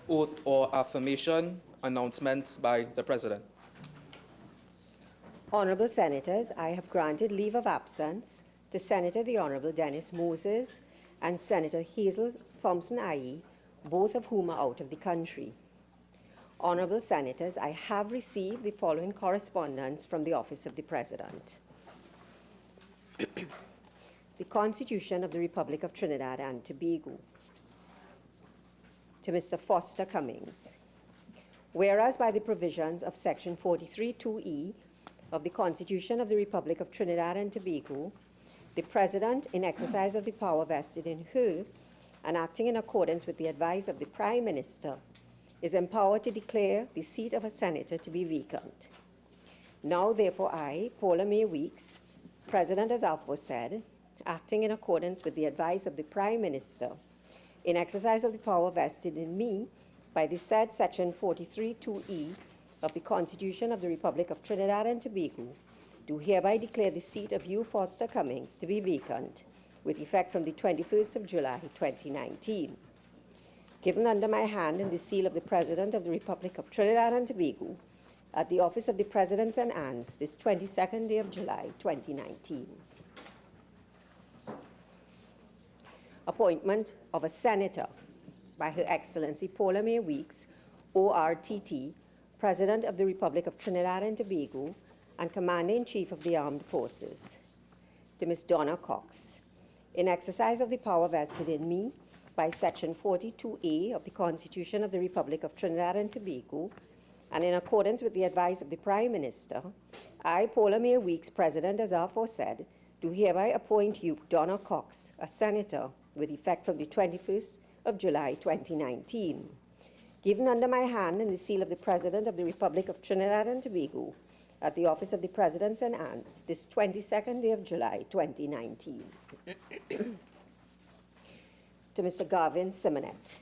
Oath or affirmation. Announcements by the President. Honourable Senators, I have granted leave of absence to Senator the Honourable Dennis Moses and Senator Hazel Thompson IE, both of whom are out of the country. Honourable Senators, I have received the following correspondence from the Office of the President. The Constitution of the Republic of Trinidad and Tobago. To Mr. Foster Cummings. Whereas by the provisions of Section 43(2)(e) of the Constitution of the Republic of Trinidad and Tobago, the President, in exercise of the power vested in her and acting in accordance with the advice of the Prime Minister, is empowered to declare the seat of a senator to be vacant. Now, therefore, I, Paula May Weeks, President as aforesaid, acting in accordance with the advice of the Prime Minister, in exercise of the power vested in me by the said Section 43(2)(e) of the Constitution of the Republic of Trinidad and Tobago, do hereby declare the seat of Hugh Foster Cummings to be vacant with effect from the 21st of July 2019. Given under my hand and the seal of the President of the Republic of Trinidad and Tobago at the Office of the President St. Anne's this 22nd day of July 2019. Appointment of a Senator by Her Excellency Paula May Weeks, ORTT, President of the Republic of Trinidad and Tobago and Commander-in-Chief of the Armed Forces. To Ms. Donna Cox, in exercise of the power vested in me by Section 42(a) of the Constitution of the Republic of Trinidad and Tobago, and in accordance with the advice of the Prime Minister, I, Paula May Weeks, President as aforesaid, do hereby appoint you, Donna Cox, a Senator with effect from the 21st of July 2019. Given under my hand and the seal of the President of the Republic of Trinidad and Tobago at the Office of the President St. Anne's this 22nd day of July 2019. To Mr. Garvin Simonet.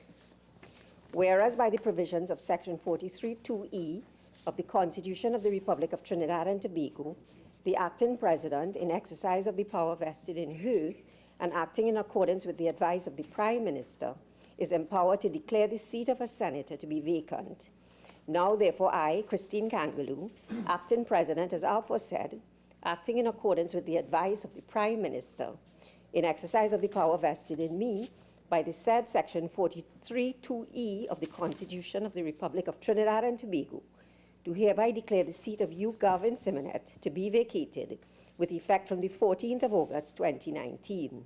Whereas by the provisions of Section 43(2)(e) of the Constitution of the Republic of Trinidad and Tobago, the acting President, in exercise of the power vested in her and acting in accordance with the advice of the Prime Minister, is empowered to declare the seat of a senator to be vacant. Now, therefore, I, Christine Kangaloo, acting President as aforesaid, acting in accordance with the advice of the Prime Minister, in exercise of the power vested in me by the said Section 43(2)(e) of the Constitution of the Republic of Trinidad and Tobago, do hereby declare the seat of Hugh Garvin Simonet to be vacated with effect from the 14th of August 2019.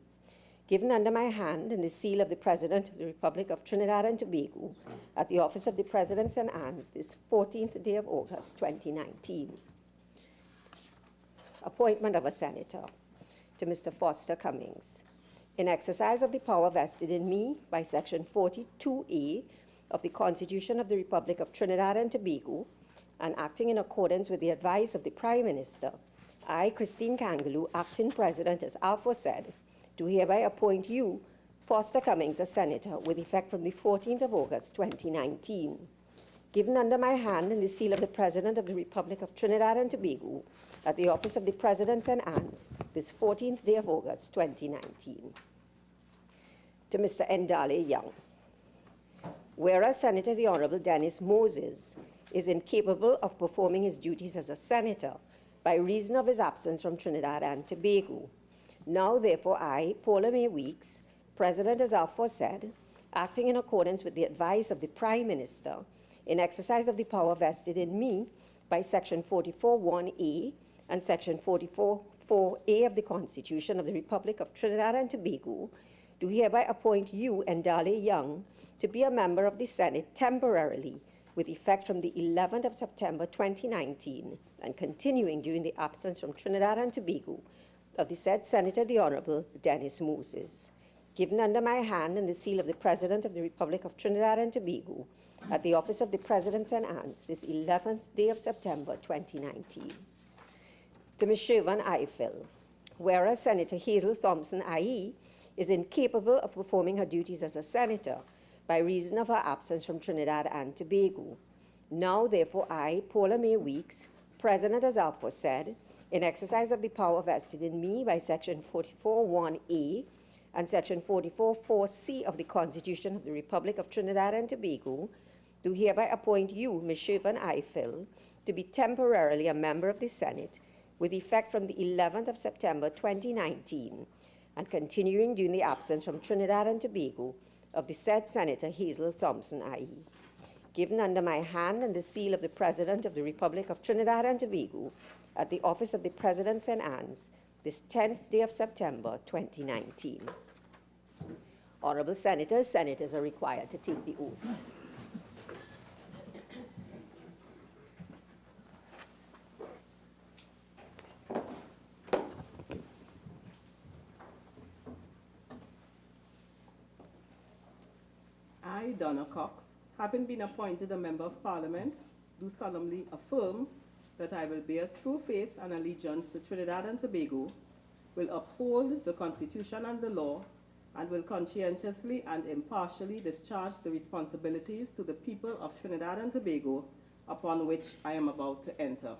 Given under my hand and the seal of the President of the Republic of Trinidad and Tobago at the Office of the President St. Anne's this 14th day of August 2019. Appointment of a Senator. To Mr. Foster Cummings. In exercise of the power vested in me by Section 42(a) of the Constitution of the Republic of Trinidad and Tobago, and acting in accordance with the advice of the Prime Minister, I, Christine Kangaloo, acting President as aforesaid, do hereby appoint you, Foster Cummings, a Senator with effect from the 14th of August 2019. Given under my hand and the seal of the President of the Republic of Trinidad and Tobago at the Office of the President St. Anne's this 14th day of August 2019. To Mr. Ndale Young. Whereas Senator the Honourable Dennis Moses is incapable of performing his duties as a senator by reason of his absence from Trinidad and Tobago. Now, therefore, I, Paula May Weeks, President as aforesaid, acting in accordance with the advice of the Prime Minister, in exercise of the power vested in me by Section 44(1)(a) and Section 44(4)(a) of the Constitution of the Republic of Trinidad and Tobago, do hereby appoint you, Ndale Young, to be a member of the Senate temporarily with effect from the 11th of September 2019 and continuing during the absence from Trinidad and Tobago of the said Senator the Honourable Dennis Moses, given under my hand and the seal of the President of the Republic of Trinidad and Tobago at the Office of the President St. Anne's this 11th day of September 2019. To Ms. Shervan Eiffel, whereas Senator Hazel Thompson IE is incapable of performing her duties as a senator by reason of her absence from Trinidad and Tobago. Now, therefore, I, Paula May Weeks, President as aforesaid, in exercise of the power vested in me by Section 44(1)(a) and Section 44(4)(c) of the Constitution of the Republic of Trinidad and Tobago, do hereby appoint you, Ms. Shervan Eiffel, to be temporarily a member of the Senate with effect from the 11th of September 2019 and continuing during the absence from Trinidad and Tobago of the said Senator Hazel Thompson, I.E. Given under my hand and the seal of the President of the Republic of Trinidad and Tobago at the office of the President St. Anne's this 10th day of September 2019. Honorable Senators, Senators are required to take the oath. I, Donna Cox, having been appointed a Member of Parliament, do solemnly affirm that I will bear true faith and allegiance to Trinidad and Tobago, will uphold the Constitution and the law, and will conscientiously and impartially discharge the responsibilities to the people of Trinidad and Tobago upon which I am about to enter.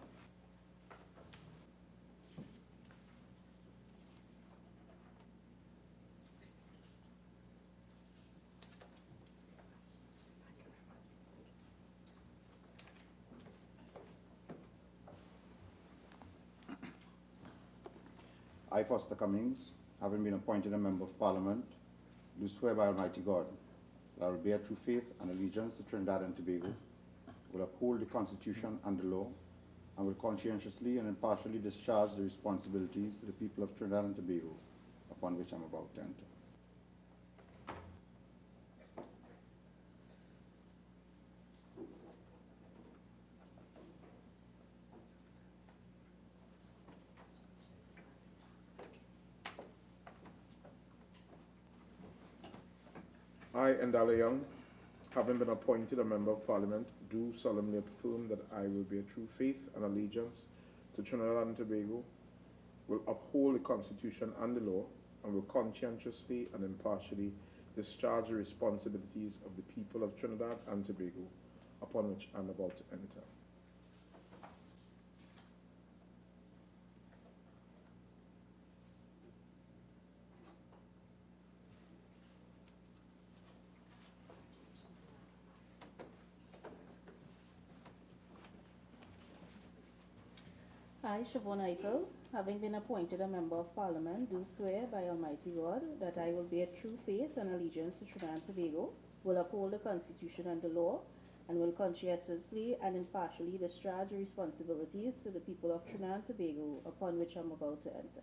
I, Foster Cummings, having been appointed a Member of Parliament, do swear by Almighty God that I will bear true faith and allegiance to Trinidad and Tobago, will uphold the Constitution and the law, and will conscientiously and impartially discharge the responsibilities to the people of Trinidad and Tobago upon which I am about to enter. I, Ndala Young, having been appointed a Member of Parliament, do solemnly affirm that I will bear true faith and allegiance to Trinidad and Tobago, will uphold the Constitution and the law, and will conscientiously and impartially discharge the responsibilities of the people of Trinidad and Tobago, upon which I am about to enter. I, Siobhan Eiffel, having been appointed a Member of Parliament, do swear by Almighty God that I will bear true faith and allegiance to Trinidad and Tobago, will uphold the Constitution and the law, and will conscientiously and impartially discharge the responsibilities to the people of Trinidad and Tobago upon which I am about to enter.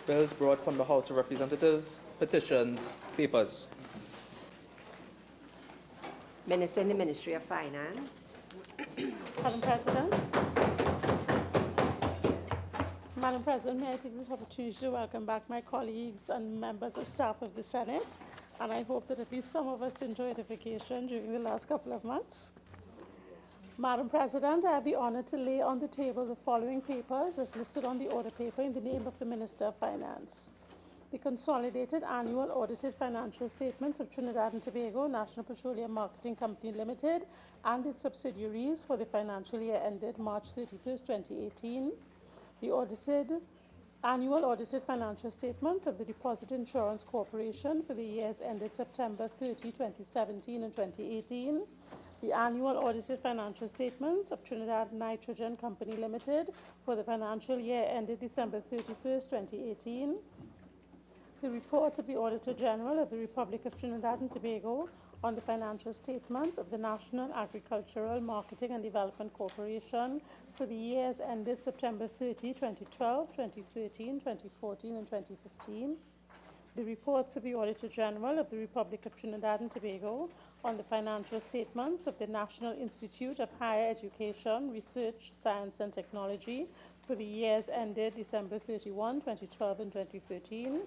Bills brought from the House of Representatives, petitions, papers. Minister in the Ministry of Finance. Madam President. Madam President, may I take this opportunity to welcome back my colleagues and members of staff of the Senate, and I hope that at least some of us enjoyed a vacation during the last couple of months. Madam President, I have the honor to lay on the table the following papers as listed on the order paper in the name of the Minister of Finance. The Consolidated Annual Audited Financial Statements of Trinidad and Tobago National Petroleum Marketing Company Limited and its subsidiaries for the financial year ended March 31st, 2018. The Annual Audited Financial Statements of the Deposit Insurance Corporation for the years ended September 30, 2017 and 2018. The Annual Audited Financial Statements of Trinidad Nitrogen Company Limited for the financial year ended December 31st, 2018. The report of the Auditor General of the Republic of Trinidad and Tobago on the financial statements of the National Agricultural Marketing and Development Corporation for the years ended September 30, 2012, 2013, 2014, and 2015. The reports of the Auditor General of the Republic of Trinidad and Tobago on the financial statements of the National Institute of Higher Education, Research, Science and Technology for the years ended December 31, 2012, and 2013.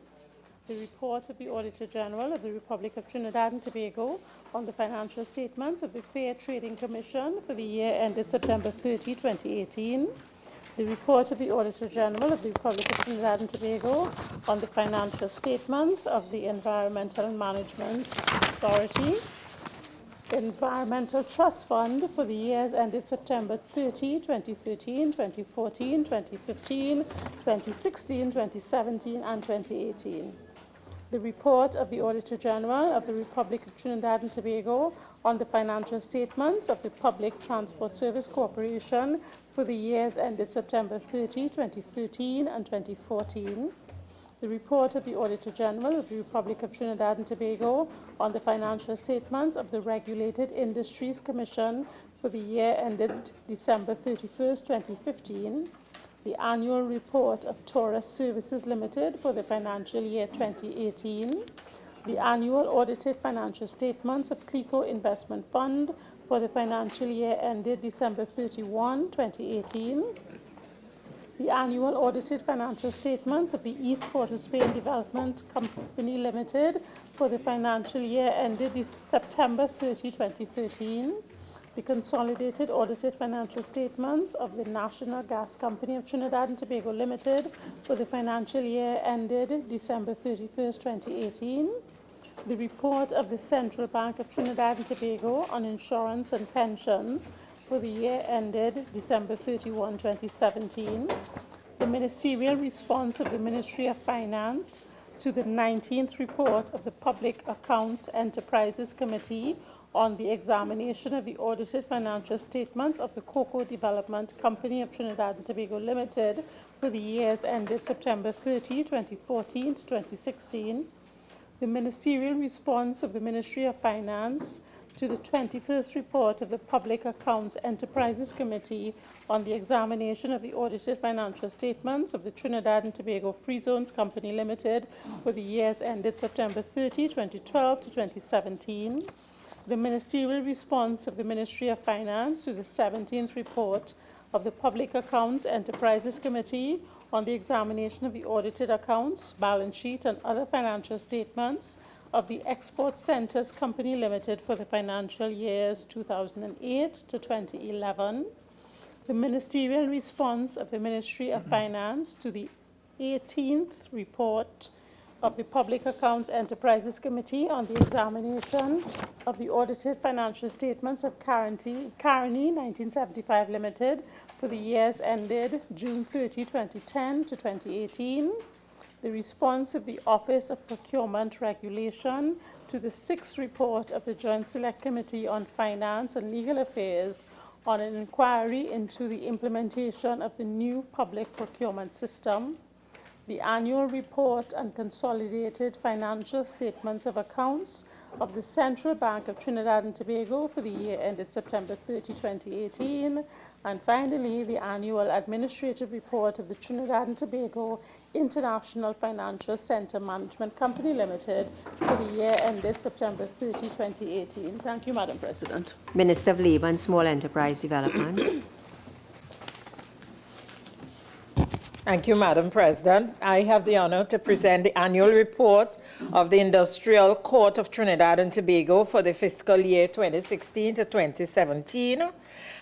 The report of the Auditor General of the Republic of Trinidad and Tobago on the financial statements of the Fair Trading Commission for the year ended September 30, 2018. The report of the Auditor General of the Republic of Trinidad and Tobago on the financial statements of the Environmental Management Authority, Environmental Trust Fund for the years ended September 30, 2013, 2014, 2015, 2016, 2017, and 2018. The report of the Auditor General of the Republic of Trinidad and Tobago on the financial statements of the Public Transport Service Corporation for the years ended September 30, 2013, and 2014. The report of the Auditor General of the Republic of Trinidad and Tobago on the financial statements of the Regulated Industries Commission for the year ended December 31st, 2015. The annual report of Taurus Services Limited for the financial year 2018. The annual audited financial statements of Clico Investment Fund for the financial year ended December 31, 2018. The annual audited financial statements of the East Port of Spain Development Company Limited for the financial year ended September 30, 2013. The consolidated audited financial statements of the National Gas Company of Trinidad and Tobago Limited for the financial year ended December 31st, 2018. The report of the Central Bank of Trinidad and Tobago on insurance and pensions for the year ended December 31, 2017. The ministerial response of the Ministry of Finance to the 19th report of the Public Accounts Enterprises Committee on the examination of the audited financial statements of the Cocoa Development Company of Trinidad and Tobago Limited for the years ended September 30, 2014 to 2016. The ministerial response of the Ministry of Finance to the 21st report of the Public Accounts Enterprises Committee on the examination of the audited financial statements of the Trinidad and Tobago Free Zones Company Limited for the years ended September 30, 2012 to 2017. The ministerial response of the Ministry of Finance to the 17th report of the Public Accounts Enterprises Committee on the examination of the audited accounts, balance sheet, and other financial statements of the Export Centres Company Limited for the financial years 2008 to 2011. The ministerial response of the Ministry of Finance to the 18th report of the Public Accounts Enterprises Committee on the examination of the audited financial statements of Carney 1975 Limited for the years ended June 30, 2010 to 2018. The response of the Office of Procurement Regulation to the 6th report of the Joint Select Committee on Finance and Legal Affairs on an inquiry into the implementation of the new public procurement system. the annual report and consolidated financial statements of accounts of the Central Bank of Trinidad and Tobago for the year ended September 30, 2018, and finally, the annual administrative report of the Trinidad and Tobago International Financial Center Management Company Limited for the year ended September 30, 2018. Thank you, Madam President. Minister of Labour and Small Enterprise Development. Thank you, Madam President. I have the honor to present the annual report of the Industrial Court of Trinidad and Tobago for the fiscal year 2016 to 2017,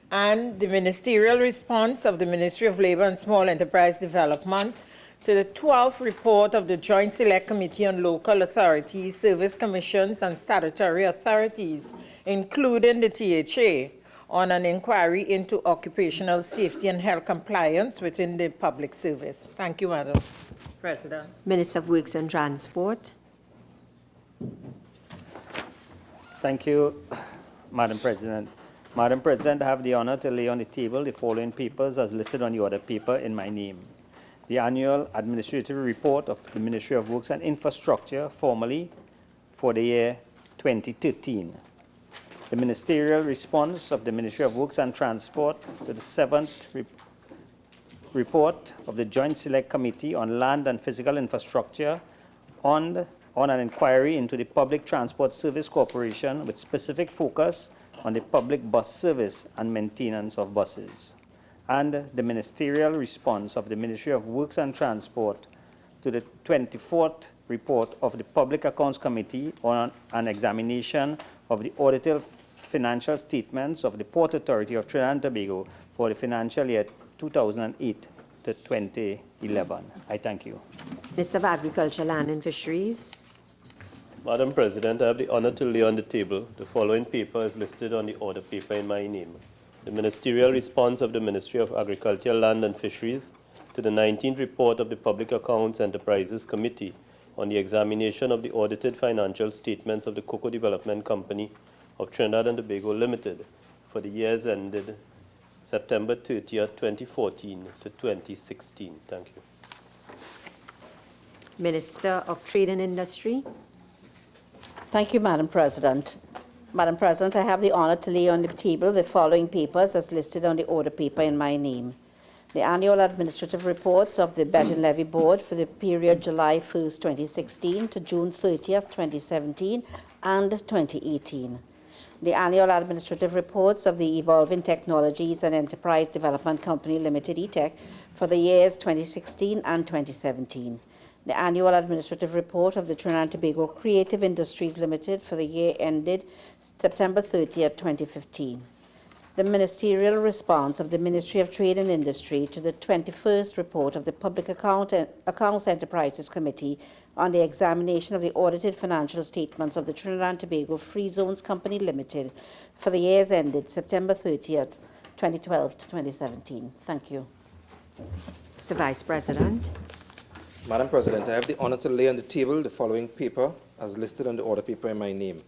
and the ministerial response of the Ministry of Labour and Small Enterprise Development to the 12th report of the Joint Select Committee on Local Authorities, Service Commissions, and Statutory Authorities, including the THA, on an inquiry into occupational safety and health compliance within the public service. Thank you, Madam President. Minister of Works and Transport. Thank you, Madam President. Madam President, I have the honor to lay on the table the following papers as listed on the order paper in my name. The annual administrative report of the Ministry of Works and Infrastructure, formally for the year 2013. The ministerial response of the Ministry of Works and Transport to the 7th report of the Joint Select Committee on Land and Physical Infrastructure on an inquiry into the Public Transport Service Corporation with specific focus on the public bus service and maintenance of buses. And the ministerial response of the Ministry of Works and Transport to the 24th report of the Public Accounts Committee on an examination of the audited financial statements of the Port Authority of Trinidad and Tobago for the financial year 2008 to 2011. I thank you. Minister of Agriculture, Land and Fisheries. Madam President, I have the honor to lay on the table the following paper is listed on the order paper in my name. The ministerial response of the Ministry of Agriculture, Land and Fisheries to the 19th report of the Public Accounts Enterprises Committee on the examination of the audited financial statements of the Cocoa Development Company of Trinidad and Tobago Limited for the years ended September 30th, 2014 to 2016. Thank you. Minister of Trade and Industry. Thank you, Madam President. Madam President, I have the honor to lay on the table the following papers as listed on the order paper in my name. The annual administrative reports of the Bet and Levy Board for the period July 1st, 2016 to June 30th, 2017 and 2018. The annual administrative reports of the Evolving Technologies and Enterprise Development Company Limited, ETEC, for the years 2016 and 2017. The annual administrative report of the Trinidad and Tobago Creative Industries Limited for the year ended September 30th, 2015. The ministerial response of the Ministry of Trade and Industry to the 21st report of the Public Accounts Enterprises Committee on the examination of the audited financial statements of the Trinidad and Tobago Free Zones Company Limited for the years ended September 30th, 2012 to 2017. Thank you. Mr. Vice President. Madam President, I have the honor to lay on the table the following paper as listed on the order paper in my name.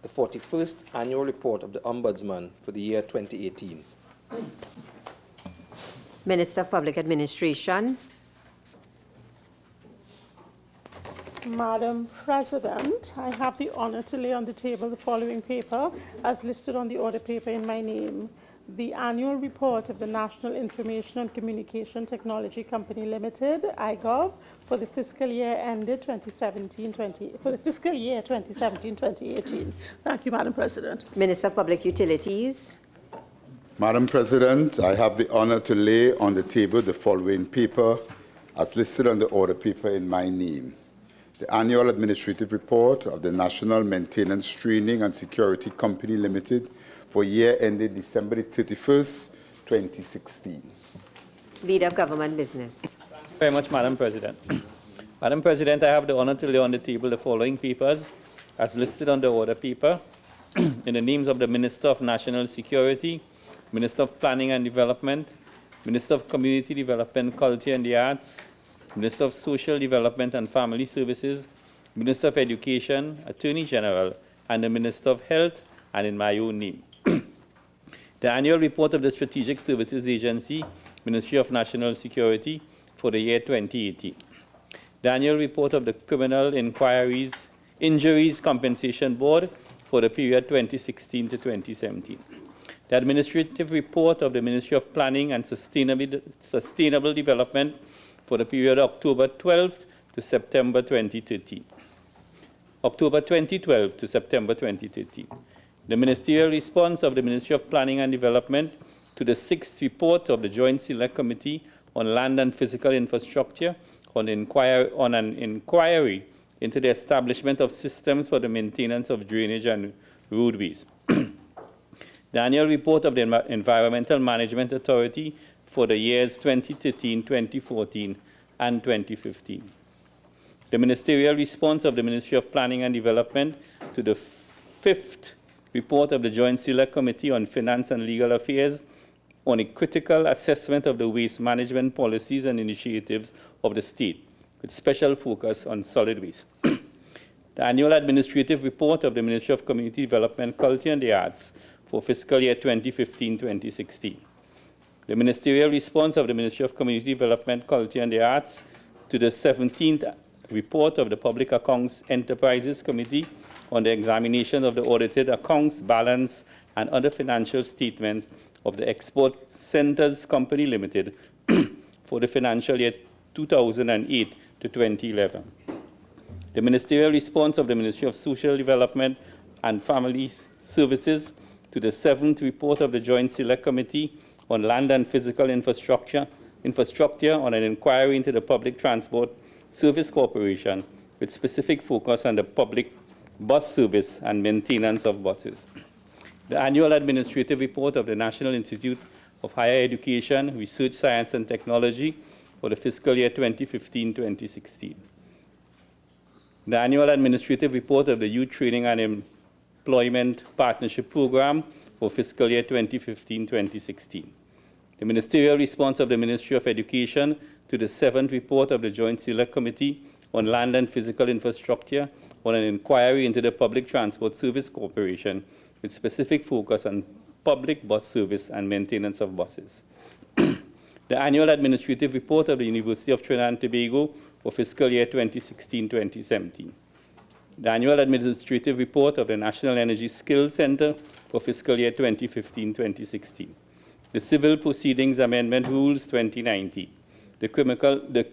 The 41st Annual Report of the Ombudsman for the year 2018. Minister of Public Administration. Madam President, I have the honor to lay on the table the following paper as listed on the order paper in my name. The annual report of the National Information and Communication Technology Company Limited, IGOV, for the fiscal year ended 2017-2018. Thank you, Madam President. Minister of Public Utilities. Madam President, I have the honor to lay on the table the following paper as listed on the order paper in my name. The annual administrative report of the National Maintenance, Training and Security Company Limited for year ended December 31st, 2016. Leader of Government Business. Thank you very much, Madam President. Madam President, I have the honor to lay on the table the following papers as listed on the order paper in the names of the Minister of National Security, Minister of Planning and Development, Minister of Community Development, Culture and the Arts, Minister of Social Development and Family Services, Minister of Education, Attorney General, and the Minister of Health, and in my own name. The annual report of the Strategic Services Agency, Ministry of National Security, for the year 2018. the annual report of the Criminal Injuries Compensation Board for the period 2016 to 2017. The administrative report of the Ministry of Planning and Sustainable Development for the period October 12th to September 2013. October 2012 to September 2013. The ministerial response of the Ministry of Planning and Development to the 6th report of the Joint Select Committee on Land and Physical Infrastructure on an inquiry into the establishment of systems for the maintenance of drainage and roadways. The annual report of the Environmental Management Authority for the years 2013, 2014, and 2015. The ministerial response of the Ministry of Planning and Development to the 5th report of the Joint Select Committee on Finance and Legal Affairs on a critical assessment of the waste management policies and initiatives of the state, with special focus on solid waste. The annual administrative report of the Ministry of Community Development, Culture and the Arts for fiscal year 2015-2016. The ministerial response of the Ministry of Community Development, Culture and the Arts to the 17th report of the Public Accounts Enterprises Committee on the examination of the audited accounts, balance, and other financial statements of the Export Centers Company Limited for the financial year 2008 to 2011. The ministerial response of the Ministry of Social Development and Family Services to the 7th report of the Joint Select Committee on Land and Physical Infrastructure on an inquiry into the Public Transport Service Corporation with specific focus on the public bus service and maintenance of buses. The annual administrative report of the National Institute of Higher Education, Research, Science and Technology for the fiscal year 2015-2016. The annual administrative report of the Youth Training and Employment Partnership Program for fiscal year 2015-2016. The ministerial response of the Ministry of Education to the 7th report of the Joint Select Committee on Land and Physical Infrastructure on an inquiry into the Public Transport Service Corporation with specific focus on public bus service and maintenance of buses. The annual administrative report of the University of Trinidad and Tobago for fiscal year 2016-2017. The annual administrative report of the National Energy Skills Center for fiscal year 2015-2016. The Civil Proceedings Amendment Rules 2019. The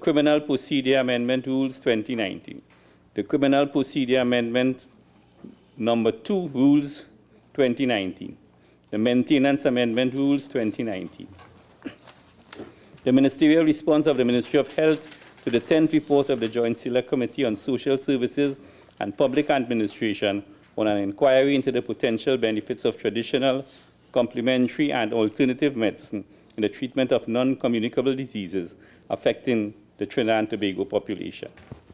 Criminal Procedure Amendment Rules 2019. The Criminal Procedure Amendment Number 2 Rules 2019. The Maintenance Amendment Rules 2019. The ministerial response of the Ministry of Health to the 10th report of the Joint Select Committee on Social Services and Public Administration on an inquiry into the potential benefits of traditional, complementary, and alternative medicine in the treatment of non-communicable diseases affecting the Trinidad and Tobago population.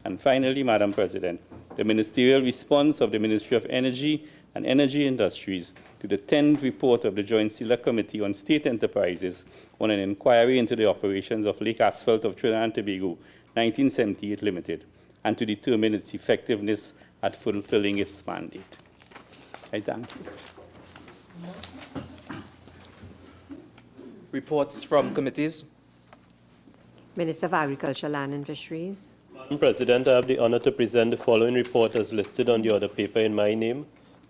And finally, Madam President, the ministerial response of the Ministry of Energy and Energy Industries to the 10th report of the Joint Select Committee on State Enterprises on an inquiry into the operations of Lake Asphalt of Trinidad and Tobago, 1978 Limited, and to determine its effectiveness at fulfilling its mandate. I thank you. Reports from committees. Minister of Agriculture, Land and Fisheries. Madam President, I have the honor to present the following report as listed on the order paper in my name.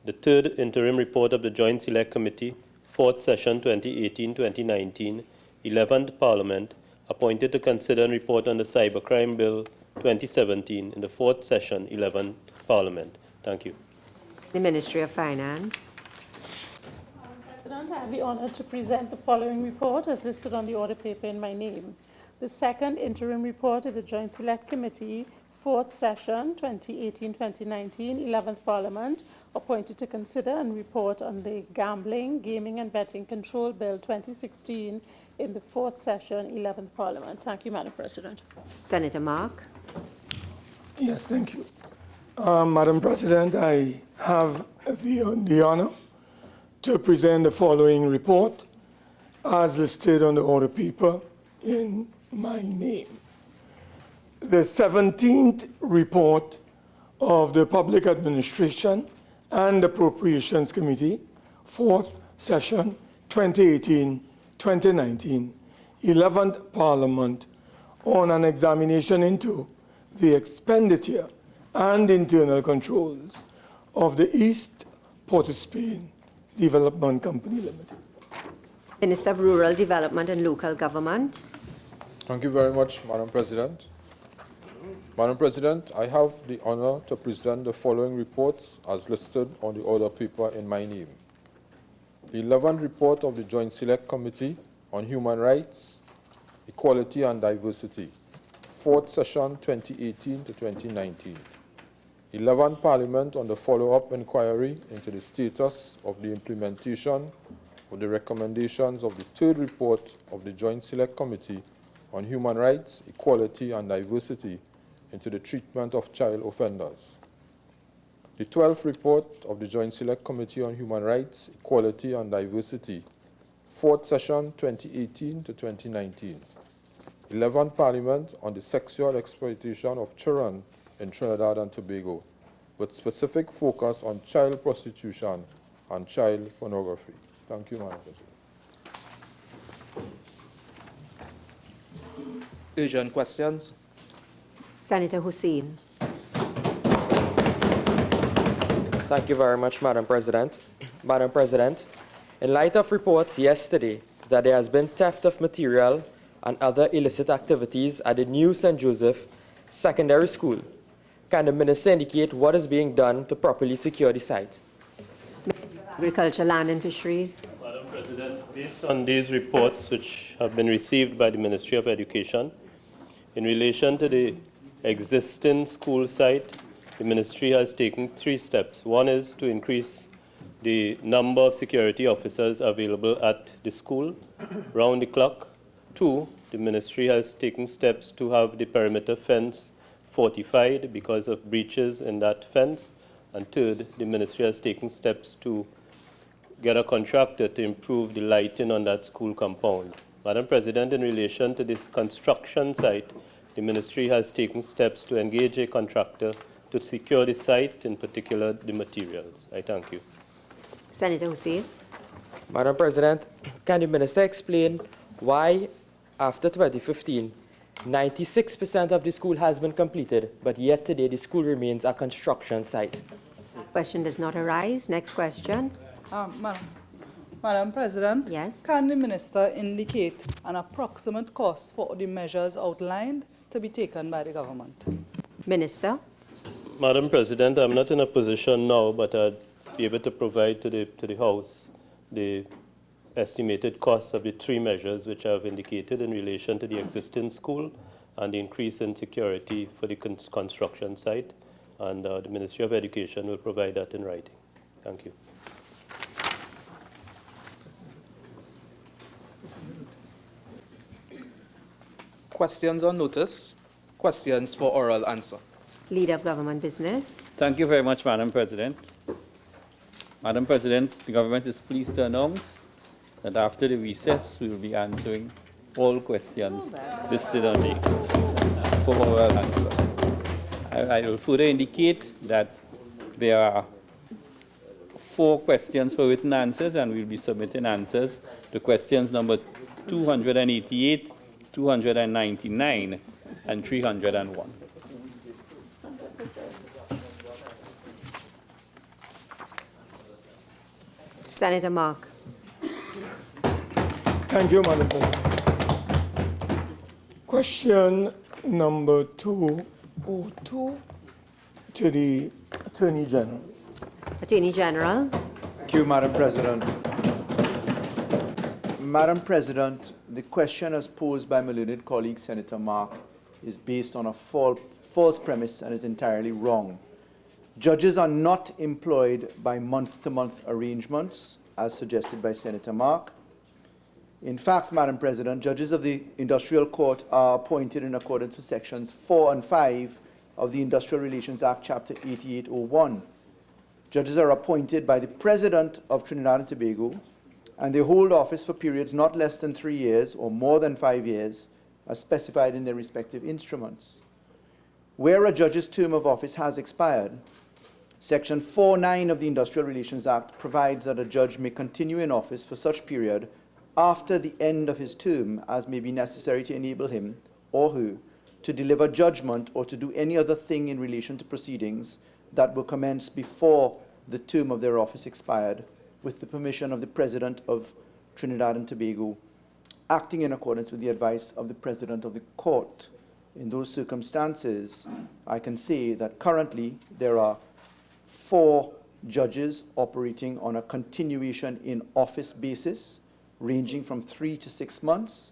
The 3rd interim report of the Joint Select Committee, 4th session 2018-2019, 11th Parliament, appointed to consider and report on the Cybercrime Bill 2017 in the 4th session, 11th Parliament. Thank you. The Ministry of Finance. President, I have the honor to present the following report as listed on the order paper in my name. The 2nd interim report of the Joint Select Committee, 4th session, 2018-2019, 11th Parliament, appointed to consider and report on the Gambling, Gaming and Betting Control Bill 2016 in the 4th session, 11th Parliament. Thank you, Madam President. Senator Mark. Yes, thank you. Madam President, I have the honor to present the following report as listed on the order paper in my name. The 17th report of the Public Administration and Appropriations Committee, 4th session, 2018-2019, 11th Parliament, on an examination into the expenditure and internal controls of the East Port of Spain Development Company Limited. Minister of Rural Development and Local Government. Thank you very much, Madam President. Madam President, I have the honor to present the following reports as listed on the order paper in my name. The 11th report of the Joint Select Committee on Human Rights, Equality and Diversity, 4th session 2018 to 2019. 11th Parliament on the follow-up inquiry into the status of the implementation of the recommendations of the 3rd report of the Joint Select Committee on Human Rights, Equality and Diversity into the treatment of child offenders. The 12th report of the Joint Select Committee on Human Rights, Equality and Diversity, 4th session 2018 to 2019. 11th Parliament on the sexual exploitation of children in Trinidad and Tobago, with specific focus on child prostitution and child pornography. Thank you, Madam President. Urgent questions? Senator Hussain. Thank you very much, Madam President. Madam President, in light of reports yesterday that there has been theft of material and other illicit activities at the new St. Joseph Secondary School, can the Minister indicate what is being done to properly secure the site? Agriculture, Land and Fisheries. Madam President, based on these reports which have been received by the Ministry of Education, in relation to the existing school site, the Ministry has taken 3 steps. One is to increase the number of security officers available at the school round the clock. 2, the Ministry has taken steps to have the perimeter fence fortified because of breaches in that fence. And 3rd, the Ministry has taken steps to get a contractor to improve the lighting on that school compound. Madam President, in relation to this construction site, the Ministry has taken steps to engage a contractor to secure the site, in particular the materials. I thank you. Senator Hussain. Madam President, can the Minister explain why, after 2015, 96% of the school has been completed, but yet today the school remains a construction site? Question does not arise. Next question. Madam President, yes. Can the Minister indicate an approximate cost for the measures outlined to be taken by the government? Minister. Madam President, I'm not in a position now, but I'd be able to provide to the House the estimated costs of the 3 measures which I have indicated in relation to the existing school and the increase in security for the construction site. And the Ministry of Education will provide that in writing. Thank you. Questions on notice? Questions for oral answer? Leader of Government Business. Thank you very much, Madam President. Madam President, the government is pleased to announce that after the recess, we will be answering all questions listed on the for oral answer. I will further indicate that there are 4 questions for written answers, and we'll be submitting answers to questions number 288, 299, and 301. Senator Mark. Thank you, Madam President. Question number 202 to the Attorney General. Attorney General. Thank you, Madam President. Madam President, the question as posed by my learned colleague, Senator Mark, is based on a false premise and is entirely wrong. Judges are not employed by month-to-month arrangements, as suggested by Senator Mark. In fact, Madam President, judges of the Industrial Court are appointed in accordance with Sections 4 and 5 of the Industrial Relations Act, Chapter 8801. Judges are appointed by the President of Trinidad and Tobago, and they hold office for periods not less than 3 years or more than 5 years, as specified in their respective instruments. Where a judge's term of office has expired, Section 4(9) of the Industrial Relations Act provides that a judge may continue in office for such period after the end of his term as may be necessary to enable him or her to deliver judgment or to do any other thing in relation to proceedings that were commenced before the term of their office expired, with the permission of the President of Trinidad and Tobago, acting in accordance with the advice of the President of the Court. In those circumstances, I can say that currently there are 4 judges operating on a continuation in office basis, ranging from 3 to 6 months.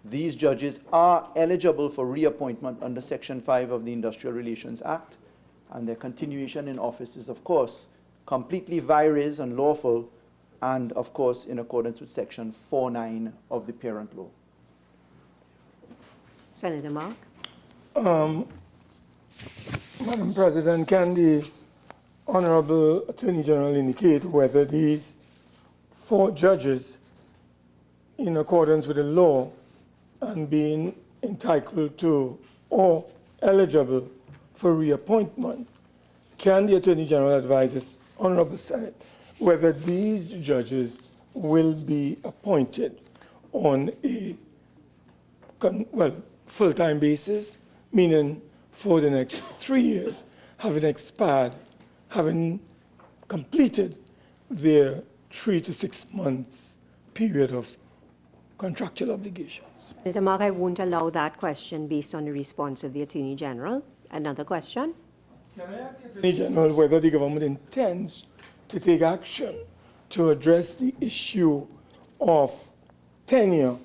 These judges are eligible for reappointment under Section 5 of the Industrial Relations Act, and their continuation in office is, of course, completely vires and lawful, and, of course, in accordance with Section 49 of the Parent Law. Senator Mark. Madam President, can the Honorable Attorney General indicate whether these 4 judges, in accordance with the law and being entitled to or eligible for reappointment, can the Attorney General advise us, Honorable Senate, whether these judges will be appointed on a full-time basis, meaning for the next 3 years, having expired, having completed their 3 to 6 months period of contractual obligations? Senator Mark, I won't allow that question based on the response of the Attorney General. Another question? Can I ask the Attorney General whether the government intends to take action to address the issue of tenure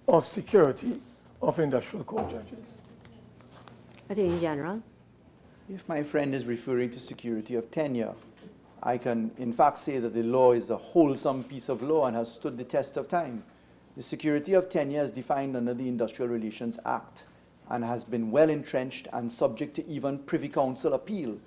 of security of industrial court judges? Attorney General. If my friend is referring to security of tenure, I can in fact say that the law is a wholesome piece of law and has stood the test of time. The security of tenure is defined under the Industrial Relations Act and has been well entrenched and subject to even Privy Council appeal,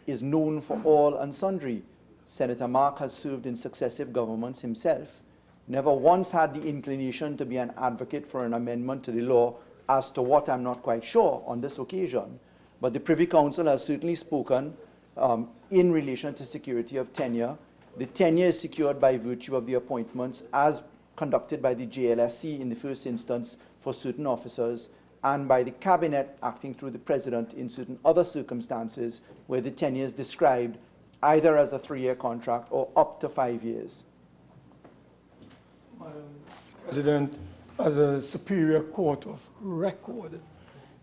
is known for all and sundry. Senator Mark has served in successive governments himself, never once had the inclination to be an advocate for an amendment to the law, as to what I'm not quite sure on this occasion. But the Privy Council has certainly spoken in relation to security of tenure. The tenure is secured by virtue of the appointments as conducted by the JLSC in the first instance for certain officers, and by the Cabinet acting through the President in certain other circumstances where the tenure is described either as a 3-year contract or up to 5 years. Madam President, as a superior court of record,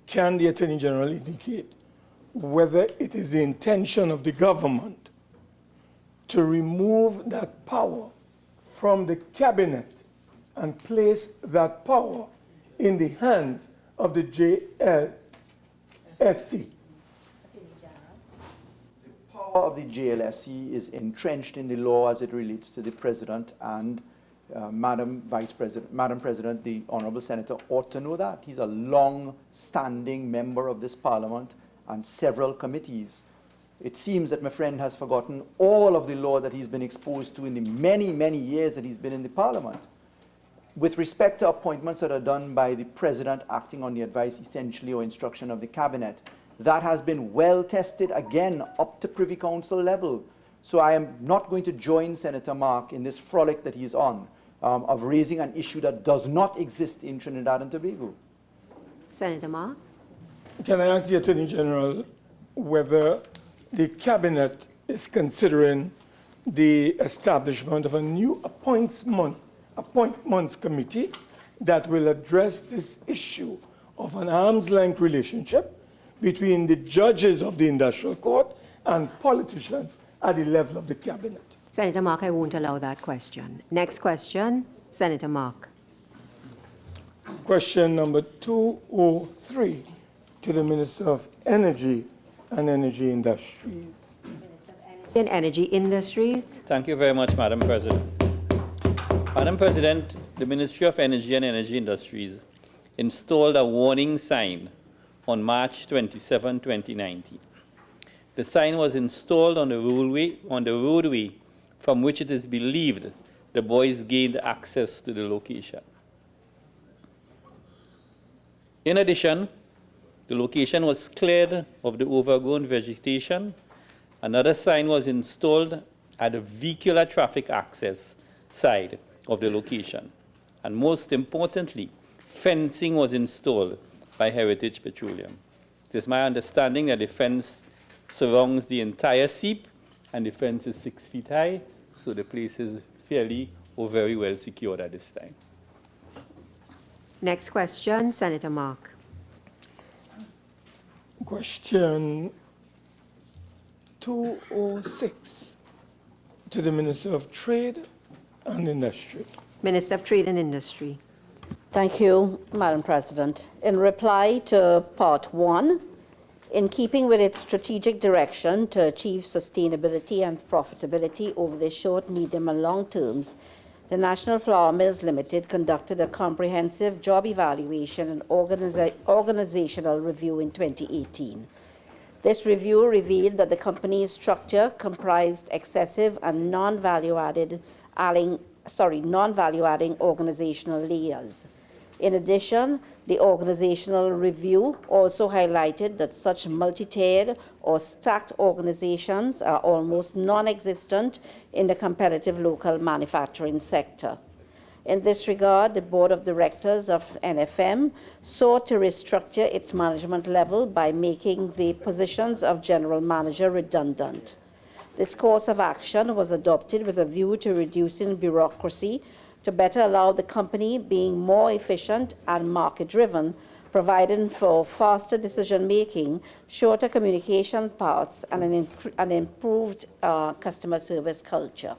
can the Attorney General indicate whether it is the intention of the government to remove that power from the Cabinet and place that power in the hands of the JLSC? The power of the JLSC is entrenched in the law as it relates to the President, and Madam President, the Honourable Senator ought to know that. He's a long-standing member of this Parliament and several committees. It seems that my friend has forgotten all of the law that he's been exposed to in the many, many years that he's been in the Parliament. With respect to appointments that are done by the President acting on the advice, essentially, or instruction of the Cabinet, that has been well tested, again, up to Privy Council level. So I am not going to join Senator Mark in this frolic that he's on, of raising an issue that does not exist in Trinidad and Tobago. Senator Mark. Can I ask the Attorney General whether the Cabinet is considering the establishment of a new appointments committee that will address this issue of an arm's-length relationship between the judges of the industrial court and politicians at the level of the Cabinet? Senator Mark, I won't allow that question. Next question, Senator Mark. Question number 203 to the Minister of Energy and Energy Industries. In Energy Industries. Thank you very much, Madam President. Madam President, the Ministry of Energy and Energy Industries installed a warning sign on March 27, 2019. The sign was installed on the roadway from which it is believed the boys gained access to the location. In addition, the location was cleared of the overgrown vegetation. Another sign was installed at the vehicular traffic access side of the location. And most importantly, fencing was installed by Heritage Petroleum. It is my understanding that the fence surrounds the entire seep, and the fence is 6 feet high, so the place is fairly or very well secured at this time. Next question, Senator Mark. Question 206 to the Minister of Trade and Industry. Minister of Trade and Industry. Thank you, Madam President. In reply to Part 1, in keeping with its strategic direction to achieve sustainability and profitability over the short, medium, and long terms, the National Flour Mills Limited conducted a comprehensive job evaluation and organizational review in 2018. This review revealed that the company's structure comprised excessive and non-value-adding organizational layers. In addition, the organizational review also highlighted that such multi-tiered or stacked organizations are almost non-existent in the competitive local manufacturing sector. In this regard, the Board of Directors of NFM sought to restructure its management level by making the positions of General Manager redundant. This course of action was adopted with a view to reducing bureaucracy to better allow the company being more efficient and market-driven, providing for faster decision-making, shorter communication paths, and an improved customer service culture.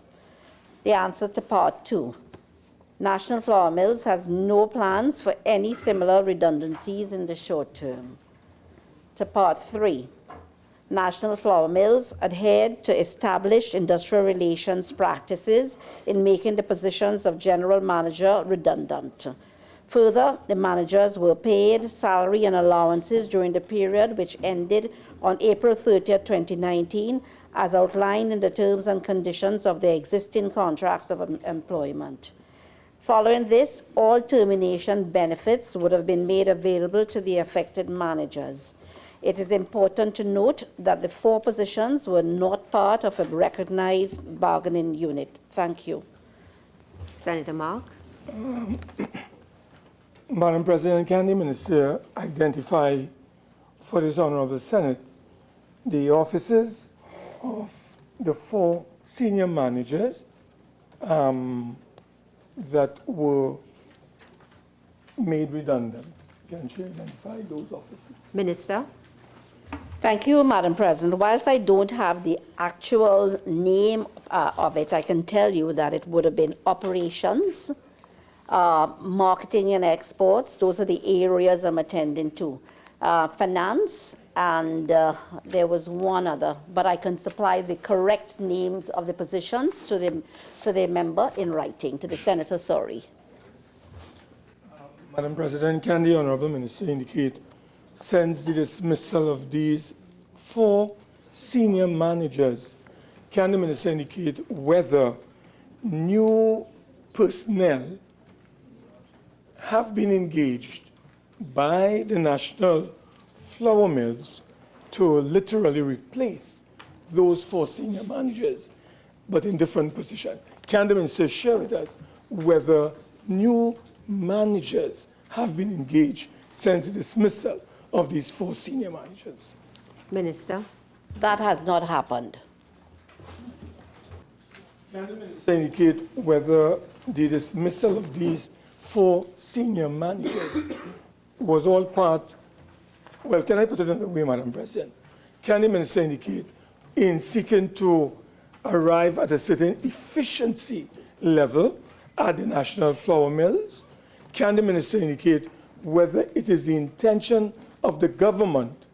The answer to Part 2. National Flour Mills has no plans for any similar redundancies in the short term. To Part 3. National Flour Mills adhered to established industrial relations practices in making the positions of General Manager redundant. Further, the managers were paid salary and allowances during the period which ended on April 30, 2019, as outlined in the terms and conditions of their existing contracts of employment. Following this, all termination benefits would have been made available to the affected managers. It is important to note that the 4 positions were not part of a recognized bargaining unit. Thank you. Senator Mark. Madam President, can the Minister identify for this Honorable Senate the offices of the 4 senior managers that were made redundant? Can she identify those offices? Minister. Thank you, Madam President. Whilst I don't have the actual name of it, I can tell you that it would have been operations, marketing and exports. Those are the areas I'm attending to. Finance, and there was one other, but I can supply the correct names of the positions to the member in writing, to the senator, sorry. Madam President, can the Honorable Minister indicate, since the dismissal of these 4 senior managers, can the Minister indicate whether new personnel have been engaged by the National Flour Mills to literally replace those 4 senior managers, but in different positions? Can the Minister share with us whether new managers have been engaged since the dismissal of these 4 senior managers? Minister. That has not happened. Can the Minister indicate whether the dismissal of these 4 senior managers was all part, well, can I put it another way, Madam President? Can the Minister indicate, in seeking to arrive at a certain efficiency level at the National Flour Mills, can the Minister indicate whether it is the intention of the government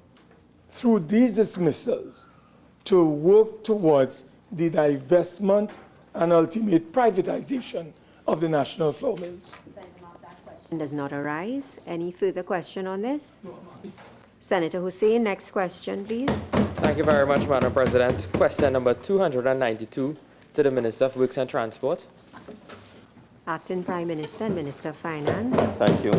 through these dismissals to work towards the divestment and ultimate privatization of the National Flour Mills? Does not arise. Any further question on this? Senator Hussain, next question, please. Thank you very much, Madam President. Question number 292 to the Minister of Works and Transport. Acting Prime Minister and Minister of Finance. Thank you.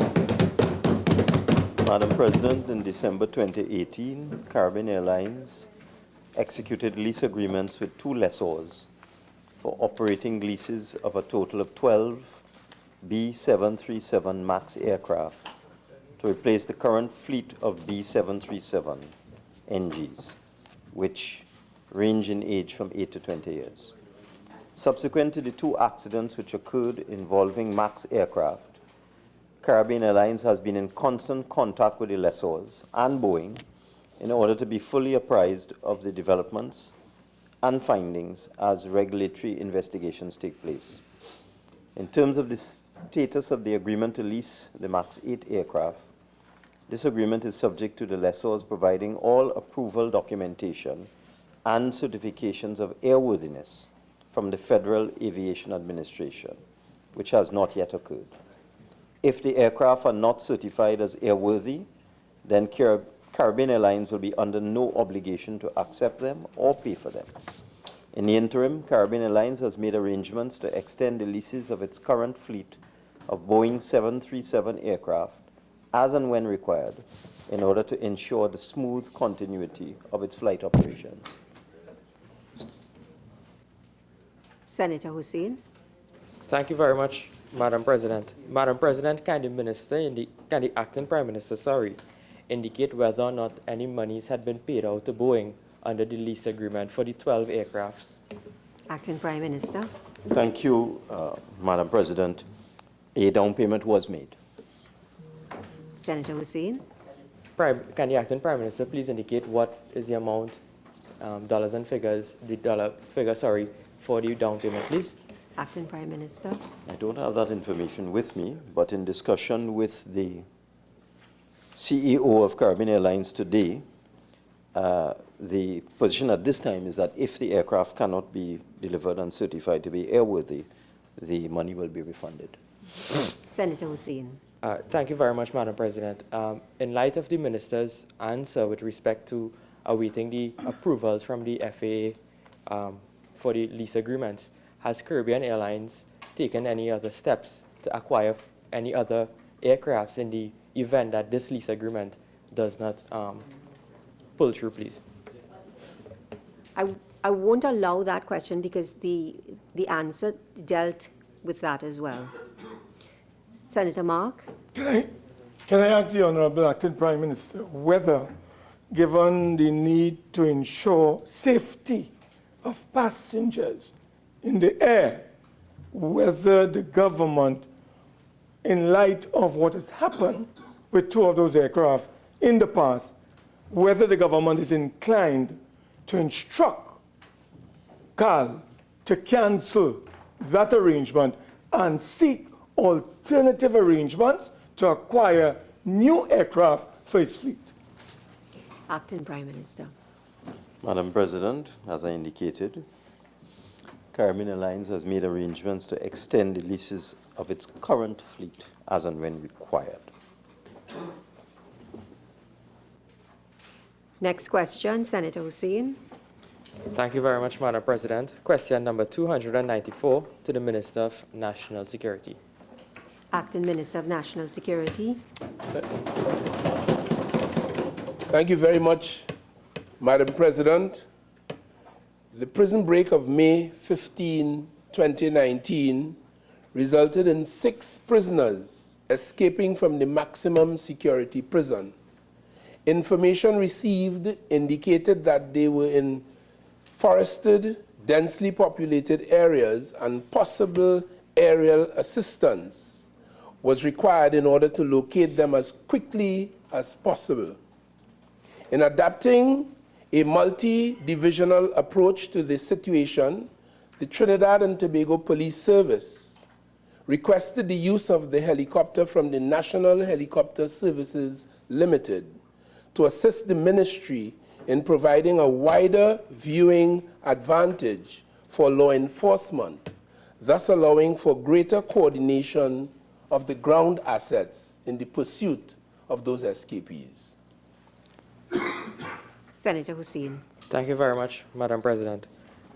Madam President, in December 2018, Caribbean Airlines executed lease agreements with 2 lessors for operating leases of a total of 12 B737 MAX aircraft to replace the current fleet of B737 NGs, which range in age from 8 to 20 years. Subsequent to the two accidents which occurred involving MAX aircraft, Caribbean Airlines has been in constant contact with the lessors and Boeing in order to be fully apprised of the developments and findings as regulatory investigations take place. In terms of the status of the agreement to lease the MAX 8 aircraft, this agreement is subject to the lessors providing all approval documentation and certifications of airworthiness from the Federal Aviation Administration, which has not yet occurred. If the aircraft are not certified as airworthy, then Caribbean Airlines will be under no obligation to accept them or pay for them. In the interim, Caribbean Airlines has made arrangements to extend the leases of its current fleet of Boeing 737 aircraft as and when required in order to ensure the smooth continuity of its flight operations. Senator Hussain. Thank you very much, Madam President. Madam President, can the acting Prime Minister, indicate whether or not any monies had been paid out to Boeing under the lease agreement for the 12 aircrafts? Acting Prime Minister. Thank you, Madam President. A down payment was made. Senator Hussain. Can the acting Prime Minister please indicate what is the amount, dollars and figures, the dollar figure, for the down payment, please? Acting Prime Minister. I don't have that information with me, but in discussion with the CEO of Caribbean Airlines today, the position at this time is that if the aircraft cannot be delivered and certified to be airworthy, the money will be refunded. Senator Hussain. Thank you very much, Madam President. In light of the Minister's answer with respect to awaiting the approvals from the FAA for the lease agreements, has Caribbean Airlines taken any other steps to acquire any other aircrafts in the event that this lease agreement does not pull through, please? I won't allow that question because the answer dealt with that as well. Senator Mark. Can I ask the Honourable Acting Prime Minister whether, given the need to ensure safety of passengers in the air, whether the government, in light of what has happened with two of those aircraft in the past, whether the government is inclined to instruct CAL to cancel that arrangement and seek alternative arrangements to acquire new aircraft for its fleet. Acting Prime Minister. Madam President, as I indicated, Caribbean Airlines has made arrangements to extend the leases of its current fleet as and when required. Next question, Senator Hussain. Thank you very much, Madam President. Question number 294 to the Minister of National Security. Acting Minister of National Security. Thank you very much, Madam President. The prison break of May 15, 2019 resulted in 6 prisoners escaping from the maximum security prison. Information received indicated that they were in forested, densely populated areas and possible aerial assistance was required in order to locate them as quickly as possible. In adapting a multi-divisional approach to this situation, the Trinidad and Tobago Police Service requested the use of the helicopter from the National Helicopter Services Limited to assist the ministry in providing a wider viewing advantage for law enforcement, thus allowing for greater coordination of the ground assets in the pursuit of those escapees. Senator Hussain. Thank you very much, Madam President.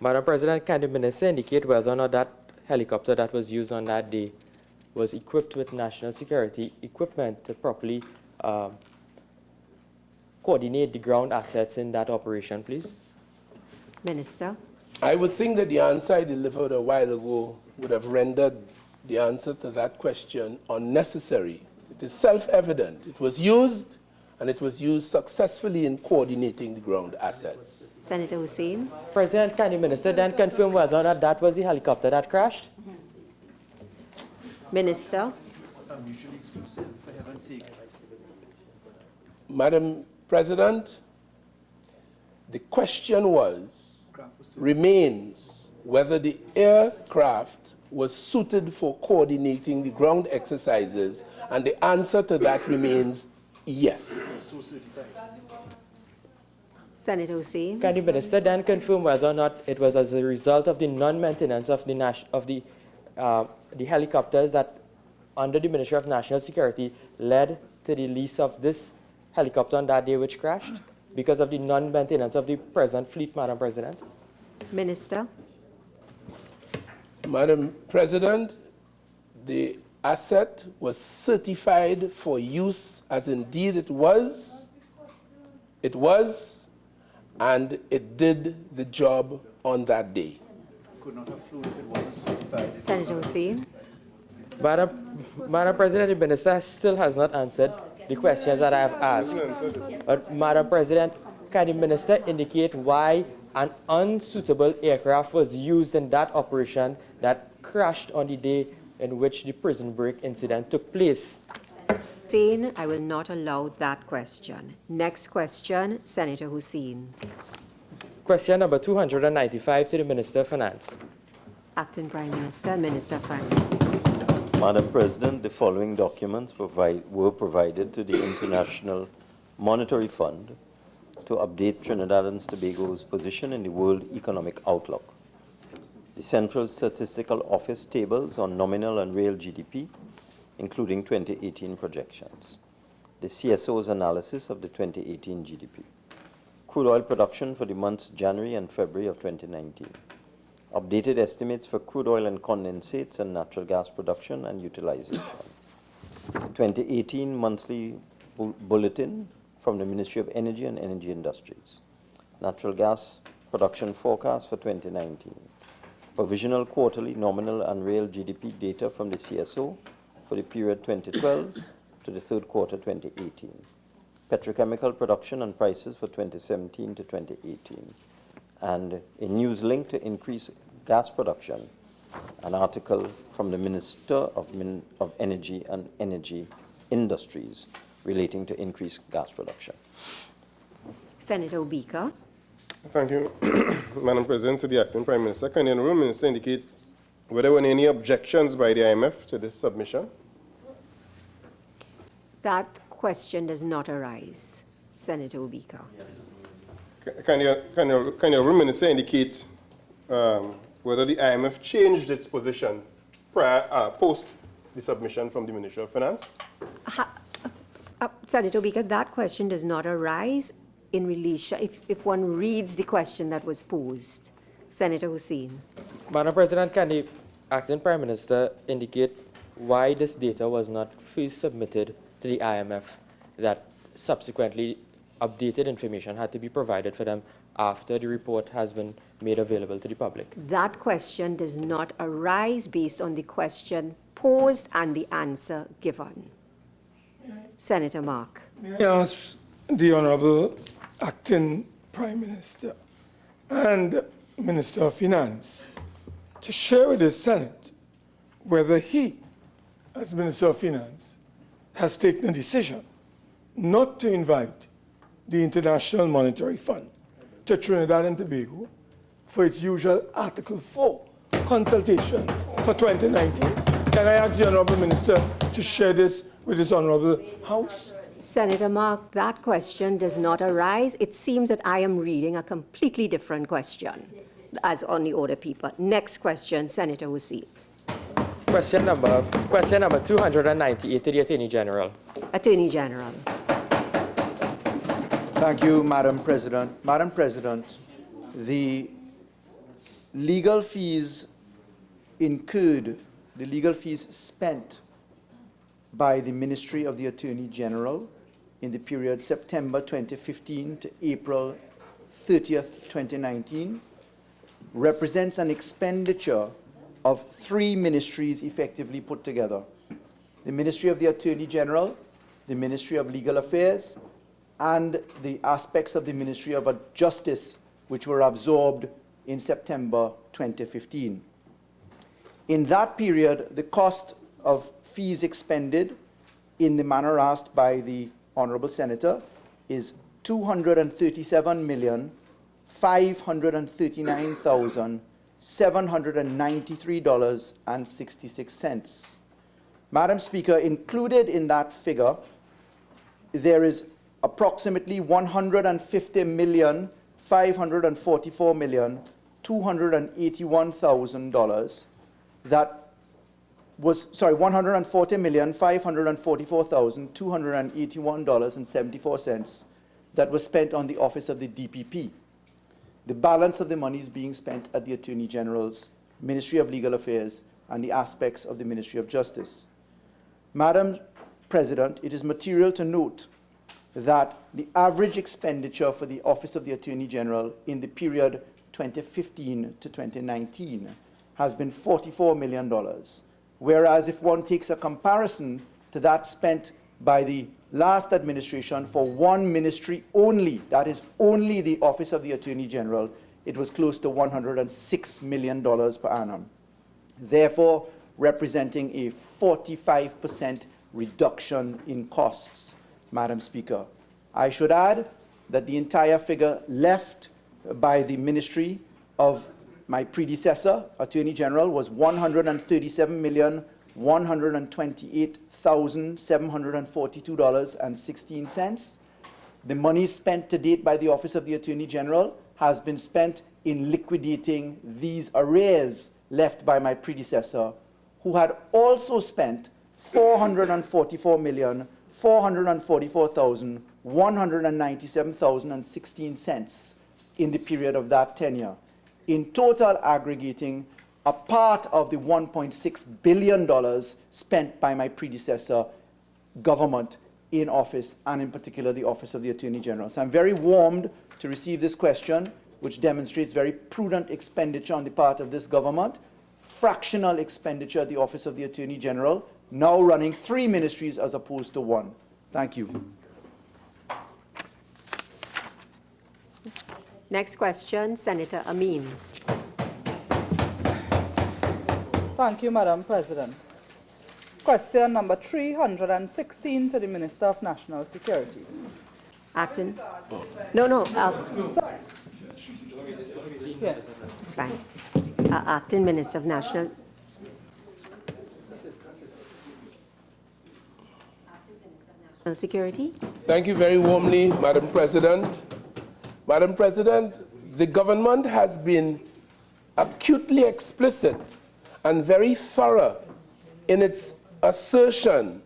Madam President, can the Minister indicate whether or not that helicopter that was used on that day was equipped with national security equipment to properly coordinate the ground assets in that operation, please? Minister. I would think that the answer I delivered a while ago would have rendered the answer to that question unnecessary. It is self-evident. It was used, and it was used successfully in coordinating the ground assets. Senator Hussain. President, can the minister then confirm whether or not that was the helicopter that crashed? Minister. Mutually exclusive, for heaven's sake. Madam President, the question remains whether the aircraft was suited for coordinating the ground exercises, and the answer to that remains yes. Senator Hussain. Can the minister then confirm whether or not it was as a result of the non-maintenance of the helicopters that, under the Ministry of National Security, led to the lease of this helicopter on that day which crashed? Because of the non-maintenance of the present fleet, Madam President? Minister. Madam President, the asset was certified for use, as indeed it was, and it did the job on that day. Could not have flown if it wasn't certified. Senator Hussain. Madam President, the minister still has not answered the questions that I have asked. But Madam President, can the minister indicate why an unsuitable aircraft was used in that operation that crashed on the day in which the prison break incident took place? Hussain, I will not allow that question. Next question, Senator Hussain. Question number 295 to the Minister of Finance. Acting Prime Minister, Minister of Finance. Madam President, the following documents were provided to the International Monetary Fund to update Trinidad and Tobago's position in the World Economic Outlook. The Central Statistical Office tables on nominal and real GDP, including 2018 projections. The CSO's analysis of the 2018 GDP. Crude oil production for the months January and February of 2019. Updated estimates for crude oil and condensates and natural gas production and utilization. 2018 monthly bulletin from the Ministry of Energy and Energy Industries. Natural gas production forecast for 2019. Provisional quarterly nominal and real GDP data from the CSO for the period 2012 to the third quarter 2018. Petrochemical production and prices for 2017 to 2018. And a news link to increase gas production, an article from the Minister of Energy and Energy Industries relating to increased gas production. Senator Obika. Thank you, Madam President. To the Acting Prime Minister, can the Honourable Minister indicate whether there were any objections by the IMF to this submission? That question does not arise. Senator Obika. Can the Honourable Minister indicate whether the IMF changed its position post the submission from the Ministry of Finance? Senator Obika, that question does not arise in relation, if one reads the question that was posed. Senator Hussain. Madam President, can the Acting Prime Minister indicate why this data was not first submitted to the IMF, that subsequently updated information had to be provided for them after the report has been made available to the public? That question does not arise based on the question posed and the answer given. Senator Mark. May I ask the Honourable Acting Prime Minister and Minister of Finance to share with the Senate whether he, as Minister of Finance, has taken a decision not to invite the International Monetary Fund to Trinidad and Tobago for its usual Article 4 consultation for 2019. Can I ask the Honourable Minister to share this with this Honourable House? Senator Mark, that question does not arise. It seems that I am reading a completely different question as on the order paper. Next question, Senator Hussain. Question number 298 to the Attorney General. Attorney General. Thank you, Madam President. Madam President, the legal fees incurred, the legal fees spent by the Ministry of the Attorney General in the period September 2015 to April 30th, 2019, represents an expenditure of 3 ministries effectively put together. the Ministry of the Attorney General, the Ministry of Legal Affairs, and the aspects of the Ministry of Justice, which were absorbed in September 2015. In that period, the cost of fees expended in the manner asked by the Honourable Senator is $237,539,793.66. Madam Speaker, included in that figure, there is approximately $140,544,281,000 that was, sorry, $140,544,281.74 that was spent on the office of the DPP. The balance of the money is being spent at the Attorney General's, Ministry of Legal Affairs, and the aspects of the Ministry of Justice. Madam President, it is material to note that the average expenditure for the Office of the Attorney General in the period 2015 to 2019 has been $44 million, whereas if one takes a comparison to that spent by the last administration for one ministry only, that is only the Office of the Attorney General, it was close to $106 million per annum, therefore representing a 45% reduction in costs, Madam Speaker. I should add that the entire figure left by the ministry of my predecessor, Attorney General, was $137,128,742.16. The money spent to date by the Office of the Attorney General has been spent in liquidating these arrears left by my predecessor, who had also spent $444,444,197.16 in the period of that tenure, in total aggregating a part of the $1.6 billion spent by my predecessor government in office, and in particular the Office of the Attorney General. So I'm very warmed to receive this question, which demonstrates very prudent expenditure on the part of this government, fractional expenditure at the Office of the Attorney General, now running 3 ministries as opposed to 1. Thank you. Next question, Senator Amin. Thank you, Madam President. Question number 316 to the Minister of National Security. Acting. No. Sorry. Yeah. It's fine. Acting Minister of National. Security. Thank you very warmly, Madam President. Madam President, the government has been acutely explicit and very thorough in its assertion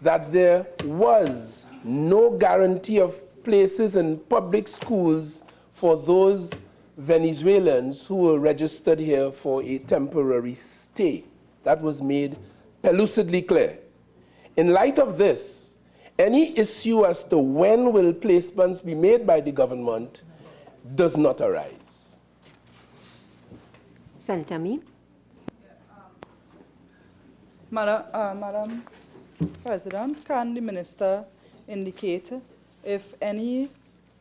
that there was no guarantee of places in public schools for those Venezuelans who were registered here for a temporary stay. That was made pellucidly clear. In light of this, any issue as to when will placements be made by the government does not arise. Senator Amin. Madam President, can the Minister indicate if any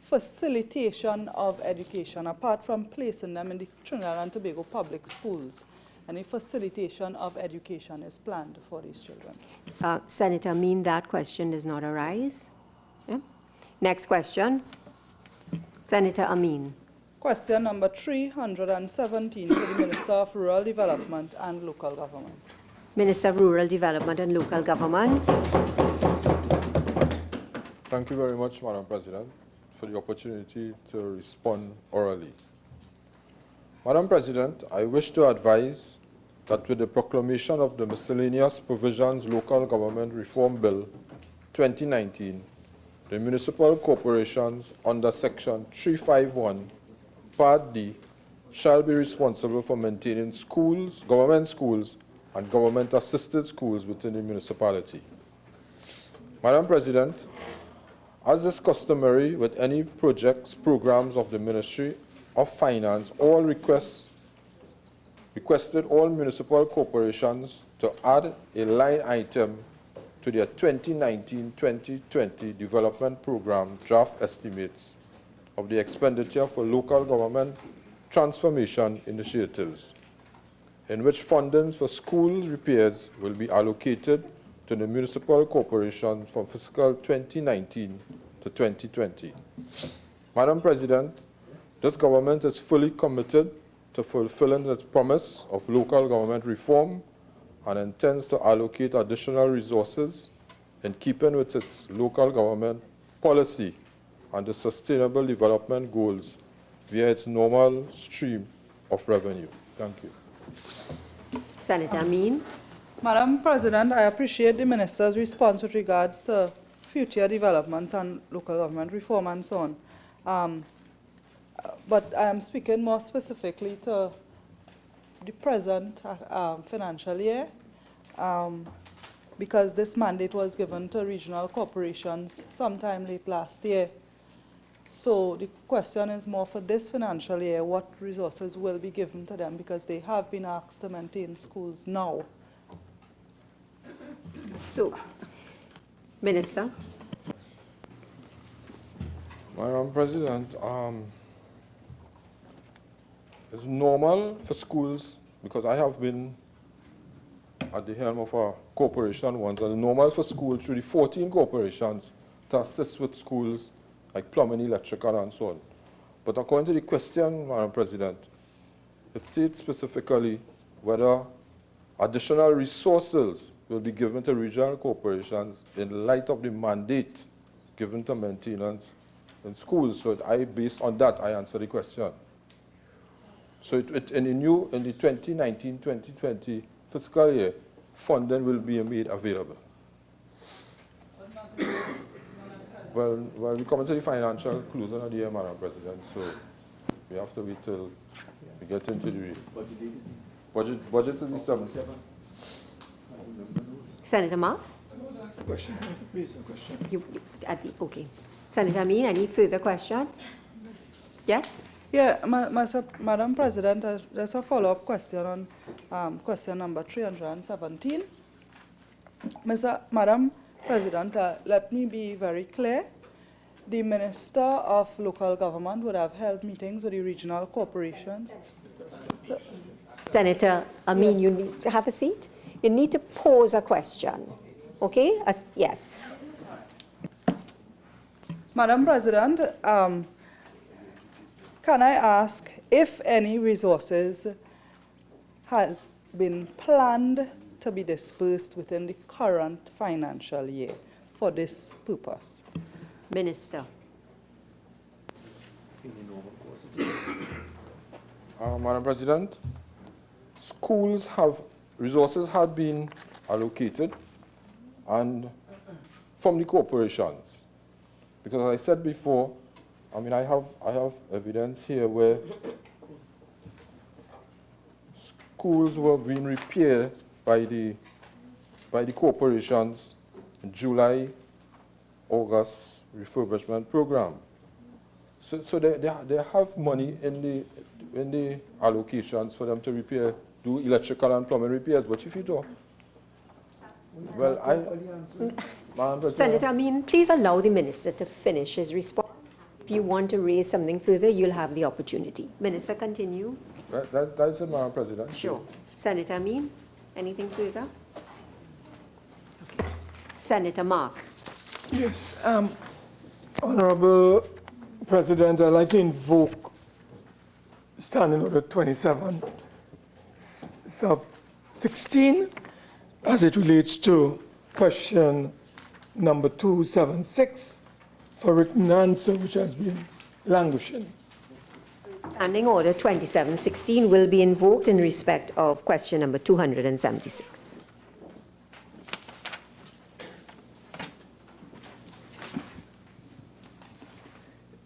facilitation of education, apart from placing them in the Trinidad and Tobago public schools, any facilitation of education is planned for these children? Senator Amin, that question does not arise. Yeah. Next question, Senator Amin. Question number 317 to the Minister of Rural Development and Local Government. Minister of Rural Development and Local Government. Thank you very much, Madam President, for the opportunity to respond orally. Madam President, I wish to advise that with the proclamation of the Miscellaneous Provisions Local Government Reform Bill 2019, the municipal corporations under Section 351, Part D, shall be responsible for maintaining schools, and government-assisted schools within the municipality. Madam President, as is customary with any projects, programs of the Ministry of Finance, all requested all municipal corporations to add a line item to their 2019-2020 Development Program draft estimates of the expenditure for local government transformation initiatives, in which funding for school repairs will be allocated to the municipal corporation from fiscal 2019 to 2020. Madam President, this government is fully committed to fulfilling its promise of local government reform and intends to allocate additional resources in keeping with its local government policy and the sustainable development goals via its normal stream of revenue. Thank you. Senator Amin. Madam President, I appreciate the Minister's response with regards to future developments and local government reform and so on. But I am speaking more specifically to the present financial year, because this mandate was given to regional corporations sometime late last year. So the question is more for this financial year, what resources will be given to them, because they have been asked to maintain schools now. So, Minister. Madam President, it's normal for schools, because I have been at the helm of a corporation once, and it's normal for schools through the 14 corporations to assist with schools like plumbing, electrical, and so on. But according to the question, Madam President, it states specifically whether additional resources will be given to regional corporations in light of the mandate given to maintenance in schools. So based on that, I answer the question. So in the 2019-2020 fiscal year, funding will be made available. Well, we come into the financial conclusion of the year, Madam President, so we have to wait till we get into the budget is the 7th. Senator Ma? Okay. Senator Amin, any further questions? Yes? Yeah, Madam President, there's a follow-up question on question number 317. Madam President, let me be very clear. The Minister of Local Government would have held meetings with the regional corporations. Senator Amin, you need to have a seat. You need to pose a question, okay? Yes. Madam President, can I ask if any resources has been planned to be dispersed within the current financial year for this purpose? Minister. Madam President, resources have been allocated and from the corporations. Because as I said before, I mean, I have evidence here where schools were being repaired by the corporations in July, August refurbishment program. So they have money in the allocations for them to do electrical and plumbing repairs. But if you don't, well, Senator Amin, please allow the Minister to finish his response. If you want to raise something further, you'll have the opportunity. Minister, continue. That's it, Madam President. Sure. Senator Amin, anything further? Okay. Senator Mark. Yes, Honorable President, I'd like to invoke Standing Order 27, sub 16, as it relates to question number 276 for written answer, which has been languishing. Standing Order 2716 will be invoked in respect of question number 276.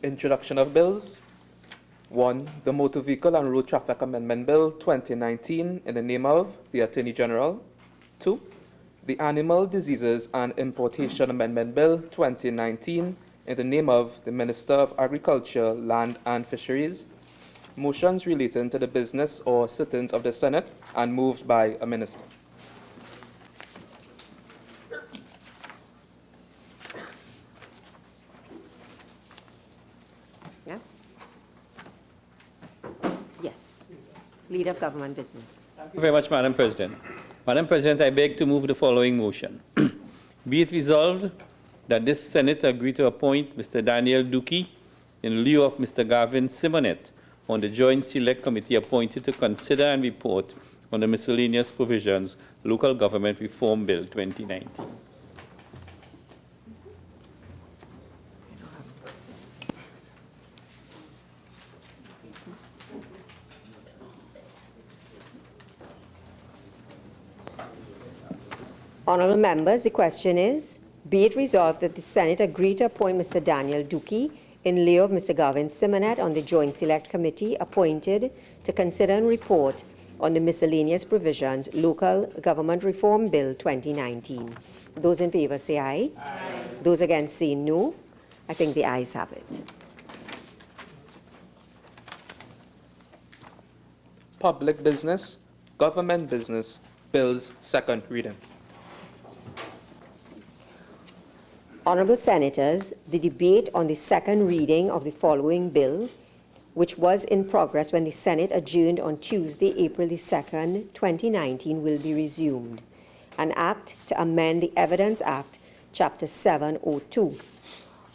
Introduction of bills. 1. The Motor Vehicle and Road Traffic Amendment Bill 2019 in the name of the Attorney General. 2. The Animal Diseases and Importation Amendment Bill 2019 in the name of the Minister of Agriculture, Land and Fisheries. Motions relating to the business or sittings of the Senate and moved by a minister. Yes. Leader of Government Business. Thank you very much, Madam President. Madam President, I beg to move the following motion. Be it resolved that this Senate agree to appoint Mr. Daniel Dukey in lieu of Mr. Gavin Simonet on the Joint Select Committee appointed to consider and report on the miscellaneous provisions Local Government Reform Bill 2019. Honourable members, the question is, be it resolved that the Senate agree to appoint Mr. Daniel Dukey in lieu of Mr. Gavin Simonet on the Joint Select Committee appointed to consider and report on the miscellaneous provisions Local Government Reform Bill 2019. Those in favour say aye. Aye. Those against say no. I think the ayes have it. Public business, government business, bills, second reading. Honourable Senators, the debate on the second reading of the following bill, which was in progress when the Senate adjourned on Tuesday, April the 2nd, 2019, will be resumed. An act to amend the Evidence Act, Chapter 702.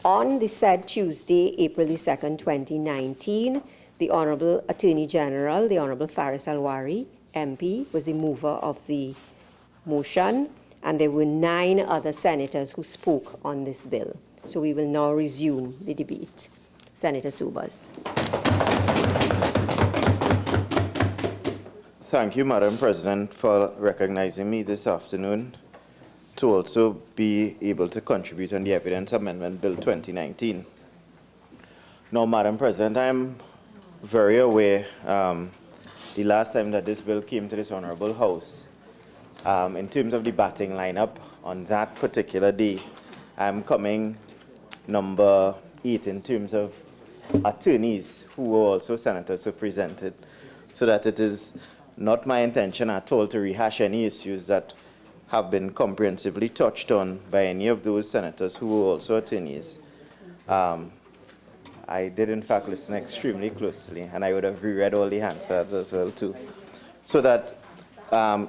On the said Tuesday, April the 2nd, 2019, the Honourable Attorney General, the Honourable Faris Alwari, MP, was the mover of the motion, and there were 9 other senators who spoke on this bill. So we will now resume the debate. Senator Subas. Thank you, Madam President, for recognizing me this afternoon to also be able to contribute on the Evidence Amendment Bill 2019. Now, Madam President, I am very aware the last time that this bill came to this Honourable House, in terms of the batting lineup on that particular day, I'm coming number 8 in terms of attorneys who were also senators who presented, so that it is not my intention at all to rehash any issues that have been comprehensively touched on by any of those senators who were also attorneys. I did in fact listen extremely closely, and I would have reread all the answers as well too, so that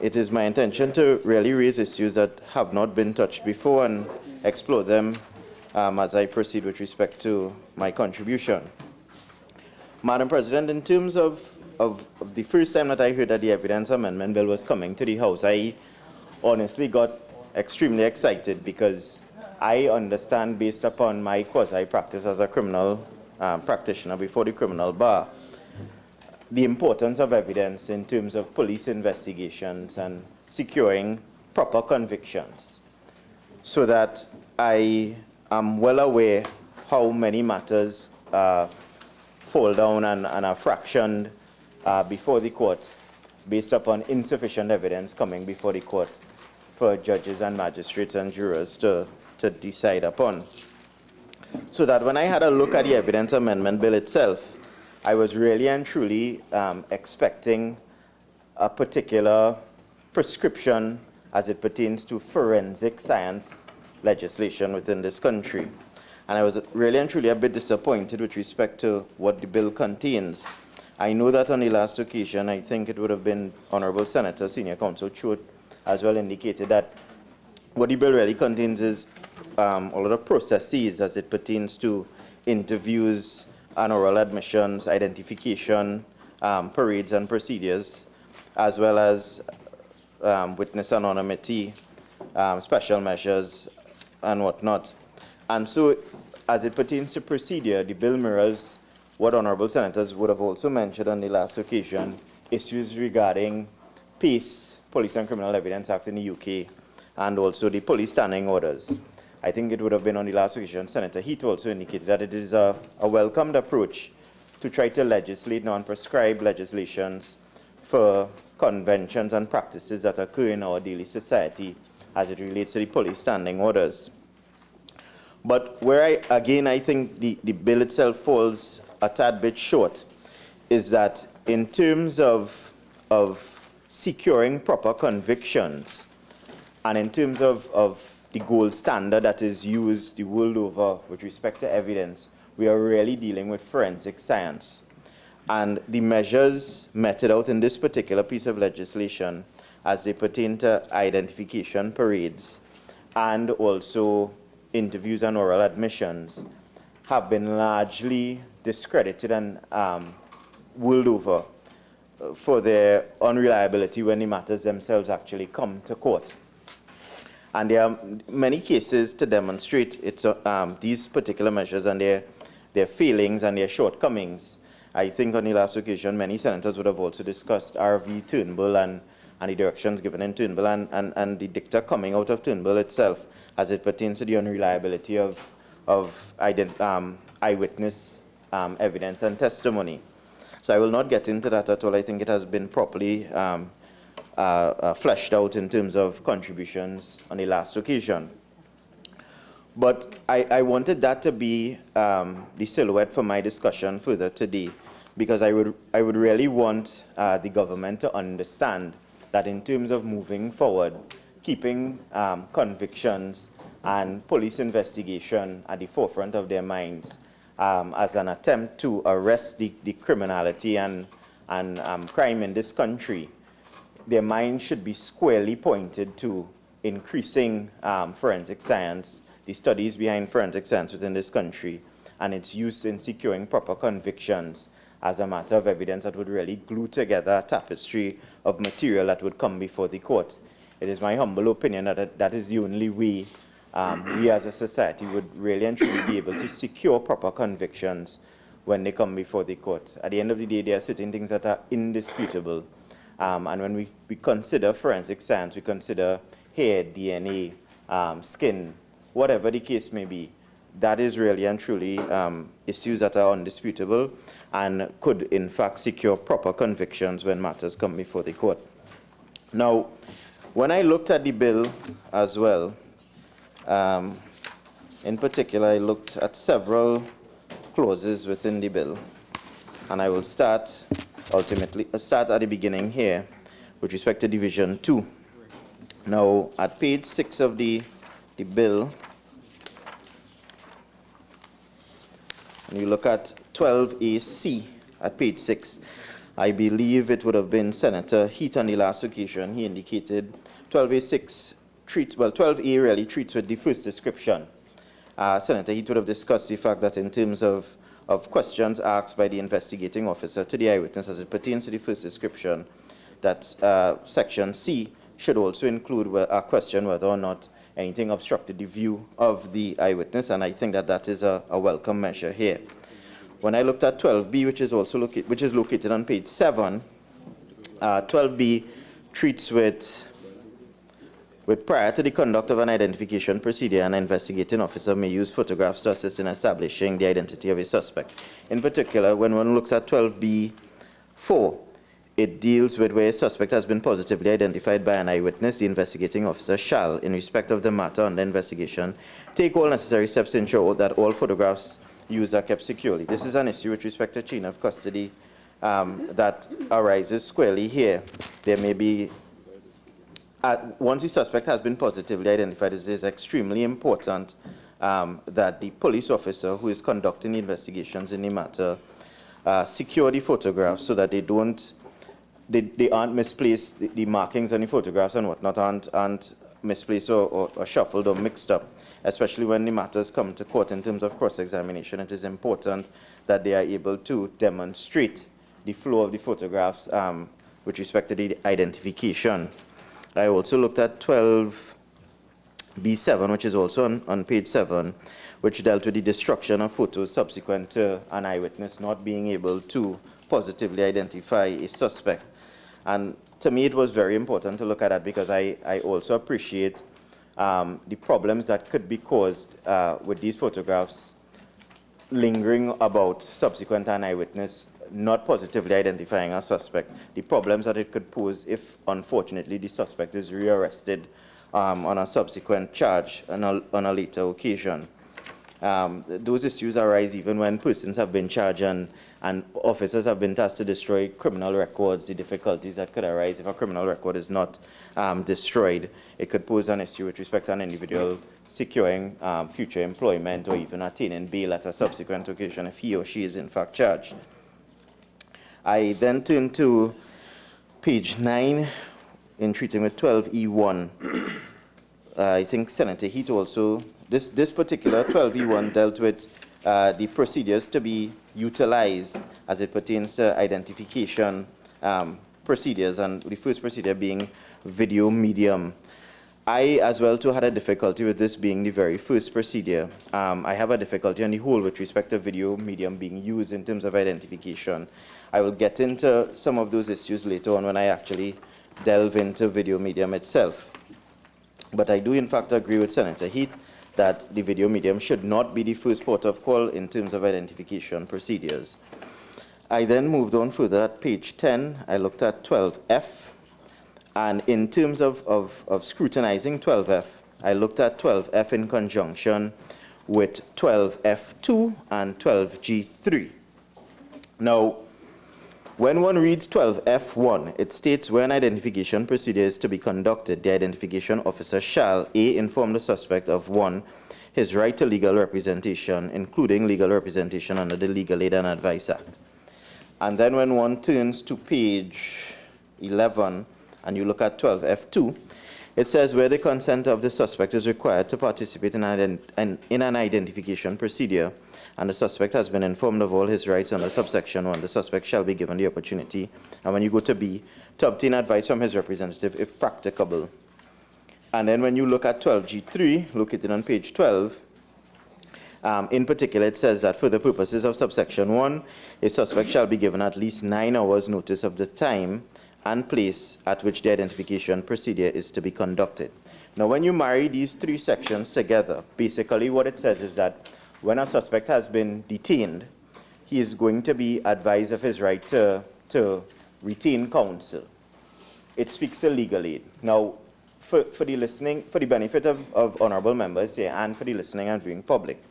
it is my intention to really raise issues that have not been touched before and explore them as I proceed with respect to my contribution. Madam President, in terms of the first time that I heard that the Evidence Amendment Bill was coming to the House, I honestly got extremely excited because I understand, based upon my quasi-practice as a criminal practitioner before the criminal bar, the importance of evidence in terms of police investigations and securing proper convictions, so that I am well aware how many matters fall down and are fractioned before the court based upon insufficient evidence coming before the court for judges and magistrates and jurors to decide upon. So that when I had a look at the Evidence Amendment Bill itself, I was really and truly expecting a particular prescription as it pertains to forensic science legislation within this country. And I was really and truly a bit disappointed with respect to what the bill contains. I know that on the last occasion, I think it would have been Honourable Senator Senior Counsel Choate as well indicated that what the bill really contains is a lot of processes as it pertains to interviews and oral admissions, identification, parades and procedures, as well as witness anonymity, special measures, and whatnot. And so, as it pertains to procedure, the bill mirrors what honourable senators would have also mentioned on the last occasion, issues regarding PACE, Police and Criminal Evidence Act in the UK, and also the police standing orders. I think it would have been on the last occasion, Senator Heath also indicated that it is a welcomed approach to try to legislate non-prescribed legislations for conventions and practices that occur in our daily society as it relates to the police standing orders. But where I think the bill itself falls a tad bit short is that in terms of securing proper convictions and in terms of the gold standard that is used the world over with respect to evidence, we are really dealing with forensic science. And the measures meted out in this particular piece of legislation as they pertain to identification parades and also interviews and oral admissions have been largely discredited and ruled over for their unreliability when the matters themselves actually come to court. And there are many cases to demonstrate these particular measures and their failings and their shortcomings. I think on the last occasion, many senators would have also discussed RV Turnbull and the directions given in Turnbull and the dicta coming out of Turnbull itself as it pertains to the unreliability of eyewitness evidence and testimony. So I will not get into that at all. I think it has been properly fleshed out in terms of contributions on the last occasion. But I wanted that to be the silhouette for my discussion further today, because I would really want the government to understand that in terms of moving forward, keeping convictions and police investigation at the forefront of their minds as an attempt to arrest the criminality and crime in this country, their mind should be squarely pointed to increasing forensic science, the studies behind forensic science within this country, and its use in securing proper convictions as a matter of evidence that would really glue together a tapestry of material that would come before the court. It is my humble opinion that that is the only way we as a society would really and truly be able to secure proper convictions when they come before the court. At the end of the day, there are certain things that are indisputable. And when we consider forensic science, we consider hair, DNA, skin, whatever the case may be, that is really and truly issues that are undisputable and could in fact secure proper convictions when matters come before the court. Now, when I looked at the bill as well, in particular, I looked at several clauses within the bill, and I will start at the beginning here with respect to Division 2. Now, at page 6 of the bill, and you look at 12AC at page 6, I believe it would have been Senator Heath on the last occasion. He indicated 12A6 treats, well, 12A really treats with the first description. Senator Heath would have discussed the fact that in terms of questions asked by the investigating officer to the eyewitness as it pertains to the first description, that Section C should also include a question whether or not anything obstructed the view of the eyewitness, and I think that that is a welcome measure here. When I looked at 12B, which is located on page 7, 12B treats with prior to the conduct of an identification procedure, an investigating officer may use photographs to assist in establishing the identity of a suspect. In particular, when one looks at 12B-4, it deals with where a suspect has been positively identified by an eyewitness, the investigating officer shall, in respect of the matter under investigation, take all necessary steps to ensure that all photographs used are kept securely. This is an issue with respect to chain of custody that arises squarely here. There may be once the suspect has been positively identified, it is extremely important that the police officer who is conducting the investigations in the matter secure the photographs so that they aren't misplaced, the markings on the photographs and whatnot aren't misplaced or shuffled or mixed up, especially when the matters come to court in terms of cross-examination. It is important that they are able to demonstrate the flow of the photographs with respect to the identification. I also looked at 12B7, which is also on page 7, which dealt with the destruction of photos subsequent to an eyewitness not being able to positively identify a suspect. And to me, it was very important to look at that because I also appreciate the problems that could be caused with these photographs lingering about subsequent an eyewitness not positively identifying a suspect, the problems that it could pose if, unfortunately, the suspect is rearrested on a subsequent charge on a later occasion. Those issues arise even when persons have been charged and officers have been tasked to destroy criminal records, the difficulties that could arise if a criminal record is not destroyed. It could pose an issue with respect to an individual securing future employment or even attaining bail at a subsequent occasion if he or she is in fact charged. I then turn to page 9 in treating with 12E1. I think Senator Heath also, this particular 12E1 dealt with the procedures to be utilized as it pertains to identification procedures, and the first procedure being video medium. I as well too had a difficulty with this being the very first procedure. I have a difficulty on the whole with respect to video medium being used in terms of identification. I will get into some of those issues later on when I actually delve into video medium itself. But I do in fact agree with Senator Heath that the video medium should not be the first port of call in terms of identification procedures. I then moved on further at page 10. I looked at 12F. And in terms of scrutinizing 12F, I looked at 12F in conjunction with 12F2 and 12G3. Now, when one reads 12F1, it states when identification procedure is to be conducted, the identification officer shall A, inform the suspect of 1, his right to legal representation, including legal representation under the Legal Aid and Advice Act. And then when one turns to page 11, and you look at 12F2, it says where the consent of the suspect is required to participate in an identification procedure, and the suspect has been informed of all his rights under subsection 1, the suspect shall be given the opportunity, and when you go to B, to obtain advice from his representative if practicable. And then when you look at 12G3, located on page 12, in particular, it says that for the purposes of subsection 1, a suspect shall be given at least 9 hours notice of the time and place at which the identification procedure is to be conducted. Now, when you marry these 3 sections together, basically what it says is that when a suspect has been detained, he is going to be advised of his right to retain counsel. It speaks to legal aid. Now, for the benefit of honorable members here and for the listening and viewing public,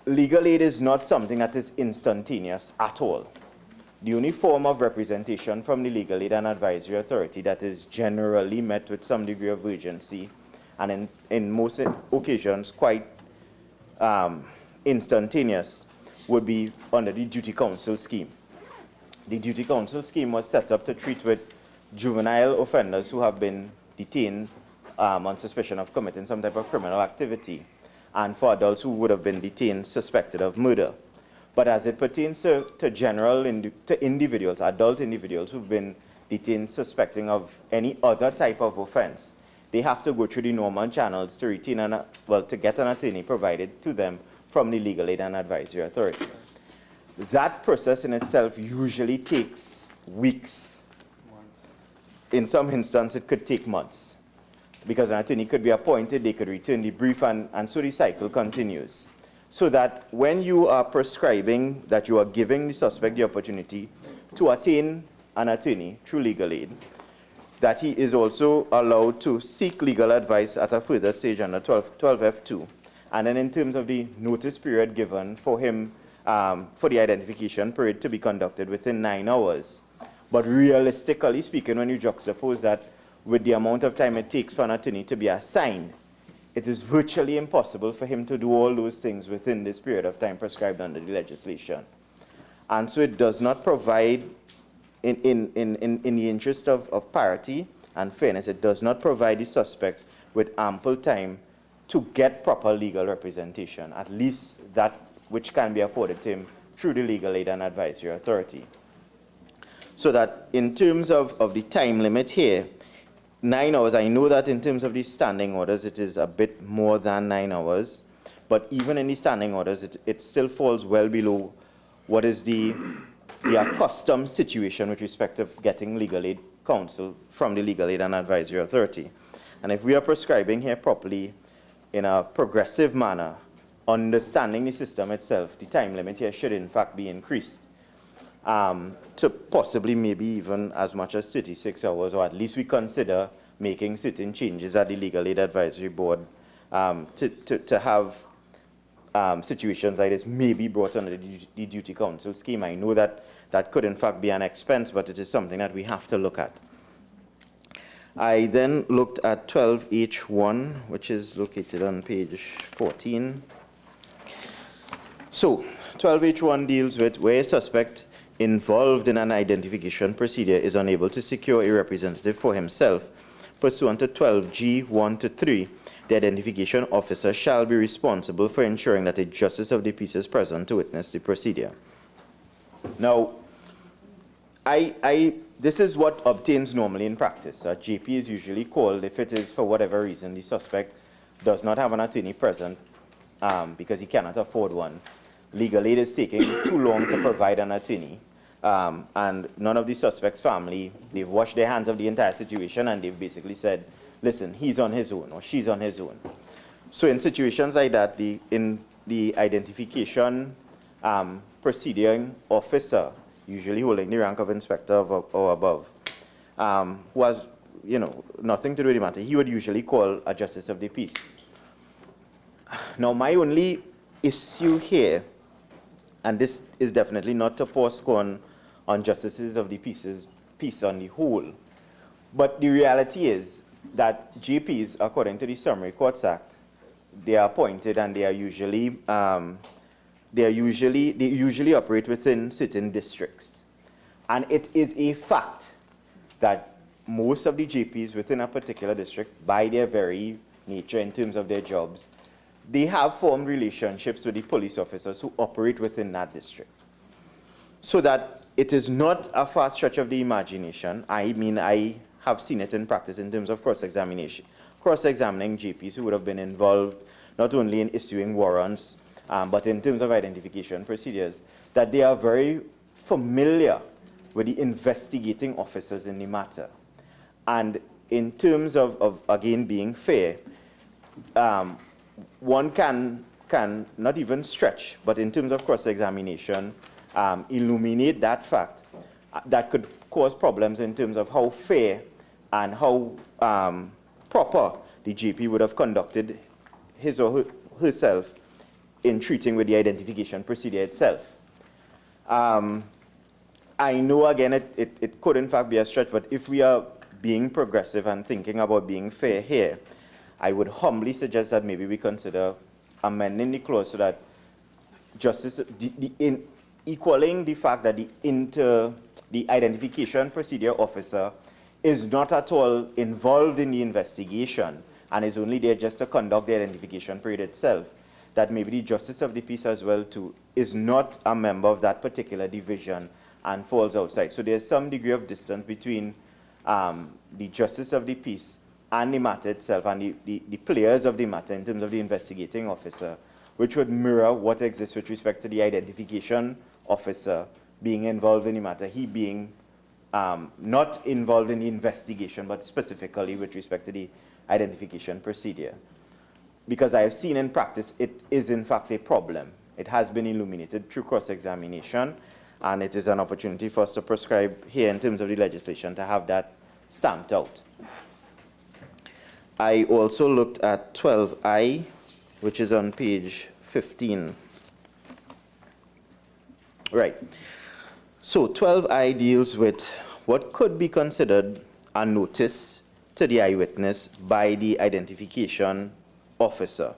legal aid is not something that is instantaneous at all. The only form of representation from the Legal Aid and Advisory Authority that is generally met with some degree of urgency and in most occasions quite instantaneous would be under the duty counsel scheme. The duty counsel scheme was set up to treat with juvenile offenders who have been detained on suspicion of committing some type of criminal activity, and for adults who would have been detained suspected of murder. But as it pertains to individuals, adult individuals who've been detained suspecting of any other type of offense, they have to go through the normal channels to to get an attorney provided to them from the Legal Aid and Advisory Authority. That process in itself usually takes weeks. In some instances, it could take months, because an attorney could be appointed, they could return the brief, and so the cycle continues. So that when you are prescribing that you are giving the suspect the opportunity to attain an attorney through legal aid, that he is also allowed to seek legal advice at a further stage under 12F2. And then in terms of the notice period given for him, for the identification period to be conducted within 9 hours. But realistically speaking, when you juxtapose that with the amount of time it takes for an attorney to be assigned, it is virtually impossible for him to do all those things within this period of time prescribed under the legislation. And so it does not provide, in the interest of parity and fairness, it does not provide the suspect with ample time to get proper legal representation, at least that which can be afforded to him through the Legal Aid and Advisory Authority. So that in terms of the time limit here, 9 hours, I know that in terms of the standing orders, it is a bit more than 9 hours, but even in the standing orders, it still falls well below what is the accustomed situation with respect to getting legal aid counsel from the Legal Aid and Advisory Authority. And if we are prescribing here properly in a progressive manner, understanding the system itself, the time limit here should in fact be increased to possibly maybe even as much as 36 hours, or at least we consider making certain changes at the Legal Aid Advisory Board to have situations like this may be brought under the duty counsel scheme. I know that that could in fact be an expense, but it is something that we have to look at. I then looked at 12H1, which is located on page 14. So 12H1 deals with where a suspect involved in an identification procedure is unable to secure a representative for himself, pursuant to 12G 1 to 3, the identification officer shall be responsible for ensuring that a justice of the peace is present to witness the procedure. Now, this is what obtains normally in practice. A GP is usually called if it is, for whatever reason, the suspect does not have an attorney present because he cannot afford one. Legal aid is taking too long to provide an attorney. And none of the suspect's family, they've washed their hands of the entire situation and they've basically said, listen, he's on his own or she's on his own. So in situations like that, the identification proceeding officer, usually holding the rank of inspector or above, who has, nothing to do with the matter, he would usually call a justice of the peace. Now, my only issue here, and this is definitely not to pour scorn on justices of the peace on the whole, but the reality is that GPs, according to the Summary Courts Act, they are appointed and they usually operate within certain districts. And it is a fact that most of the GPs within a particular district, by their very nature in terms of their jobs, they have formed relationships with the police officers who operate within that district. So that it is not a far stretch of the imagination. I mean, I have seen it in practice in terms of cross-examination, cross-examining GPs who would have been involved not only in issuing warrants, but in terms of identification procedures, that they are very familiar with the investigating officers in the matter. And in terms of again, being fair, one can not even stretch, but in terms of cross-examination, illuminate that fact that could cause problems in terms of how fair and how proper the GP would have conducted his or herself in treating with the identification procedure itself. I know, again, it could in fact be a stretch, but if we are being progressive and thinking about being fair here, I would humbly suggest that maybe we consider amending the clause so that justice, equaling the fact that the identification procedure officer is not at all involved in the investigation and is only there just to conduct the identification period itself, that maybe the justice of the peace as well too is not a member of that particular division and falls outside. So there's some degree of distance between the justice of the peace and the matter itself and the players of the matter in terms of the investigating officer, which would mirror what exists with respect to the identification officer being involved in the matter, he being not involved in the investigation, but specifically with respect to the identification procedure. Because I have seen in practice, it is in fact a problem. It has been illuminated through cross-examination, and it is an opportunity for us to prescribe here in terms of the legislation to have that stamped out. I also looked at 12I, which is on page 15. Right. So 12I deals with what could be considered a notice to the eyewitness by the identification officer.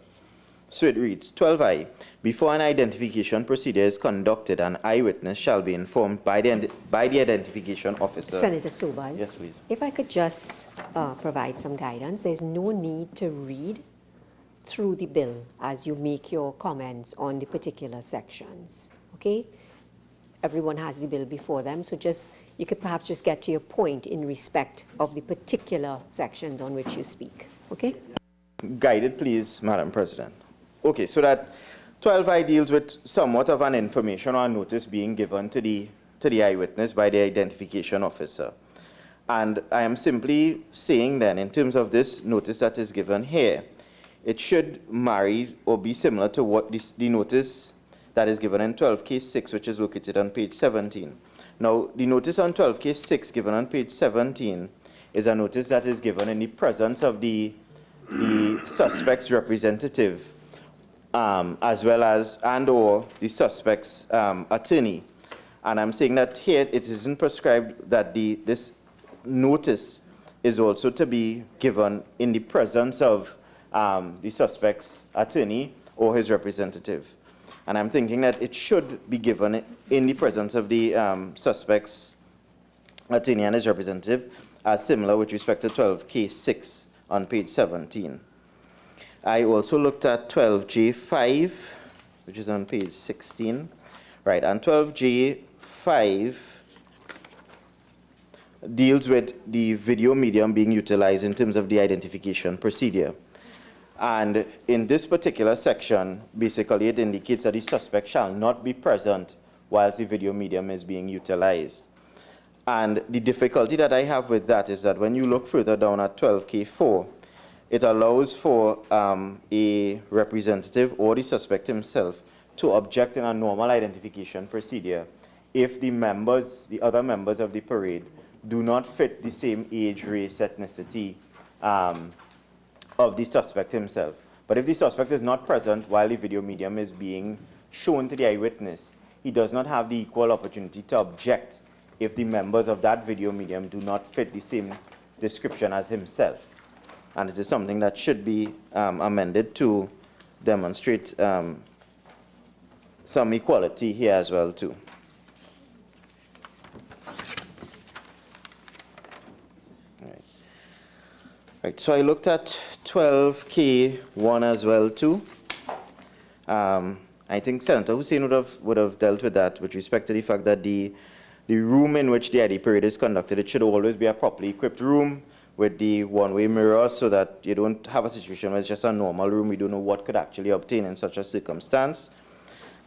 So it reads, 12I, before an identification procedure is conducted, an eyewitness shall be informed by the identification officer. Senator Sobers, yes, please. If I could just provide some guidance, there's no need to read through the bill as you make your comments on the particular sections, okay? Everyone has the bill before them, so you could perhaps just get to your point in respect of the particular sections on which you speak, okay? Guided, please, Madam President. Okay, so that 12I deals with somewhat of an information or notice being given to the eyewitness by the identification officer. And I am simply saying then, in terms of this notice that is given here, it should marry or be similar to what the notice that is given in 12 case 6, which is located on page 17. Now, the notice on 12 case 6 given on page 17 is a notice that is given in the presence of the suspect's representative, as well as and/or the suspect's attorney. And I'm saying that here it isn't prescribed that this notice is also to be given in the presence of the suspect's attorney or his representative. And I'm thinking that it should be given in the presence of the suspect's attorney and his representative, as similar with respect to 12K6 on page 17. I also looked at 12J5, which is on page 16. Right, and 12J5 deals with the video medium being utilized in terms of the identification procedure. And in this particular section, basically it indicates that the suspect shall not be present whilst the video medium is being utilized. And the difficulty that I have with that is that when you look further down at 12K4, it allows for a representative or the suspect himself to object in a normal identification procedure if the other members of the parade do not fit the same age, race, ethnicity of the suspect himself. But if the suspect is not present while the video medium is being shown to the eyewitness, he does not have the equal opportunity to object if the members of that video medium do not fit the same description as himself. And it is something that should be amended to demonstrate some equality here as well too. Right, so I looked at 12K1 as well too. I think Senator Hussain would have dealt with that with respect to the fact that the room in which the ID parade is conducted, it should always be a properly equipped room with the one-way mirror so that you don't have a situation where it's just a normal room. We don't know what could actually obtain in such a circumstance.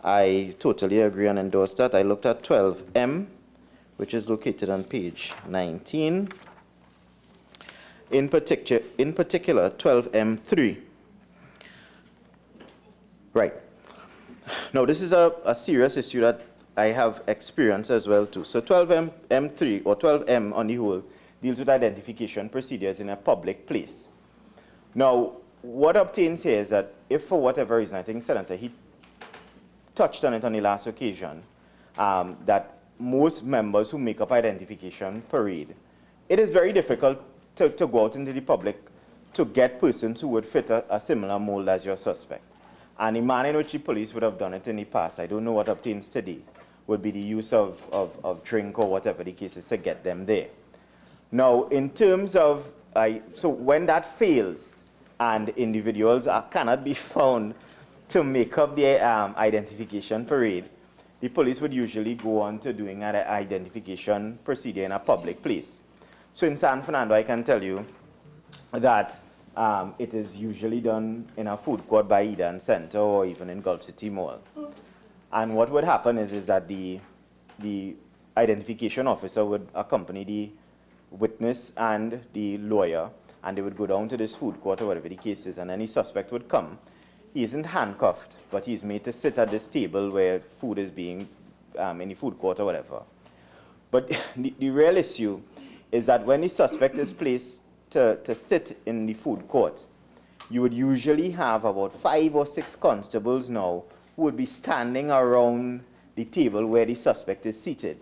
I totally agree and endorse that. I looked at 12M, which is located on page 19. In particular 12M3. Right. Now, this is a serious issue that I have experienced as well too. So 12M3 or 12M on the whole deals with identification procedures in a public place. Now, what obtains here is that if for whatever reason, I think Senator, he touched on it on the last occasion, that most members who make up identification parade, it is very difficult to go out into the public to get persons who would fit a similar mold as your suspect. And the manner in which the police would have done it in the past, I don't know what obtains today, would be the use of drink or whatever the case is to get them there. Now, in terms of, so when that fails and individuals cannot be found to make up the identification parade, the police would usually go on to doing an identification procedure in a public place. So in San Fernando, I can tell you that it is usually done in a food court by Eden Center or even in Gulf City Mall. And what would happen is that the identification officer would accompany the witness and the lawyer, and they would go down to this food court or whatever the case is, and any suspect would come. He isn't handcuffed, but he's made to sit at this table where food is being, in the food court or whatever. But the real issue is that when the suspect is placed to sit in the food court, you would usually have about 5 or 6 constables now who would be standing around the table where the suspect is seated.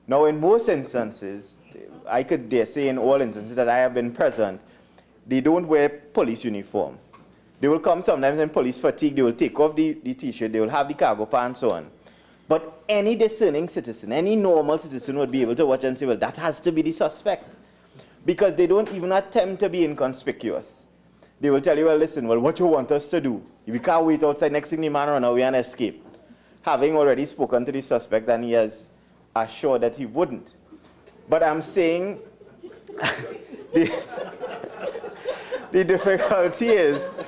Now, in most instances, I could dare say in all instances that I have been present, they don't wear police uniform. They will come sometimes in police fatigue, they will take off the t-shirt, they will have the cargo pants on. But any discerning citizen, any normal citizen would be able to watch and say, well, that has to be the suspect. Because they don't even attempt to be inconspicuous. They will tell you, well, listen, well, what you want us to do? We can't wait outside, next thing the man run away and escape. Having already spoken to the suspect, and he has assured that he wouldn't. But I'm saying the difficulty is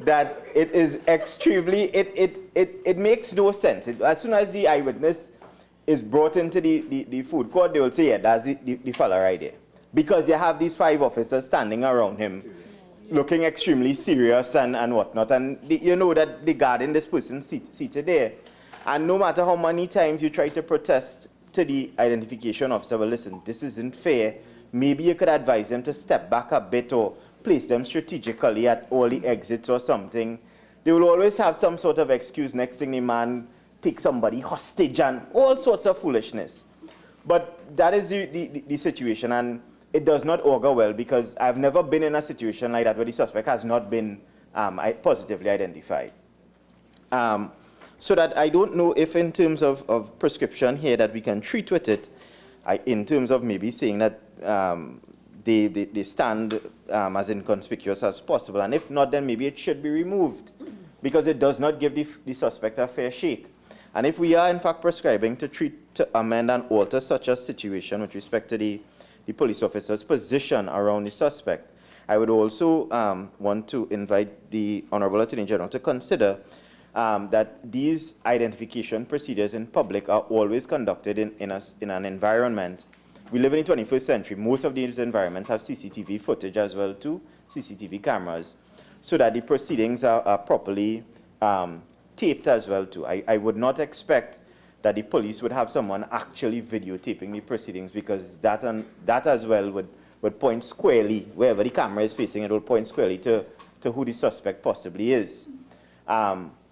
that it is extremely, it makes no sense. As soon as the eyewitness is brought into the food court, they will say, yeah, that's the fella right there. Because you have these 5 officers standing around him, looking extremely serious and whatnot. And you know that they guarding this person seated there. And no matter how many times you try to protest to the identification officer, well, listen, this isn't fair. Maybe you could advise them to step back a bit or place them strategically at all the exits or something. They will always have some sort of excuse. Next thing the man takes somebody hostage and all sorts of foolishness. But that is the situation, and it does not augur well, because I've never been in a situation like that where the suspect has not been positively identified. So that I don't know if in terms of prescription here that we can treat with it, in terms of maybe saying that they stand as inconspicuous as possible. And if not, then maybe it should be removed because it does not give the suspect a fair shake. And if we are in fact prescribing to treat, to amend and alter such a situation with respect to the police officer's position around the suspect, I would also want to invite the Honorable Attorney General to consider that these identification procedures in public are always conducted in an environment. We live in the 21st century. Most of these environments have CCTV footage as well too, CCTV cameras, so that the proceedings are properly taped as well too. I would not expect that the police would have someone actually videotaping the proceedings, because that as well would point squarely, wherever the camera is facing, it will point squarely to who the suspect possibly is.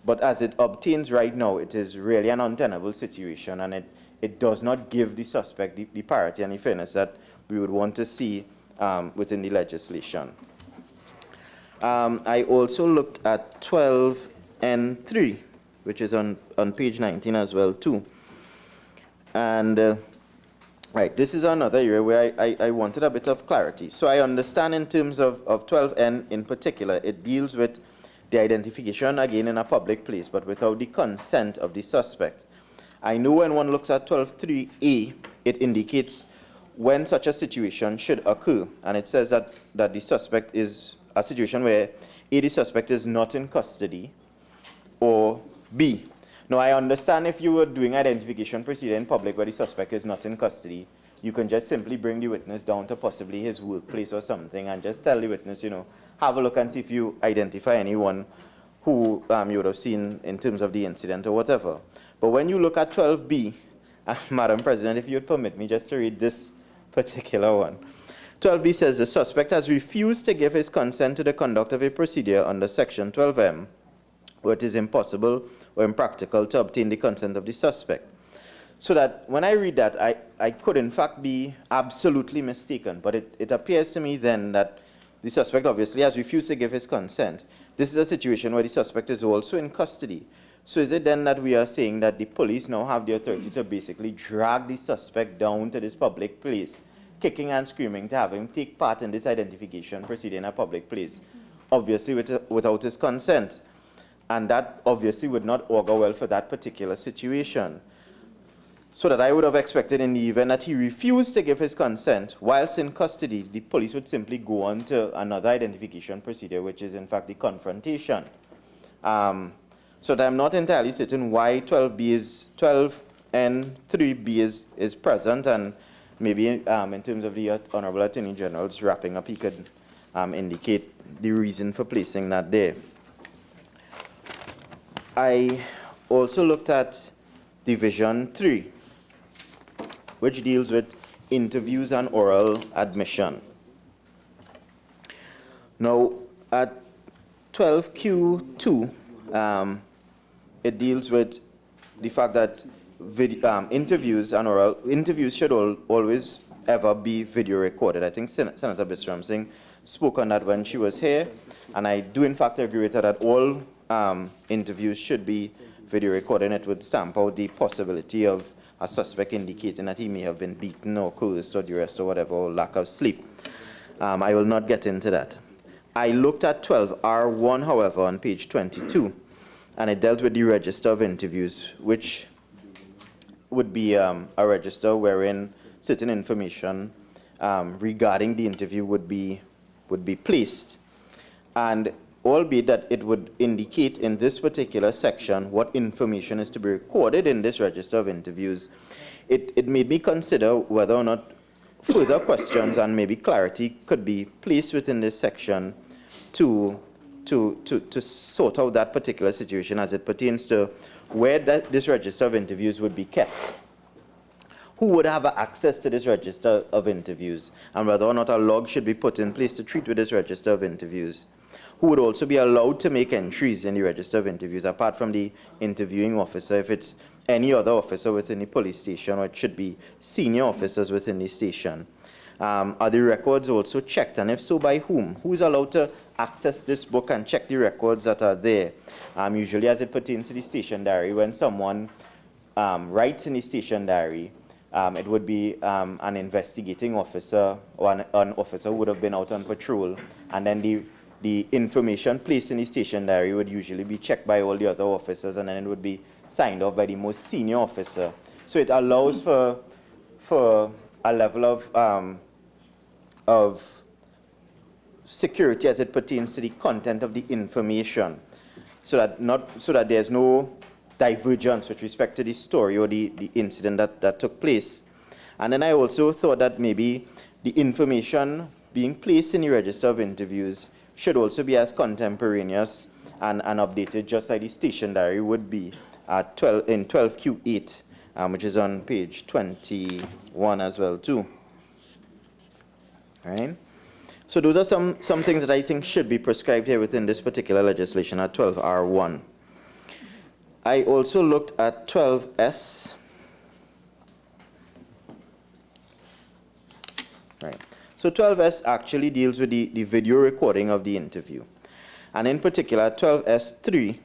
But as it obtains right now, it is really an untenable situation, and it does not give the suspect the parity and the fairness that we would want to see within the legislation. I also looked at 12N3, which is on page 19 as well too. And right, this is another area where I wanted a bit of clarity. So I understand in terms of 12N in particular, it deals with the identification again in a public place, but without the consent of the suspect. I know when one looks at 12.3a, it indicates when such a situation should occur, and it says that the suspect is a situation where A, the suspect is not in custody, or B. Now, I understand if you were doing identification procedure in public where the suspect is not in custody, you can just simply bring the witness down to possibly his workplace or something and just tell the witness, you know, have a look and see if you identify anyone who you would have seen in terms of the incident or whatever. But when you look at 12B, Madam President, if you would permit me just to read this particular one. 12B says the suspect has refused to give his consent to the conduct of a procedure under section 12M, where it is impossible or impractical to obtain the consent of the suspect. So that when I read that, I could in fact be absolutely mistaken, but it appears to me then that the suspect obviously has refused to give his consent. This is a situation where the suspect is also in custody. So is it then that we are saying that the police now have the authority to basically drag the suspect down to this public place, kicking and screaming to have him take part in this identification procedure in a public place, obviously without his consent? And that obviously would not augur well for that particular situation. So that I would have expected in the event that he refused to give his consent whilst in custody, the police would simply go on to another identification procedure, which is in fact the confrontation. So that I'm not entirely certain why 12N3B is present, and maybe in terms of the Honorable Attorney General's wrapping up, he could indicate the reason for placing that there. I also looked at Division 3, which deals with interviews and oral admission. Now, at 12Q2, it deals with the fact that interviews and oral interviews should always ever be video recorded. I think Senator Bistram Singh spoke on that when she was here, and I do in fact agree with her that all interviews should be video recorded, and it would stamp out the possibility of a suspect indicating that he may have been beaten or coerced or duressed or whatever, or lack of sleep. I will not get into that. I looked at 12R1, however, on page 22, and it dealt with the register of interviews, which would be a register wherein certain information regarding the interview would be placed. And albeit that it would indicate in this particular section what information is to be recorded in this register of interviews, it made me consider whether or not further questions and maybe clarity could be placed within this section to sort out that particular situation as it pertains to where this register of interviews would be kept. Who would have access to this register of interviews, and whether or not a log should be put in place to treat with this register of interviews. Who would also be allowed to make entries in the register of interviews, apart from the interviewing officer, if it's any other officer within the police station, or it should be senior officers within the station. Are the records also checked? And if so, by whom? Who is allowed to access this book and check the records that are there? Usually as it pertains to the station diary, when someone writes in the station diary, it would be an investigating officer or an officer who would have been out on patrol, and then the information placed in the station diary would usually be checked by all the other officers, and then it would be signed off by the most senior officer. So it allows for a level of security as it pertains to the content of the information, so that there's no divergence with respect to the story or the incident that took place. And then I also thought that maybe the information being placed in the register of interviews should also be as contemporaneous and updated, just like the station diary would be at in 12Q8, which is on page 21 as well too. All right. So those are some things that I think should be prescribed here within this particular legislation at 12R1. I also looked at 12S. Right. So 12S actually deals with the video recording of the interview. And in particular, 12S3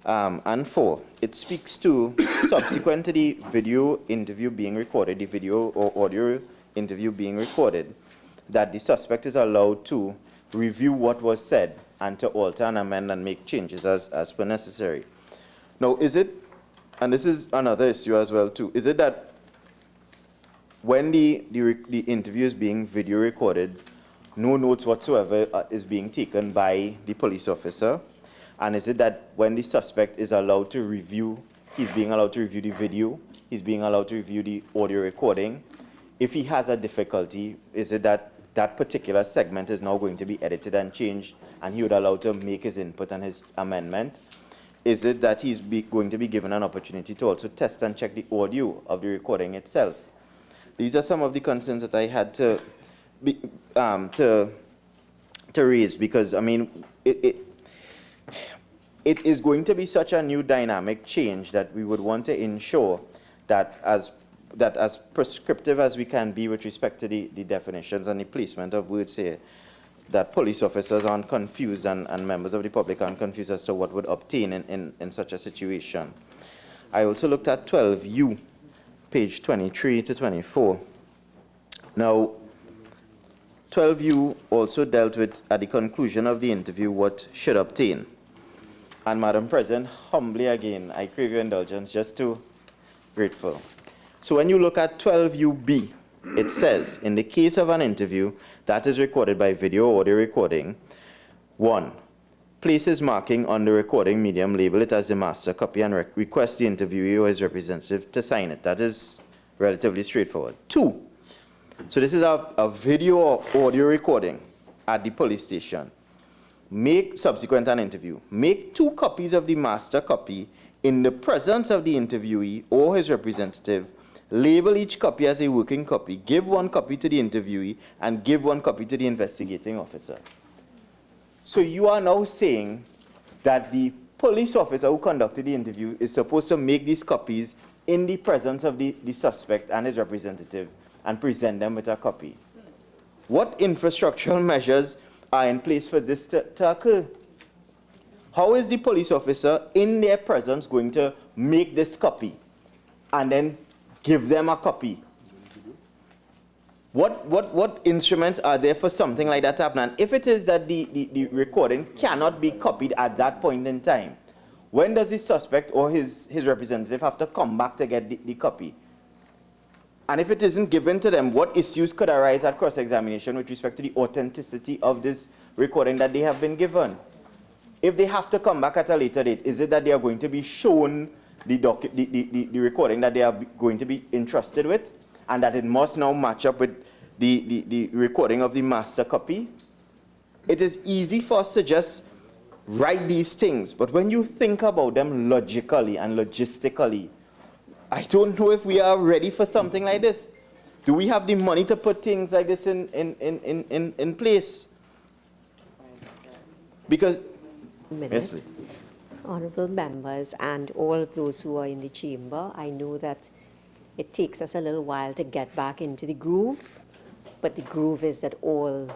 and 4, it speaks to subsequent to the video interview being recorded, the video or audio interview being recorded, that the suspect is allowed to review what was said and to alter and amend and make changes as per necessary. Now, is it, and this is another issue as well too, is it that when the interview is being video recorded, no notes whatsoever is being taken by the police officer? And is it that when the suspect is allowed to review, he's being allowed to review the video, he's being allowed to review the audio recording? If he has a difficulty, is it that that particular segment is now going to be edited and changed and he would allow to make his input and his amendment? Is it that he's going to be given an opportunity to also test and check the audio of the recording itself? These are some of the concerns that I had to raise, because I mean, it is going to be such a new dynamic change that we would want to ensure that as prescriptive as we can be with respect to the definitions and the placement of words here, that police officers aren't confused and members of the public aren't confused as to what would obtain in such a situation. I also looked at 12U, page 23 to 24. Now, 12U also dealt with, at the conclusion of the interview, what should obtain. And Madam President, humbly again, I crave your indulgence, just too grateful. So when you look at 12UB, it says, in the case of an interview that is recorded by video or audio recording, 1, places marking on the recording medium, label it as the master copy, and request the interviewee or his representative to sign it. That is relatively straightforward. 2, so this is a video or audio recording at the police station. Make, subsequent an interview, make 2 copies of the master copy in the presence of the interviewee or his representative. Label each copy as a working copy, give 1 copy to the interviewee, and give 1 copy to the investigating officer. So you are now saying that the police officer who conducted the interview is supposed to make these copies in the presence of the suspect and his representative and present them with a copy. What infrastructural measures are in place for this to occur? How is the police officer in their presence going to make this copy and then give them a copy? What instruments are there for something like that to happen? And if it is that the recording cannot be copied at that point in time, when does the suspect or his representative have to come back to get the copy? And if it isn't given to them, what issues could arise at cross-examination with respect to the authenticity of this recording that they have been given? If they have to come back at a later date, is it that they are going to be shown the recording that they are going to be entrusted with, and that it must now match up with the recording of the master copy? It is easy for us to just write these things, but when you think about them logically and logistically, I don't know if we are ready for something like this. Do we have the money to put things like this in place? Because, yes, please. Honorable members and all of those who are in the chamber, I know that it takes us a little while to get back into the groove but the groove is that all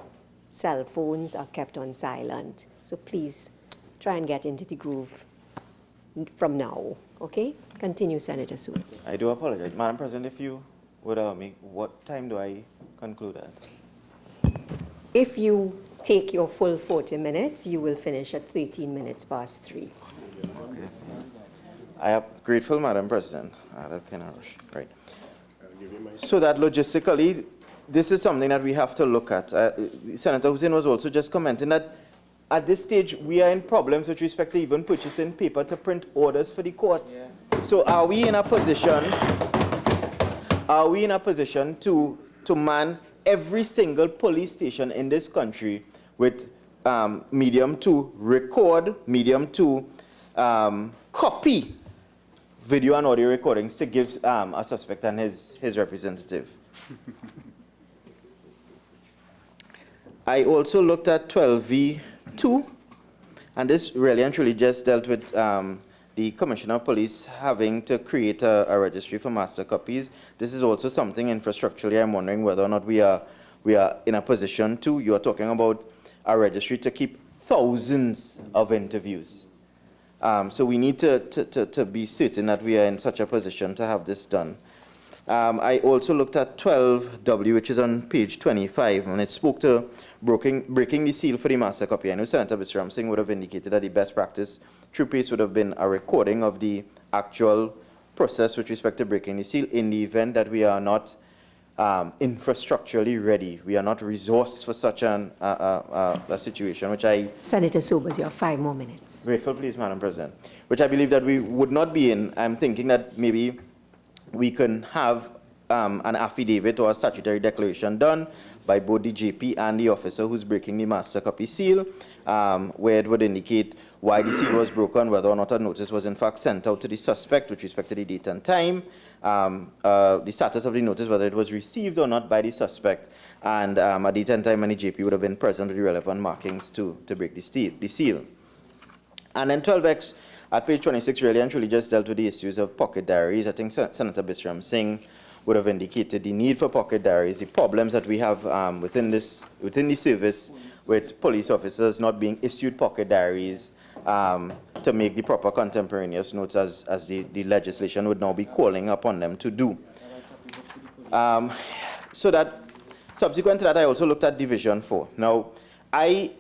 cell phones are kept on silent. So please try and get into the groove from now, okay? Continue, Senator Sue. I do apologize. Madam President, if you would allow me, what time do I conclude at? If you take your full 40 minutes, you will finish at 13 minutes past 3. Okay. I am grateful, Madam President. That kind of rush. Right. So that logistically, this is something that we have to look at. Senator Hussain was also just commenting that at this stage, we are in problems with respect to even purchasing paper to print orders for the court. Yeah. So are we in a position to man every single police station in this country with medium to record, medium to copy video and audio recordings to give a suspect and his representative? I also looked at 12V2, and this really and truly just dealt with the Commissioner of Police having to create a registry for master copies. This is also something infrastructurally I'm wondering whether or not we are in a position to. You are talking about a registry to keep thousands of interviews. So we need to be certain that we are in such a position to have this done. I also looked at 12W, which is on page 25, and it spoke to breaking the seal for the master copy. I know Senator Bisram Singh would have indicated that the best practice through pace would have been a recording of the actual process with respect to breaking the seal in the event that we are not infrastructurally ready. We are not resourced for such a situation, which I... Senator Sobers, you have 5 more minutes. Grateful, please, Madam President. Which I believe that we would not be in. I'm thinking that maybe we can have an affidavit or a statutory declaration done by both the JP and the officer who's breaking the master copy seal, where it would indicate why the seal was broken, whether or not a notice was in fact sent out to the suspect with respect to the date and time, the status of the notice, whether it was received or not by the suspect, and a date and time when the JP would have been present with the relevant markings to break the seal. And then 12X at page 26 really and truly just dealt with the issues of pocket diaries. I think Senator Bisram Singh would have indicated the need for pocket diaries, the problems that we have within the service with police officers not being issued pocket diaries to make the proper contemporaneous notes as the legislation would now be calling upon them to do. So that subsequent to that, I also looked at Division 4. Now, I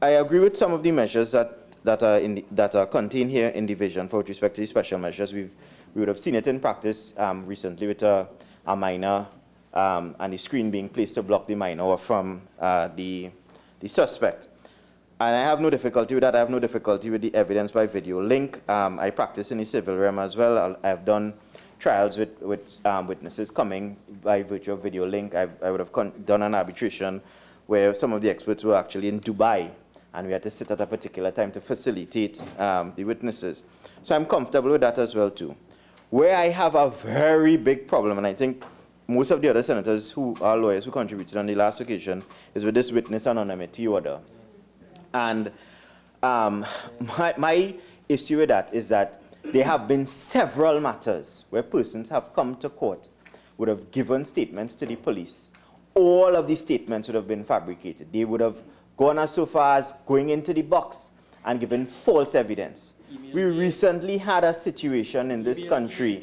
agree with some of the measures that are contained here in Division 4 with respect to the special measures. We would have seen it in practice recently with a minor and the screen being placed to block the minor from the suspect. And I have no difficulty with that. I have no difficulty with the evidence by video link. I practice in the civil realm as well. I have done trials with witnesses coming by virtue of video link. I would have done an arbitration where some of the experts were actually in Dubai, and we had to sit at a particular time to facilitate the witnesses. So I'm comfortable with that as well too. Where I have a very big problem, and I think most of the other senators who are lawyers who contributed on the last occasion, is with this witness anonymity order. And my issue with that is that there have been several matters where persons have come to court, would have given statements to the police. All of these statements would have been fabricated. They would have gone as so far as going into the box and given false evidence. We recently had a situation in this country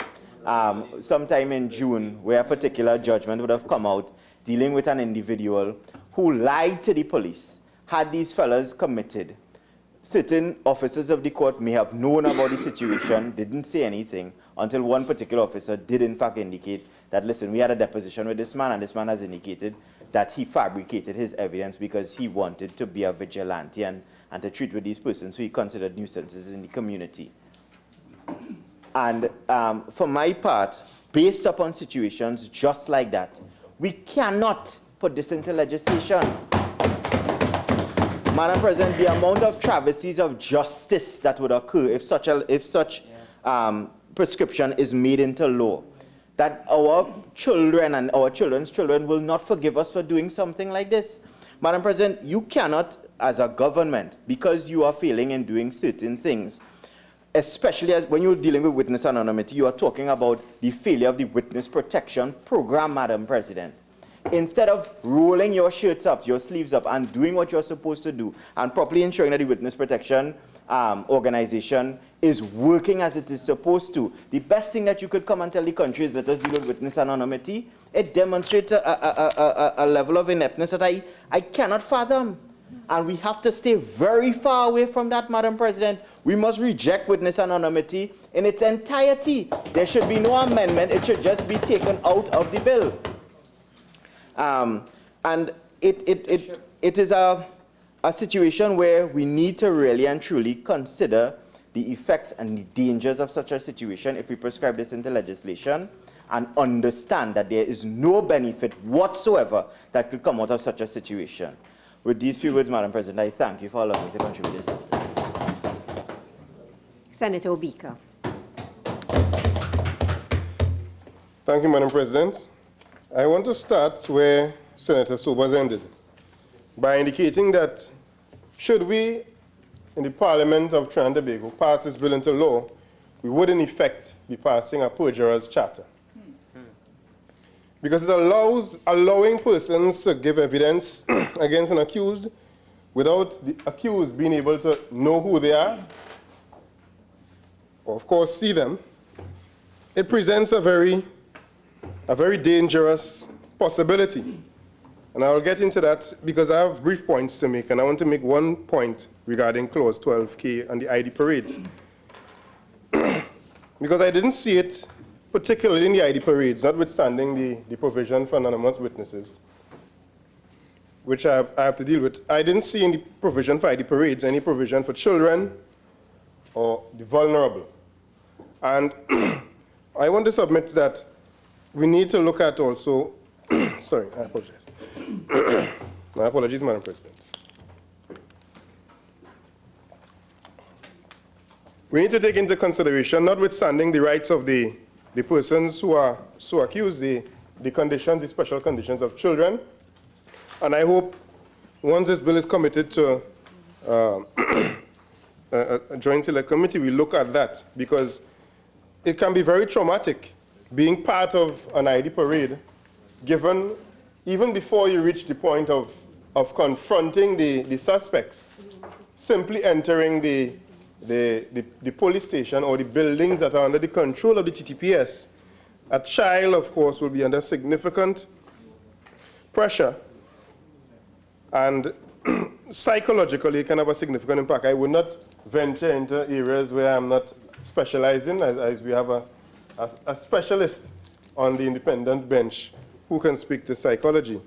sometime in June where a particular judgment would have come out dealing with an individual who lied to the police. Had these fellas committed, certain officers of the court may have known about the situation, didn't say anything, until one particular officer did in fact indicate that, listen, we had a deposition with this man, and this man has indicated that he fabricated his evidence because he wanted to be a vigilante and to treat with these persons who he considered nuisances in the community. And for my part, based upon situations just like that, we cannot put this into legislation. Madam President, the amount of travesties of justice that would occur if such prescription is made into law, that our children and our children's children will not forgive us for doing something like this. Madam President, you cannot, as a government, because you are failing in doing certain things, especially when you're dealing with witness anonymity, you are talking about the failure of the witness protection program, Madam President. instead of rolling your shirts up, your sleeves up, and doing what you're supposed to do, and properly ensuring that the witness protection organization is working as it is supposed to, the best thing that you could come and tell the country is let us deal with witness anonymity. It demonstrates a level of ineptness that I cannot fathom. And we have to stay very far away from that, Madam President. We must reject witness anonymity in its entirety. There should be no amendment. It should just be taken out of the bill. And it is a situation where we need to really and truly consider the effects and the dangers of such a situation if we prescribe this into legislation, and understand that there is no benefit whatsoever that could come out of such a situation. With these few words, Madam President, I thank you for allowing me to contribute this. Senator Obika. Thank you, Madam President. I want to start where Senator Sobers ended, by indicating that should we, in the Parliament of Trinidad and Tobago, pass this bill into law, we would in effect be passing a perjurer's charter. Because it allows allowing persons to give evidence against an accused without the accused being able to know who they are, or of course see them. It presents a very dangerous possibility. And I'll get into that because I have brief points to make, and I want to make one point regarding Clause 12K and the ID parades. Because I didn't see it particularly in the ID parades, notwithstanding the provision for anonymous witnesses, which I have to deal with. I didn't see in the provision for ID parades any provision for children or the vulnerable. And I want to submit that we need to look at also, sorry, I apologize. My apologies, Madam President. We need to take into consideration, notwithstanding the rights of the persons who are so accused, the conditions, the special conditions of children. And I hope once this bill is committed to a joint select committee, we look at that, because it can be very traumatic being part of an ID parade, given even before you reach the point of confronting the suspects, simply entering the police station or the buildings that are under the control of the TTPS. A child, of course, will be under significant pressure, and psychologically it can have a significant impact. I would not venture into areas where I'm not specializing, as we have a specialist on the independent bench who can speak to psychology.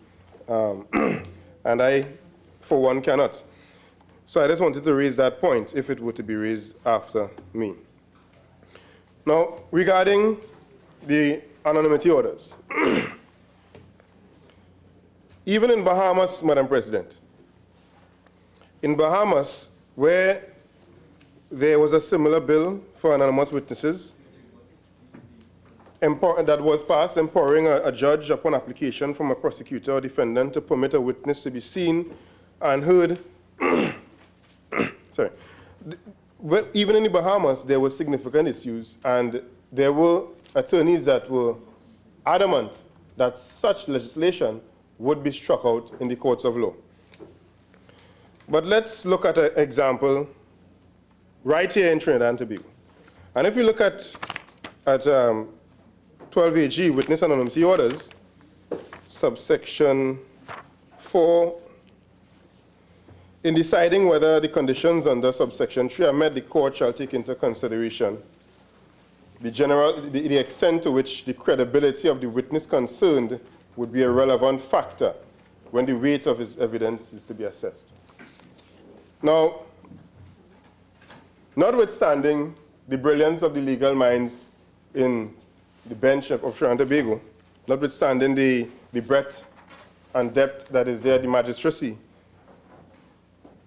And I, for one, cannot. So I just wanted to raise that point, if it were to be raised after me. Now, regarding the anonymity orders, even in Bahamas, Madam President, in Bahamas, where there was a similar bill for anonymous witnesses that was passed, empowering a judge upon application from a prosecutor or defendant to permit a witness to be seen and heard. Sorry. Well, even in the Bahamas, there were significant issues, and there were attorneys that were adamant that such legislation would be struck out in the courts of law. But let's look at an example right here in Trinidad and Tobago. And if you look at 12AG, Witness Anonymity Orders, subsection 4, in deciding whether the conditions under subsection 3 are met, the court shall take into consideration the extent to which the credibility of the witness concerned would be a relevant factor when the weight of his evidence is to be assessed. Now, notwithstanding the brilliance of the legal minds in the bench of Trinidad and Tobago, notwithstanding the breadth and depth that is there, the magistracy,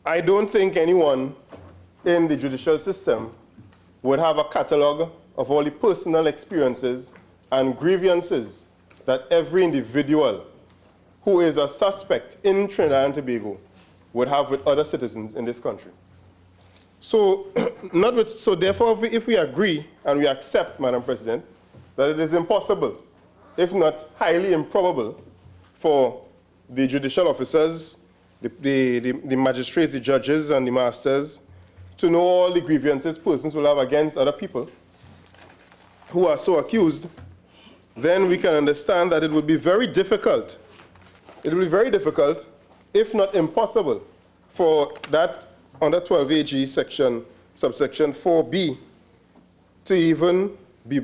I don't think anyone in the judicial system would have a catalogue of all the personal experiences and grievances that every individual who is a suspect in Trinidad and Tobago would have with other citizens in this country. So, therefore, if we agree and we accept, Madam President, that it is impossible, if not highly improbable, for the judicial officers, the magistrates, the judges, and the masters to know all the grievances persons will have against other people who are so accused, then we can understand that it would be very difficult. It will be very difficult, if not impossible, for that under 12 AG subsection 4B to even be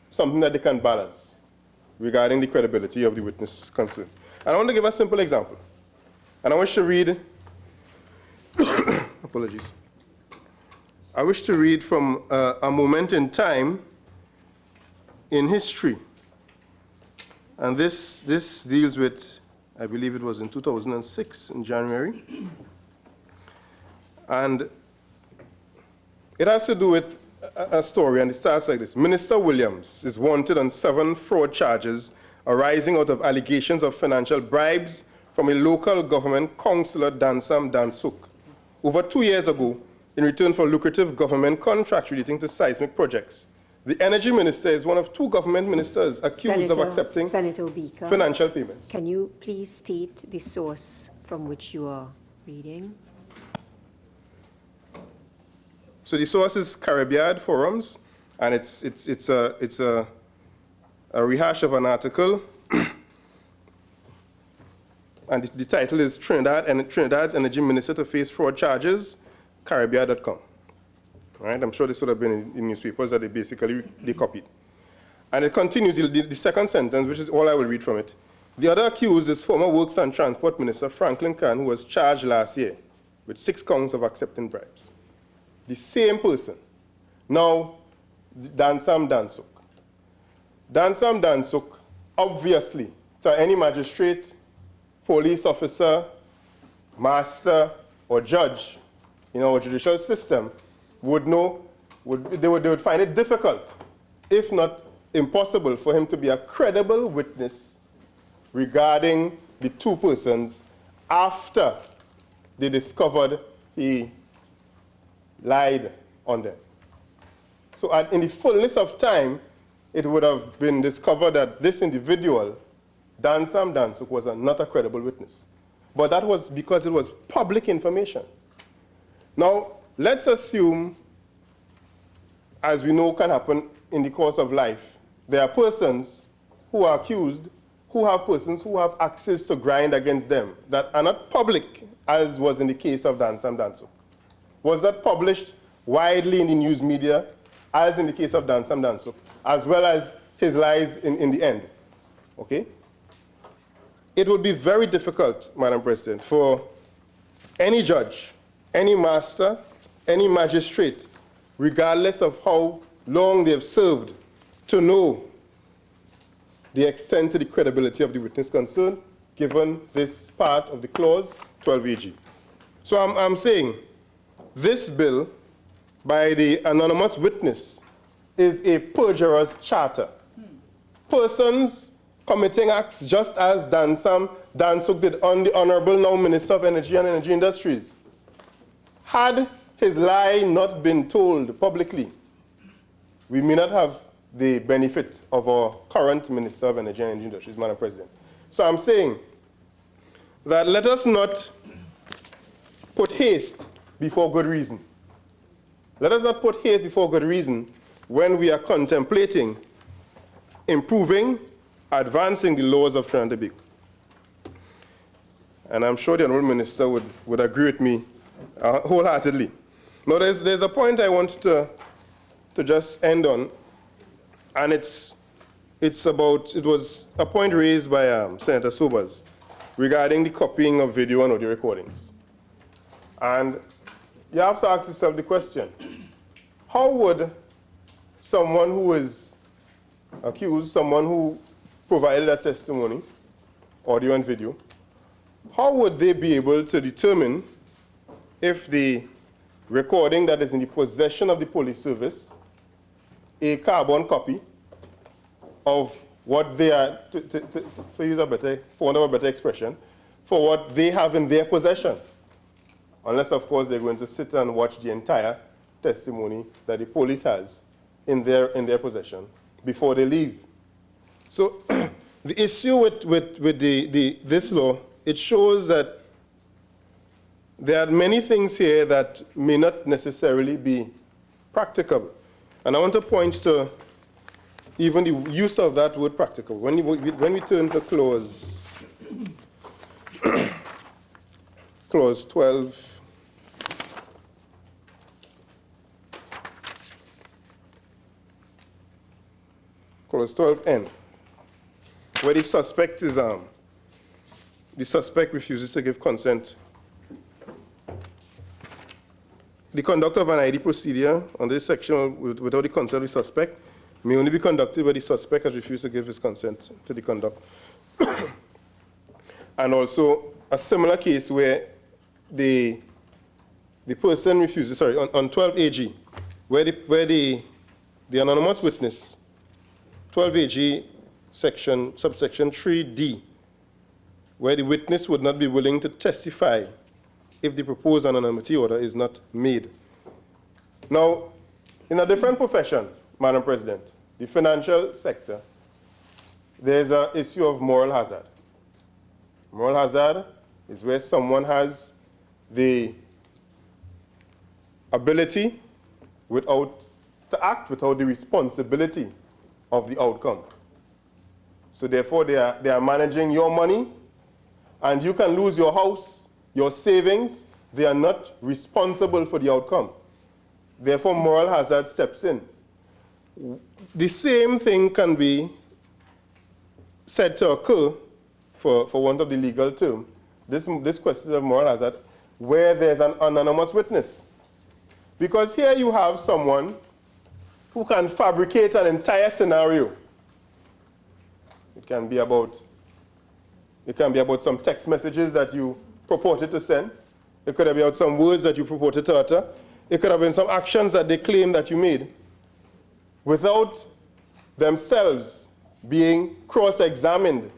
something that they can balance regarding the credibility of the witness concerned. And I want to give a simple example. And I wish to read, apologies. I wish to read from a moment in time in history. And this deals with, I believe it was in 2006 in January. And it has to do with a story, and it starts like this. Minister Williams is wanted on 7 fraud charges arising out of allegations of financial bribes from a local government councillor, Dansam Dansuk, over 2 years ago in return for lucrative government contracts relating to seismic projects. The energy minister is one of 2 government ministers accused of accepting financial payments. Can you please state the source from which you are reading? So the source is Caribbean Forums, and it's a rehash of an article, and the title is Trinidad's Energy Minister to Face Fraud Charges, Caribbean.com. Right? I'm sure this would have been in newspapers that they copied. And it continues, the second sentence, which is all I will read from it. The other accused is former Works and Transport Minister Franklin Khan, who was charged last year with 6 counts of accepting bribes. The same person. Now, Dansam Dansuk. Dansam Dansuk, obviously, to any magistrate, police officer, master, or judge in our judicial system would know, they would find it difficult, if not impossible, for him to be a credible witness regarding the 2 persons after they discovered he lied on them. So in the fullness of time, it would have been discovered that this individual, Dansam Dansuk, was not a credible witness. But that was because it was public information. Now, let's assume, as we know can happen in the course of life, there are persons who are accused, who have persons who have access to grind against them that are not public, as was in the case of Dansam Dansuk. Was that published widely in the news media, as in the case of Dansam Dansuk, as well as his lies in the end? Okay? It would be very difficult, Madam President, for any judge, any master, any magistrate, regardless of how long they have served, to know the extent of the credibility of the witness concerned, given this part of the clause 12 AG. So I'm saying this bill by the anonymous witness is a perjurer's charter. Persons committing acts just as Dansam Dansuk did on the Honorable now Minister of Energy and Energy Industries. Had his lie not been told publicly, we may not have the benefit of our current Minister of Energy and Energy Industries, Madam President. So I'm saying that let us not put haste before good reason. Let us not put haste before good reason when we are contemplating improving, advancing the laws of Trinidad and Tobago. And I'm sure the Honourable Minister would agree with me wholeheartedly. Now, there's a point I want to just end on, and it was a point raised by Senator Sobers regarding the copying of video and audio recordings. And you have to ask yourself the question, how would someone who is accused, someone who provided a testimony, audio and video, how would they be able to determine if the recording that is in the possession of the police service, a carbon copy of what they are, for use of for want of a better expression, for what they have in their possession? Unless, of course, they're going to sit and watch the entire testimony that the police has in their possession before they leave. So the issue with this law, it shows that there are many things here that may not necessarily be practicable. And I want to point to even the use of that word practical. When we turn to clause, clause 12, clause 12N, where the suspect is, the suspect refuses to give consent. The conduct of an ID procedure under this section without the consent of the suspect may only be conducted where the suspect has refused to give his consent to the conduct. And also a similar case where the person refuses, sorry, on 12AG, where the anonymous witness, 12AG subsection 3D, where the witness would not be willing to testify if the proposed anonymity order is not made. Now, in a different profession, Madam President, the financial sector, there's an issue of moral hazard. Moral hazard is where someone has the ability to act without the responsibility of the outcome. So therefore, they are managing your money, and you can lose your house, your savings. They are not responsible for the outcome. Therefore, moral hazard steps in. The same thing can be said to occur, for want of the legal term, this question of moral hazard, where there's an anonymous witness. Because here you have someone who can fabricate an entire scenario. It can be about some text messages that you purported to send. It could have been about some words that you purported to utter. It could have been some actions that they claim that you made without themselves being cross-examined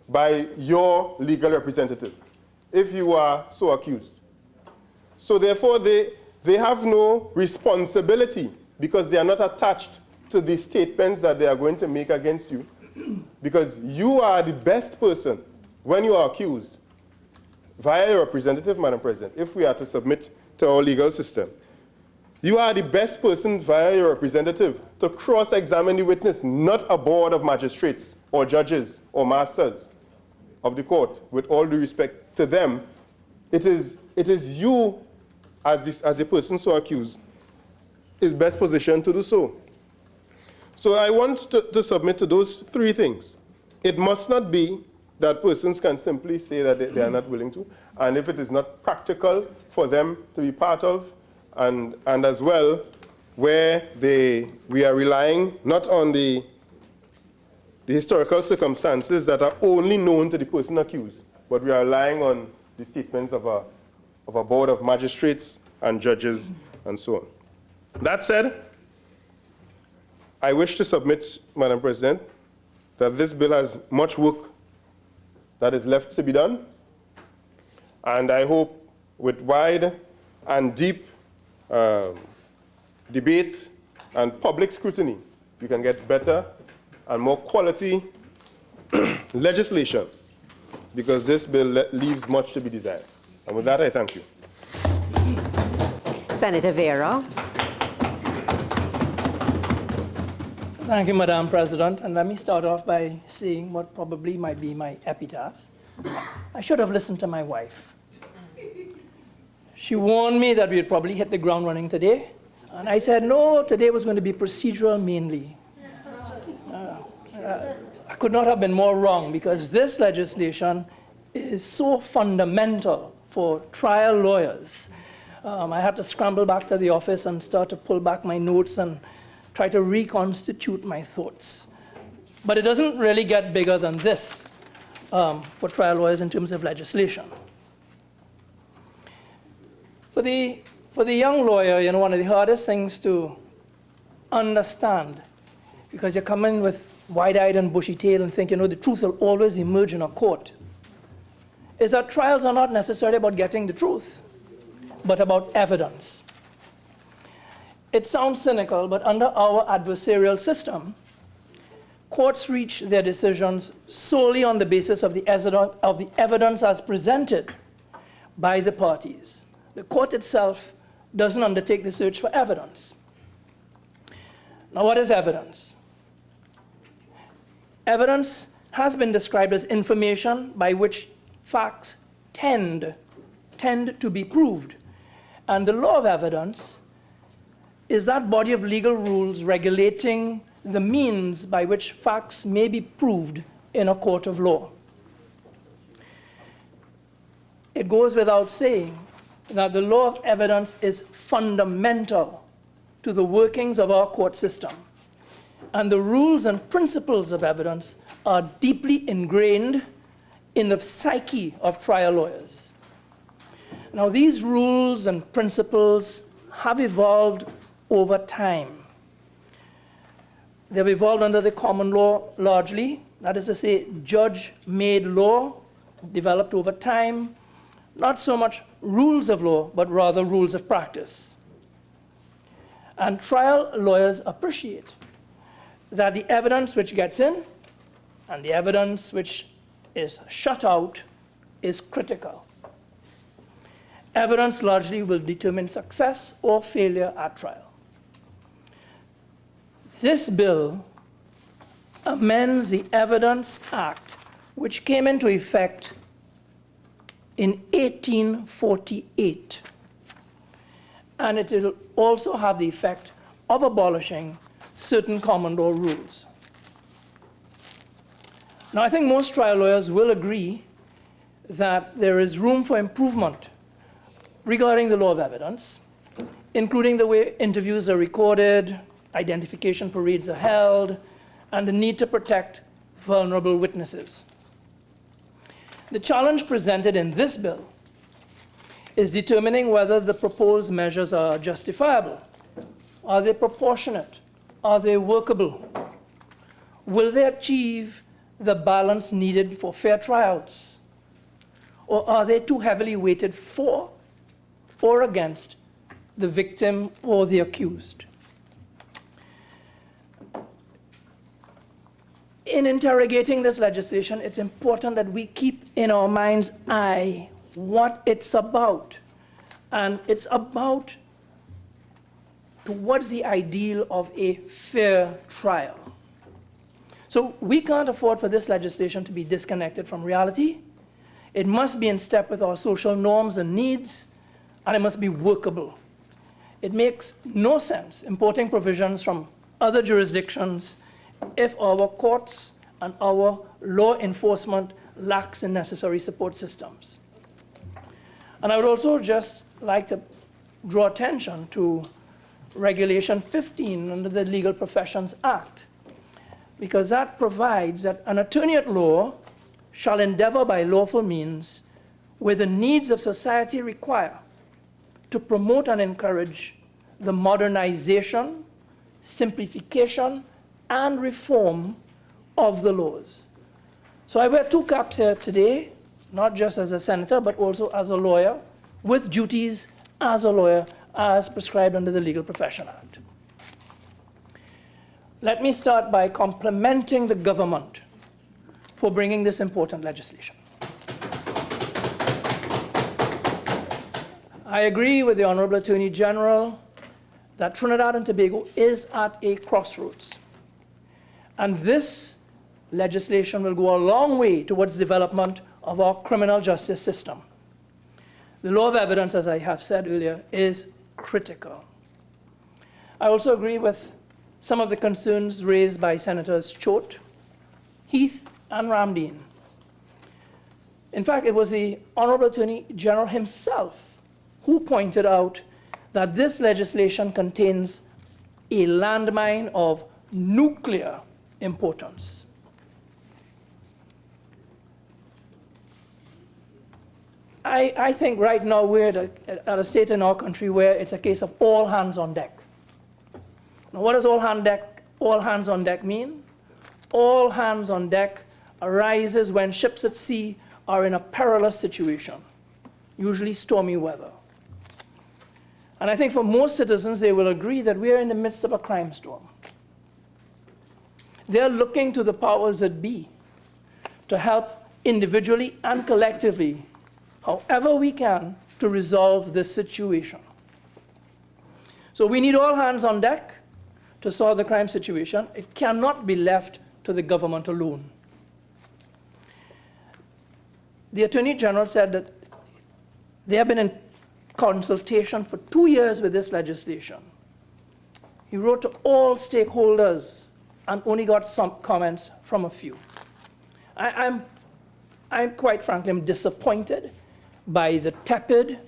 by your legal representative, if you are so accused. So therefore, they have no responsibility because they are not attached to the statements that they are going to make against you, because you are the best person when you are accused via your representative, Madam President, if we are to submit to our legal system. You are the best person via your representative to cross-examine the witness, not a board of magistrates or judges or masters of the court. With all due respect to them, it is you, as a person so accused, is best positioned to do so. So I want to submit to those three things. It must not be that persons can simply say that they are not willing to, and if it is not practical for them to be part of, and as well, where we are relying not on the historical circumstances that are only known to the person accused, but we are relying on the statements of a board of magistrates and judges and so on. That said, I wish to submit, Madam President, that this bill has much work that is left to be done, and I hope with wide and deep debate and public scrutiny, we can get better and more quality legislation, because this bill leaves much to be desired. And with that, I thank you. Senator Vera. Thank you, Madam President. And let me start off by saying what probably might be my epitaph. I should have listened to my wife. She warned me that we'd probably hit the ground running today. And I said, no, today was going to be procedural mainly. I could not have been more wrong, because this legislation is so fundamental for trial lawyers. I had to scramble back to the office and start to pull back my notes and try to reconstitute my thoughts. But it doesn't really get bigger than this for trial lawyers in terms of legislation. For the young lawyer, one of the hardest things to understand, because you're coming with wide-eyed and bushy tail and think, the truth will always emerge in a court, is that trials are not necessarily about getting the truth, but about evidence. It sounds cynical, but under our adversarial system, courts reach their decisions solely on the basis of the evidence as presented by the parties. The court itself doesn't undertake the search for evidence. Now, what is evidence? Evidence has been described as information by which facts tend to be proved. And the law of evidence is that body of legal rules regulating the means by which facts may be proved in a court of law. It goes without saying that the law of evidence is fundamental to the workings of our court system. And the rules and principles of evidence are deeply ingrained in the psyche of trial lawyers. Now, these rules and principles have evolved over time. They've evolved under the common law largely, that is to say, judge-made law, developed over time, not so much rules of law, but rather rules of practice. And trial lawyers appreciate that the evidence which gets in and the evidence which is shut out is critical. Evidence largely will determine success or failure at trial. This bill amends the Evidence Act, which came into effect in 1848. And it will also have the effect of abolishing certain common law rules. Now, I think most trial lawyers will agree that there is room for improvement regarding the law of evidence, including the way interviews are recorded, identification parades are held, and the need to protect vulnerable witnesses. The challenge presented in this bill is determining whether the proposed measures are justifiable. Are they proportionate? Are they workable? Will they achieve the balance needed for fair trials? Or are they too heavily weighted for or against the victim or the accused? In interrogating this legislation, it's important that we keep in our mind's eye what it's about. And it's about towards the ideal of a fair trial. So we can't afford for this legislation to be disconnected from reality. It must be in step with our social norms and needs, and it must be workable. It makes no sense importing provisions from other jurisdictions if our courts and our law enforcement lacks the necessary support systems. And I would also just like to draw attention to Regulation 15 under the Legal Professions Act, because that provides that an attorney at law shall endeavor by lawful means, where the needs of society require, to promote and encourage the modernization, simplification, and reform of the laws. So I wear two caps here today, not just as a senator, but also as a lawyer, with duties as a lawyer, as prescribed under the Legal Profession Act. Let me start by complimenting the government for bringing this important legislation. I agree with the Honorable Attorney General that Trinidad and Tobago is at a crossroads. And this legislation will go a long way towards development of our criminal justice system. The law of evidence, as I have said earlier, is critical. I also agree with some of the concerns raised by Senators Choate, Heath, and Ramdeen. In fact, it was the Honorable Attorney General himself who pointed out that this legislation contains a landmine of nuclear importance. I think right now we're at a state in our country where it's a case of all hands on deck. Now, what does all hands on deck mean? All hands on deck arises when ships at sea are in a perilous situation, usually stormy weather. And I think for most citizens, they will agree that we are in the midst of a crime storm. They're looking to the powers that be to help individually and collectively, however we can, to resolve this situation. So we need all hands on deck to solve the crime situation. It cannot be left to the government alone. The Attorney General said that they have been in consultation for 2 years with this legislation. He wrote to all stakeholders and only got some comments from a few. I'm quite frankly, I'm disappointed by the tepid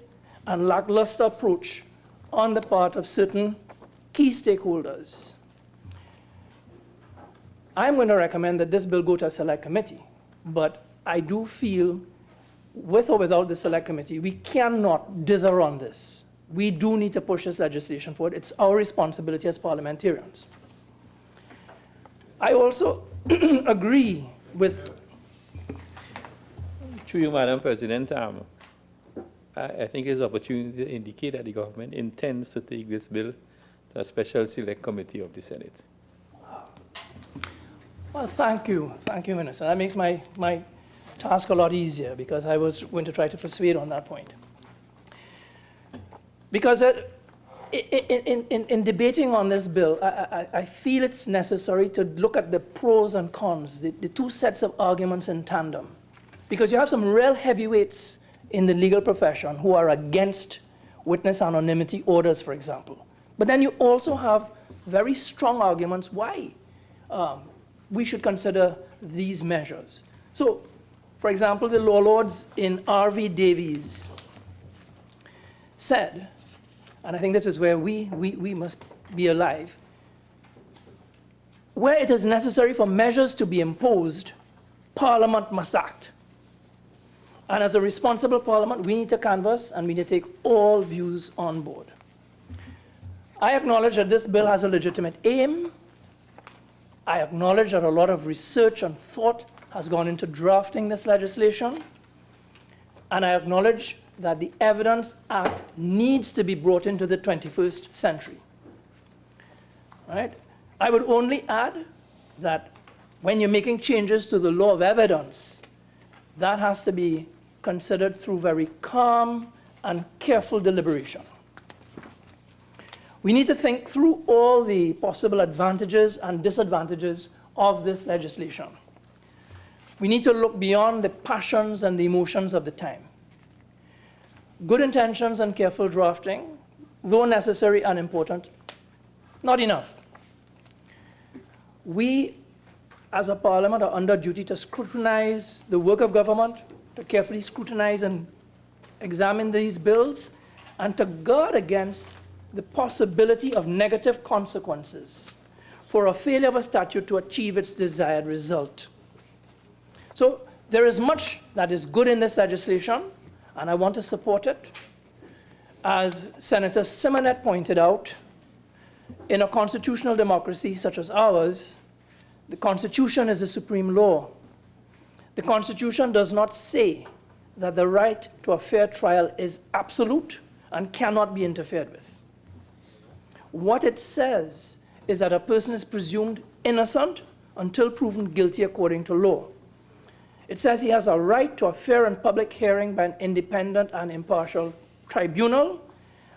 and lackluster approach on the part of certain key stakeholders. I'm going to recommend that this bill go to a select committee, but I do feel, with or without the select committee, we cannot dither on this. We do need to push this legislation forward. It's our responsibility as parliamentarians. I also agree with... Through you, Madam President, I think it's an opportunity to indicate that the government intends to take this bill to a special select committee of the Senate. Well, thank you, Minister. That makes my task a lot easier, because I was going to try to persuade on that point. Because in debating on this bill, I feel it's necessary to look at the pros and cons, the two sets of arguments in tandem. Because you have some real heavyweights in the legal profession who are against witness anonymity orders, for example. But then you also have very strong arguments why we should consider these measures. So, for example, the law lords in R.V. Davies said, and I think this is where we must be alive, where it is necessary for measures to be imposed, Parliament must act. And as a responsible Parliament, we need to canvass and we need to take all views on board. I acknowledge that this bill has a legitimate aim. I acknowledge that a lot of research and thought has gone into drafting this legislation. And I acknowledge that the Evidence Act needs to be brought into the 21st century. Right? I would only add that when you're making changes to the law of evidence, that has to be considered through very calm and careful deliberation. We need to think through all the possible advantages and disadvantages of this legislation. We need to look beyond the passions and the emotions of the time. Good intentions and careful drafting, though necessary and important, not enough. We, as a Parliament, are under duty to scrutinize the work of government, to carefully scrutinize and examine these bills, and to guard against the possibility of negative consequences for a failure of a statute to achieve its desired result. So there is much that is good in this legislation, and I want to support it. As Senator Simonet pointed out, in a constitutional democracy such as ours, the Constitution is the supreme law. The Constitution does not say that the right to a fair trial is absolute and cannot be interfered with. What it says is that a person is presumed innocent until proven guilty according to law. It says he has a right to a fair and public hearing by an independent and impartial tribunal,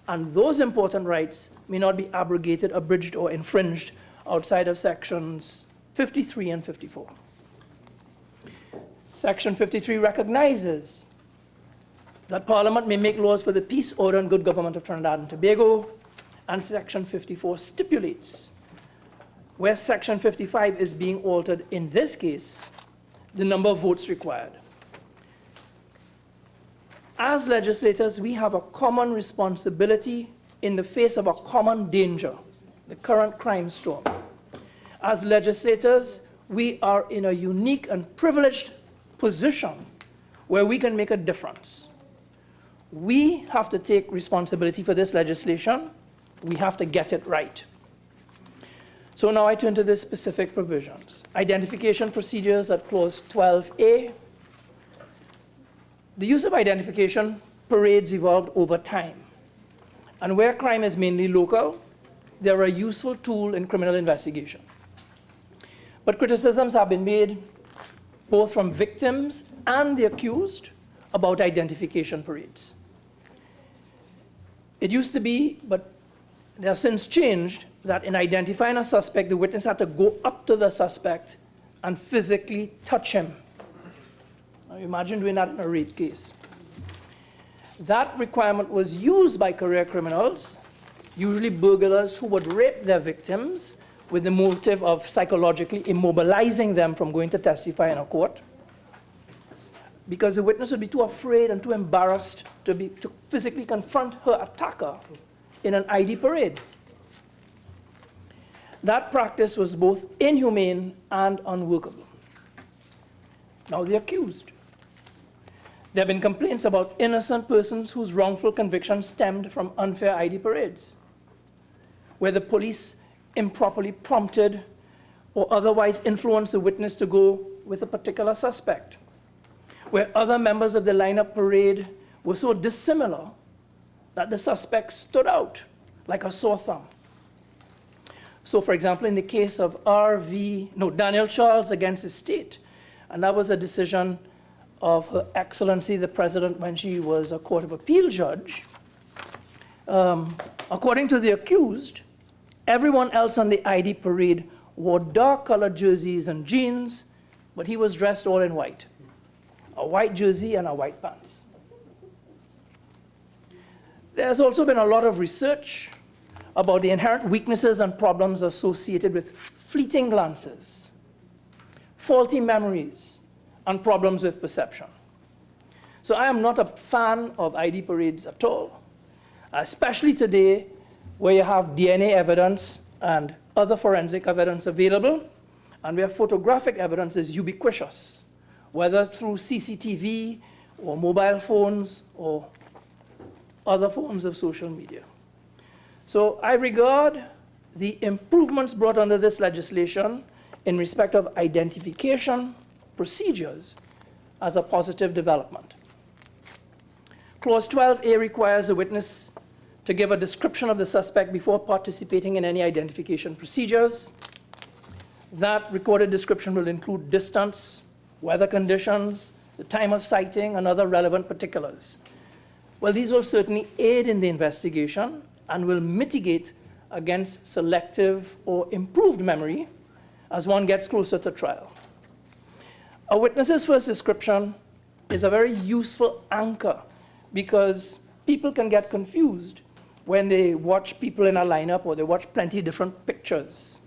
and those important rights may not be abrogated, abridged, or infringed outside of sections 53 and 54. Section 53 recognizes that Parliament may make laws for the peace, order, and good government of Trinidad and Tobago, and Section 54 stipulates, where Section 55 is being altered, in this case, the number of votes required. As legislators, we have a common responsibility in the face of a common danger, the current crime storm. As legislators, we are in a unique and privileged position where we can make a difference. We have to take responsibility for this legislation. We have to get it right. So now I turn to the specific provisions. Identification procedures at clause 12A. The use of identification parades evolved over time. And where crime is mainly local, they're a useful tool in criminal investigation. But criticisms have been made both from victims and the accused about identification parades. It used to be, but they have since changed, that in identifying a suspect, the witness had to go up to the suspect and physically touch him. Now imagine doing that in a rape case. That requirement was used by career criminals, usually burglars who would rape their victims with the motive of psychologically immobilizing them from going to testify in a court, because the witness would be too afraid and too embarrassed to physically confront her attacker in an ID parade. That practice was both inhumane and unworkable. Now the accused. There have been complaints about innocent persons whose wrongful convictions stemmed from unfair ID parades, where the police improperly prompted or otherwise influenced the witness to go with a particular suspect, where other members of the lineup parade were so dissimilar that the suspect stood out like a sore thumb. So, for example, in the case of Daniel Charles against his state, and that was a decision of Her Excellency the President when she was a Court of Appeal judge, according to the accused, everyone else on the ID parade wore dark-colored jerseys and jeans, but he was dressed all in white, a white jersey and a white pants. There's also been a lot of research about the inherent weaknesses and problems associated with fleeting glances, faulty memories, and problems with perception. So I am not a fan of ID parades at all, especially today where you have DNA evidence and other forensic evidence available, and where photographic evidence is ubiquitous, whether through CCTV or mobile phones or other forms of social media. So I regard the improvements brought under this legislation in respect of identification procedures as a positive development. Clause 12A requires the witness to give a description of the suspect before participating in any identification procedures. That recorded description will include distance, weather conditions, the time of sighting, and other relevant particulars. Well, these will certainly aid in the investigation and will mitigate against selective or improved memory as one gets closer to trial. A witness's first description is a very useful anchor because people can get confused when they watch people in a lineup or they watch plenty of different pictures.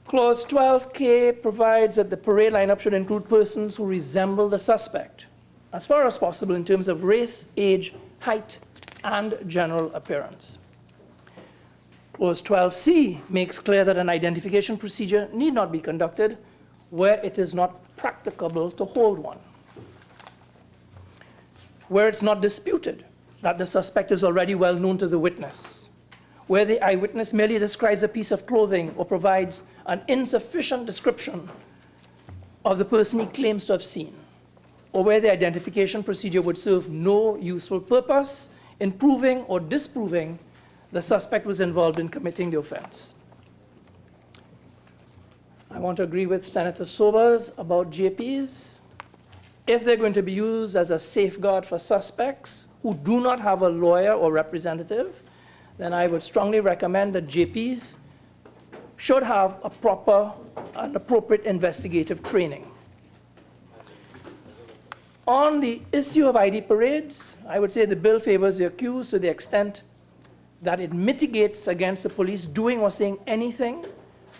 Clause 12K provides that the parade lineup should include persons who resemble the suspect, as far as possible in terms of race, age, height, and general appearance. Clause 12C makes clear that an identification procedure need not be conducted where it is not practicable to hold one, where it's not disputed that the suspect is already well known to the witness, where the eyewitness merely describes a piece of clothing or provides an insufficient description of the person he claims to have seen, or where the identification procedure would serve no useful purpose in proving or disproving the suspect was involved in committing the offense. I want to agree with Senator Sobers about JPs. If they're going to be used as a safeguard for suspects who do not have a lawyer or representative, then I would strongly recommend that JPs should have a proper and appropriate investigative training. On the issue of ID parades, I would say the bill favors the accused to the extent that it mitigates against the police doing or saying anything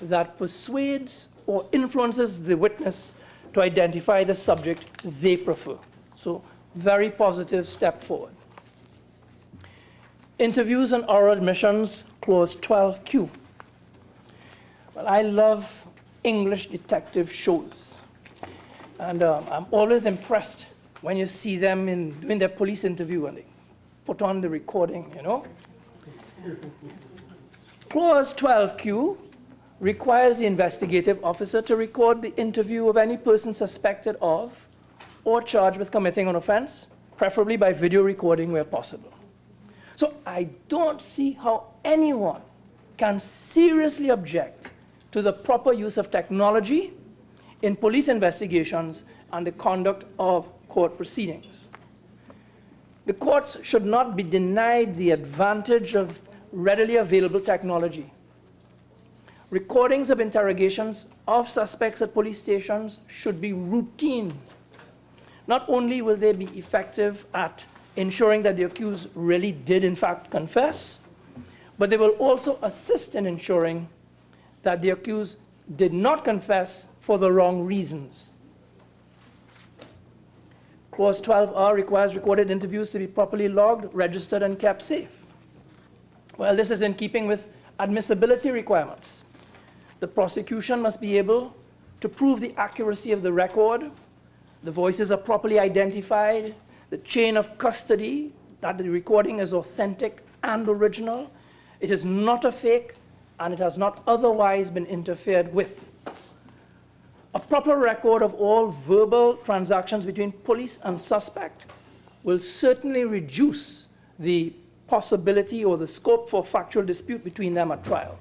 that persuades or influences the witness to identify the subject they prefer. So, very positive step forward. Interviews and oral admissions, clause 12Q. Well, I love English detective shows. And I'm always impressed when you see them doing their police interview and they put on the recording, you know. Clause 12Q requires the investigative officer to record the interview of any person suspected of or charged with committing an offense, preferably by video recording where possible. So I don't see how anyone can seriously object to the proper use of technology in police investigations and the conduct of court proceedings. The courts should not be denied the advantage of readily available technology. Recordings of interrogations of suspects at police stations should be routine. Not only will they be effective at ensuring that the accused really did in fact confess, but they will also assist in ensuring that the accused did not confess for the wrong reasons. Clause 12R requires recorded interviews to be properly logged, registered, and kept safe. Well, this is in keeping with admissibility requirements. The prosecution must be able to prove the accuracy of the record, the voices are properly identified, the chain of custody, that the recording is authentic and original, it is not a fake, and it has not otherwise been interfered with. A proper record of all verbal transactions between police and suspect will certainly reduce the possibility or the scope for factual dispute between them at trial.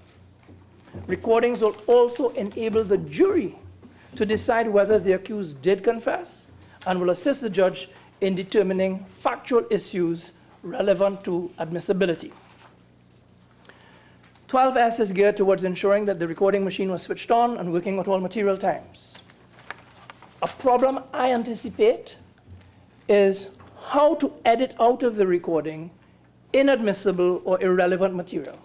Recordings will also enable the jury to decide whether the accused did confess and will assist the judge in determining factual issues relevant to admissibility. 12S is geared towards ensuring that the recording machine was switched on and working at all material times. A problem I anticipate is how to edit out of the recording inadmissible or irrelevant material.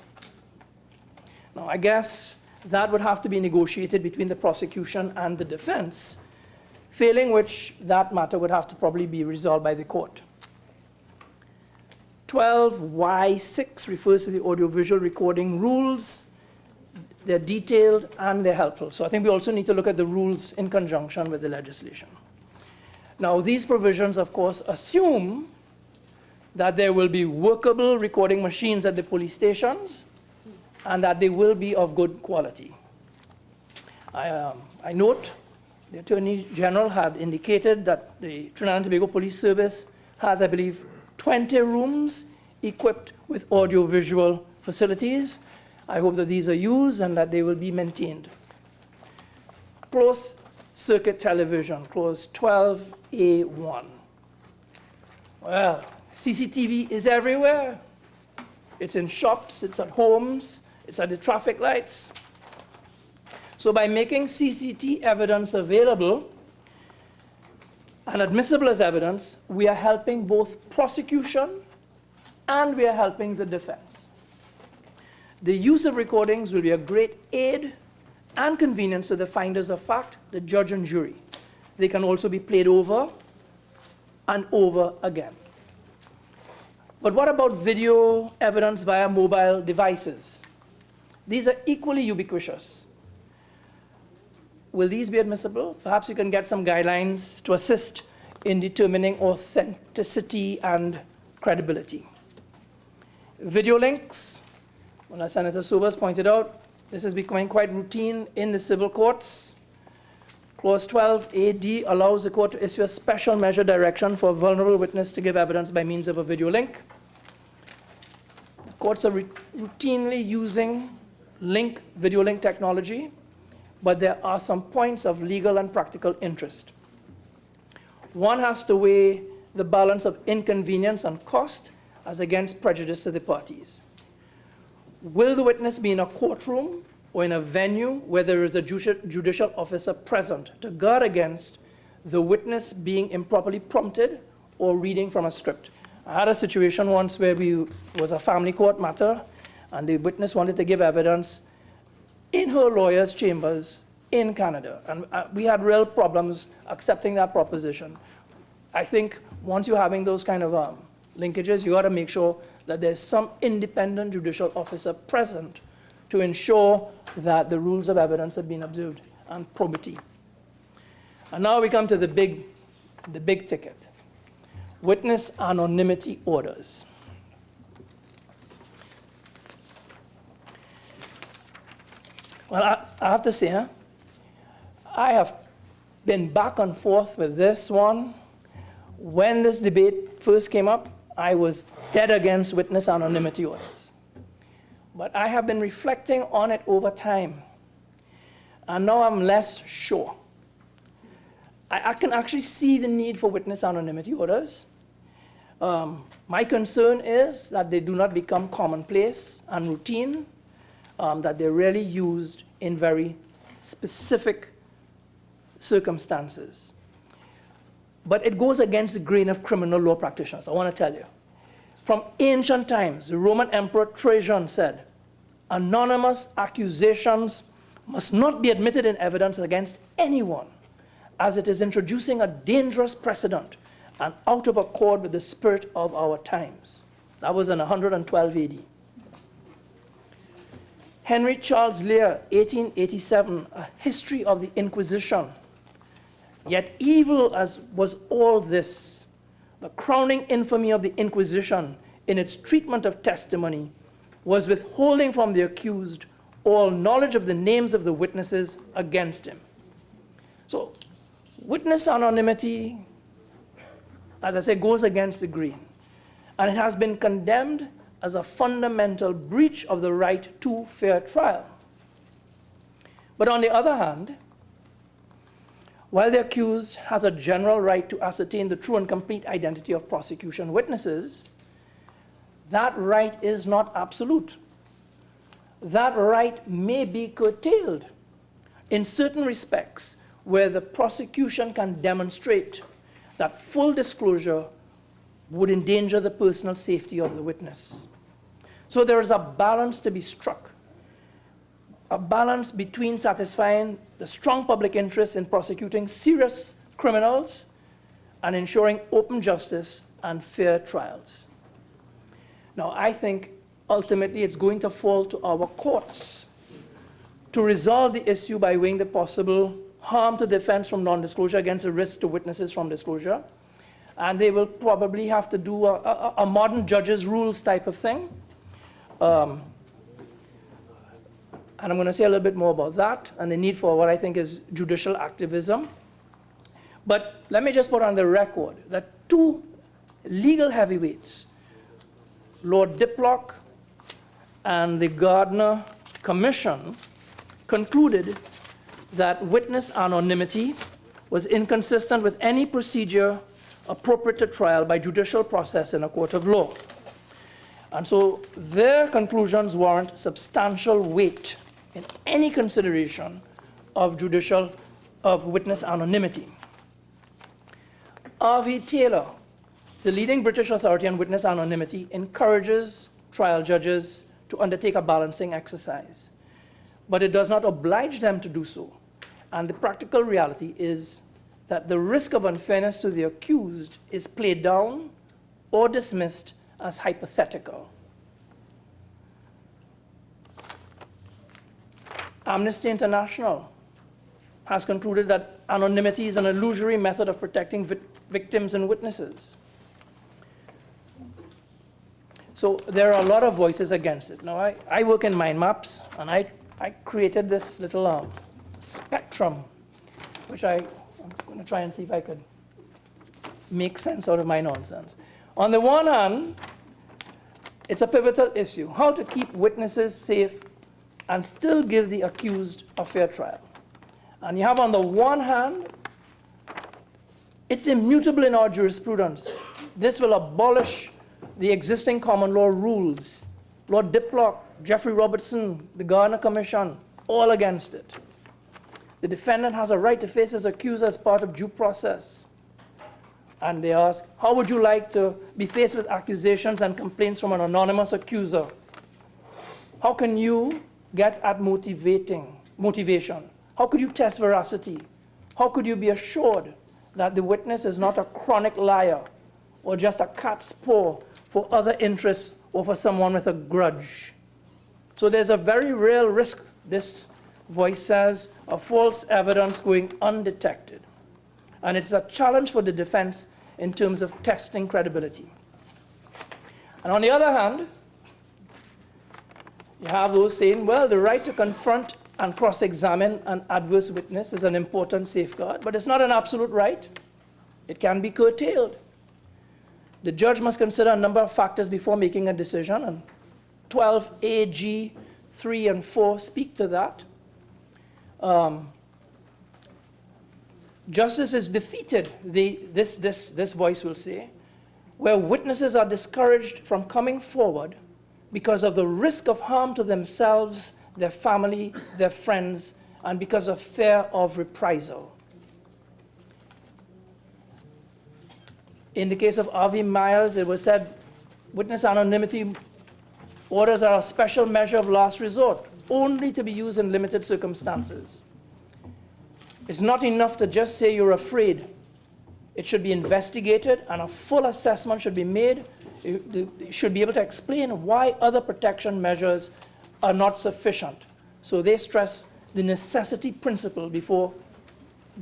Now, I guess that would have to be negotiated between the prosecution and the defense, failing which that matter would have to probably be resolved by the court. 12Y6 refers to the audiovisual recording rules. They're detailed and they're helpful. So I think we also need to look at the rules in conjunction with the legislation. Now, these provisions, of course, assume that there will be workable recording machines at the police stations and that they will be of good quality. I note the Attorney General had indicated that the Trinidad and Tobago Police Service has, I believe, 20 rooms equipped with audiovisual facilities. I hope that these are used and that they will be maintained. Closed circuit television, clause 12A1. Well, CCTV is everywhere. It's in shops, it's at homes, it's at the traffic lights. So by making CCTV evidence available and admissible as evidence, we are helping both prosecution and we are helping the defense. The use of recordings will be a great aid and convenience to the finders of fact, the judge and jury. They can also be played over and over again. But what about video evidence via mobile devices? These are equally ubiquitous. Will these be admissible? Perhaps you can get some guidelines to assist in determining authenticity and credibility. Video links, well, as Senator Sobers pointed out, this is becoming quite routine in the civil courts. Clause 12AD allows the court to issue a special measure direction for a vulnerable witness to give evidence by means of a video link. The courts are routinely using video link technology, but there are some points of legal and practical interest. One has to weigh the balance of inconvenience and cost as against prejudice to the parties. Will the witness be in a courtroom or in a venue where there is a judicial officer present to guard against the witness being improperly prompted or reading from a script? I had a situation once where it was a family court matter, and the witness wanted to give evidence in her lawyer's chambers in Canada. And we had real problems accepting that proposition. I think once you're having those kind of linkages, you got to make sure that there's some independent judicial officer present to ensure that the rules of evidence have been observed and probity. And now we come to the big ticket. Witness anonymity orders. Well, I have to say, I have been back and forth with this one. When this debate first came up, I was dead against witness anonymity orders. But I have been reflecting on it over time. and now I'm less sure. I can actually see the need for witness anonymity orders. My concern is that they do not become commonplace and routine, that they're really used in very specific circumstances. But it goes against the grain of criminal law practitioners, I want to tell you. From ancient times, the Roman Emperor Trajan said, anonymous accusations must not be admitted in evidence against anyone, as it is introducing a dangerous precedent and out of accord with the spirit of our times. That was in 112 AD. Henry Charles Lear, 1887, A History of the Inquisition. Yet evil as was all this, the crowning infamy of the Inquisition in its treatment of testimony was withholding from the accused all knowledge of the names of the witnesses against him. So, witness anonymity, as I say, goes against the grain. And it has been condemned as a fundamental breach of the right to fair trial. But on the other hand, while the accused has a general right to ascertain the true and complete identity of prosecution witnesses, that right is not absolute. That right may be curtailed in certain respects where the prosecution can demonstrate that full disclosure would endanger the personal safety of the witness. So there is a balance to be struck, a balance between satisfying the strong public interest in prosecuting serious criminals and ensuring open justice and fair trials. Now, I think ultimately it's going to fall to our courts to resolve the issue by weighing the possible harm to defense from non-disclosure against the risk to witnesses from disclosure. And they will probably have to do a modern judge's rules type of thing. And I'm going to say a little bit more about that and the need for what I think is judicial activism. But let me just put on the record that two legal heavyweights, Lord Diplock and the Gardner Commission, concluded that witness anonymity was inconsistent with any procedure appropriate to trial by judicial process in a court of law. And so their conclusions warrant substantial weight in any consideration of witness anonymity. R.V. Taylor, the leading British authority on witness anonymity, encourages trial judges to undertake a balancing exercise, but it does not oblige them to do so. And the practical reality is that the risk of unfairness to the accused is played down or dismissed as hypothetical. Amnesty International has concluded that anonymity is an illusory method of protecting victims and witnesses. So there are a lot of voices against it. Now, I work in mind maps, and I created this little spectrum, which I'm going to try and see if I could make sense out of my nonsense. On the one hand, it's a pivotal issue, how to keep witnesses safe and still give the accused a fair trial. And you have on the one hand, it's immutable in our jurisprudence. This will abolish the existing common law rules. Lord Diplock, Jeffrey Robertson, the Gardner Commission, all against it. The defendant has a right to face his accuser as part of due process. And they ask, how would you like to be faced with accusations and complaints from an anonymous accuser? How can you get at motivation? How could you test veracity? How could you be assured that the witness is not a chronic liar or just a cat's paw for other interests or for someone with a grudge? So there's a very real risk, this voice says, of false evidence going undetected. And it's a challenge for the defense in terms of testing credibility. And on the other hand, you have those saying, well, the right to confront and cross-examine an adverse witness is an important safeguard, but it's not an absolute right. It can be curtailed. The judge must consider a number of factors before making a decision, and 12 AG 3 and 4 speak to that. justice is defeated, this voice will say, where witnesses are discouraged from coming forward because of the risk of harm to themselves, their family, their friends, and because of fear of reprisal. In the case of R.V. Myers, it was said witness anonymity orders are a special measure of last resort, only to be used in limited circumstances. It's not enough to just say you're afraid. It should be investigated, and a full assessment should be made. You should be able to explain why other protection measures are not sufficient. So they stress the necessity principle before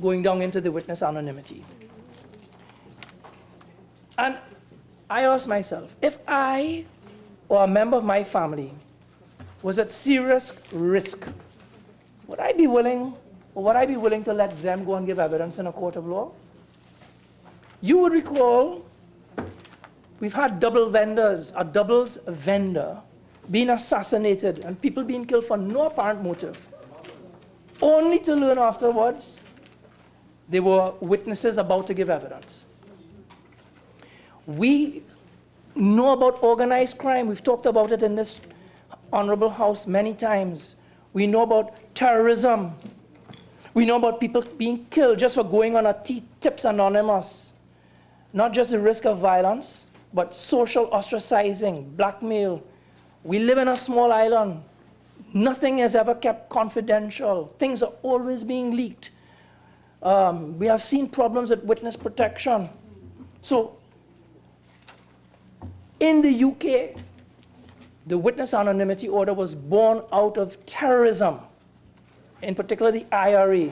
going down into the witness anonymity. And I ask myself, if I or a member of my family was at serious risk, would I be willing to let them go and give evidence in a court of law? You would recall we've had double vendors, a doubles vendor being assassinated and people being killed for no apparent motive, only to learn afterwards they were witnesses about to give evidence. We know about organized crime. We've talked about it in this honorable house many times. We know about terrorism. We know about people being killed just for going on a Tips Anonymous. Not just the risk of violence, but social ostracizing, blackmail. We live in a small island. Nothing is ever kept confidential. Things are always being leaked. We have seen problems with witness protection. So, in the UK, the witness anonymity order was born out of terrorism, in particular the IRA.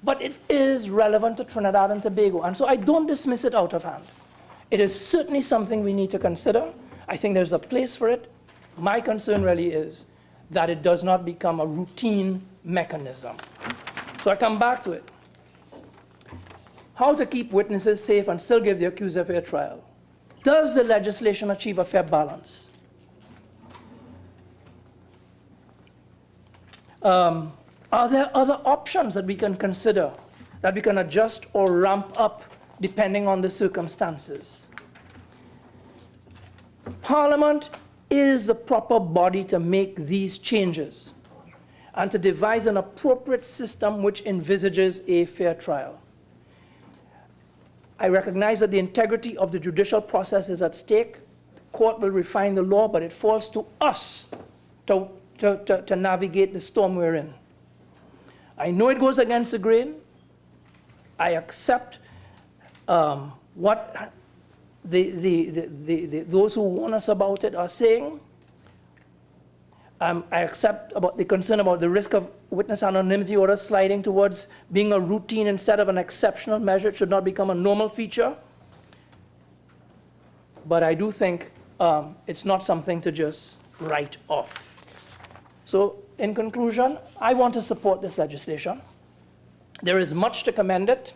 But it is relevant to Trinidad and Tobago, and so I don't dismiss it out of hand. It is certainly something we need to consider. I think there's a place for it. My concern really is that it does not become a routine mechanism. So I come back to it. How to keep witnesses safe and still give the accused a fair trial? Does the legislation achieve a fair balance? Are there other options that we can consider, that we can adjust or ramp up depending on the circumstances? Parliament is the proper body to make these changes and to devise an appropriate system which envisages a fair trial. I recognize that the integrity of the judicial process is at stake. The court will refine the law, but it falls to us to navigate the storm we're in. I know it goes against the grain. I accept what those who warn us about it are saying. I accept about the concern about the risk of witness anonymity orders sliding towards being a routine instead of an exceptional measure. It should not become a normal feature. But I do think it's not something to just write off. So in conclusion, I want to support this legislation. There is much to commend it.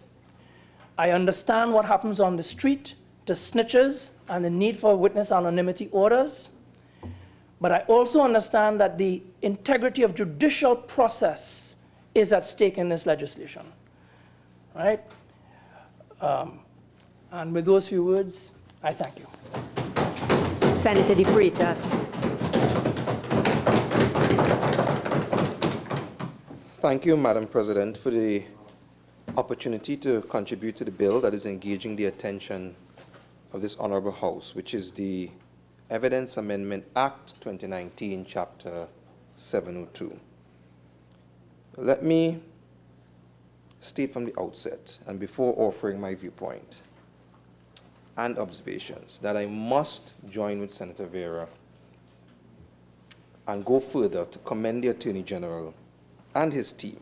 I understand what happens on the street to snitches and the need for witness anonymity orders. But I also understand that the integrity of judicial process is at stake in this legislation. Right? And with those few words, I thank you. Senator De Freitas. Thank you, Madam President, for the opportunity to contribute to the bill that is engaging the attention of this Honorable House, which is the Evidence Amendment Act 2019, Chapter 702. Let me state from the outset, and before offering my viewpoint and observations, that I must join with Senator Vera and go further to commend the Attorney General and his team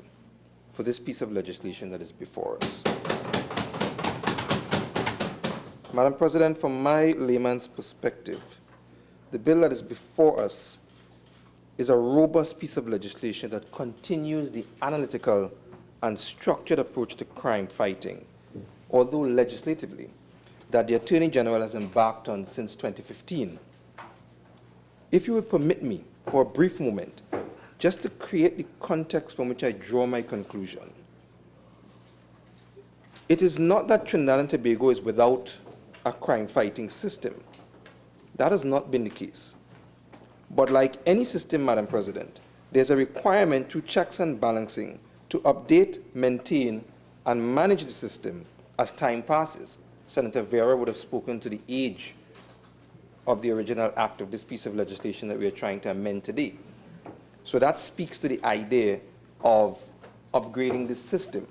for this piece of legislation that is before us. Madam President, from my layman's perspective, the bill that is before us is a robust piece of legislation that continues the analytical and structured approach to crime fighting, although legislatively, that the Attorney General has embarked on since 2015. If you would permit me for a brief moment just to create the context from which I draw my conclusion. It is not that Trinidad and Tobago is without a crime-fighting system. That has not been the case. But like any system, Madam President, there's a requirement through checks and balancing to update, maintain, and manage the system as time passes. Senator Vera would have spoken to the age of the original act of this piece of legislation that we are trying to amend today. So that speaks to the idea of upgrading this system.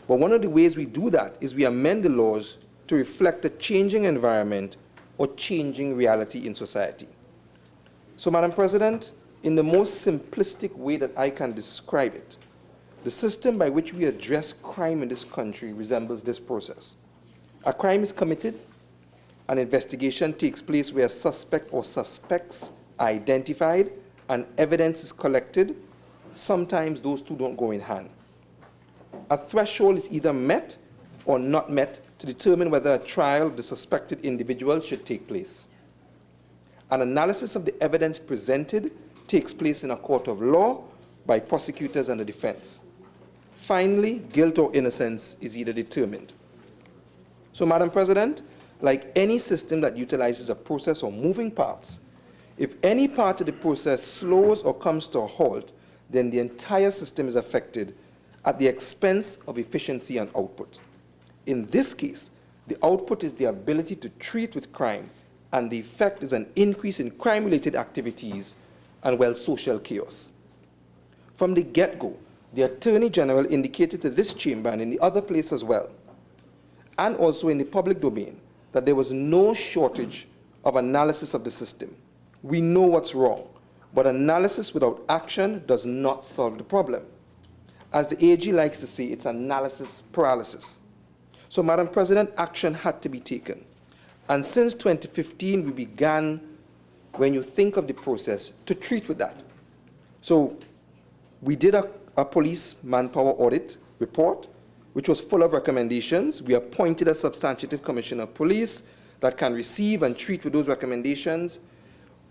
But one of the ways we do that is we amend the laws to reflect a changing environment or changing reality in society. So, Madam President, in the most simplistic way that I can describe it, the system by which we address crime in this country resembles this process. A crime is committed, an investigation takes place where a suspect or suspects are identified, and evidence is collected. Sometimes those two don't go in hand. A threshold is either met or not met to determine whether a trial of the suspected individual should take place. An analysis of the evidence presented takes place in a court of law by prosecutors and the defense. Finally, guilt or innocence is either determined. So, Madam President, like any system that utilizes a process or moving parts, if any part of the process slows or comes to a halt, then the entire system is affected at the expense of efficiency and output. In this case, the output is the ability to treat with crime, and the effect is an increase in crime-related activities and, well, social chaos. From the get-go, the Attorney General indicated to this chamber and in the other place as well, and also in the public domain, that there was no shortage of analysis of the system. We know what's wrong, but analysis without action does not solve the problem. As the AG likes to say, it's analysis paralysis. So, Madam President, action had to be taken. And since 2015, we began, when you think of the process, to treat with that. So we did a police manpower audit report, which was full of recommendations. We appointed a substantive commissioner of police that can receive and treat with those recommendations.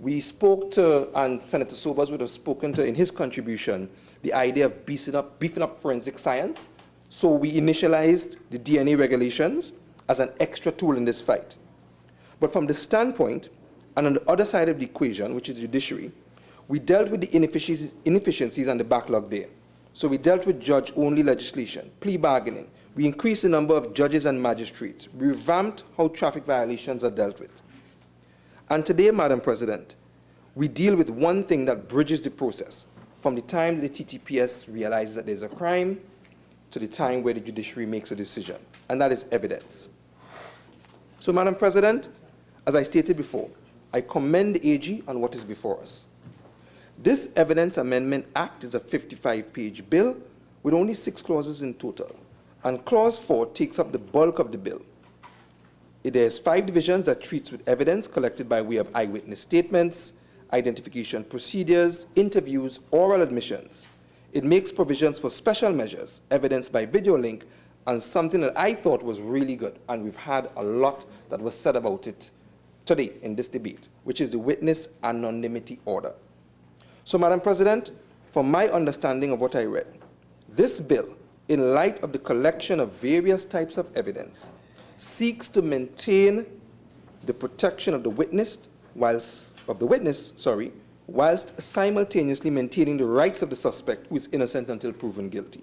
We spoke to, and Senator Sobers would have spoken to in his contribution, the idea of beefing up forensic science. So we initialized the DNA regulations as an extra tool in this fight. But from the standpoint, and on the other side of the equation, which is judiciary, we dealt with the inefficiencies and the backlog there. So we dealt with judge-only legislation, plea bargaining. We increased the number of judges and magistrates. We revamped how traffic violations are dealt with. And today, Madam President, we deal with one thing that bridges the process from the time the TTPS realizes that there's a crime to the time where the judiciary makes a decision, and that is evidence. So, Madam President, as I stated before, I commend the AG on what is before us. This Evidence Amendment Act is a 55-page bill with only 6 clauses in total, and Clause 4 takes up the bulk of the bill. It has 5 divisions that treats with evidence collected by way of eyewitness statements, identification procedures, interviews, oral admissions. It makes provisions for special measures, evidence by video link, and something that I thought was really good, and we've had a lot that was said about it today in this debate, which is the witness anonymity order. So, Madam President, from my understanding of what I read, this bill, in light of the collection of various types of evidence, seeks to maintain the protection of the witness, whilst simultaneously maintaining the rights of the suspect who is innocent until proven guilty.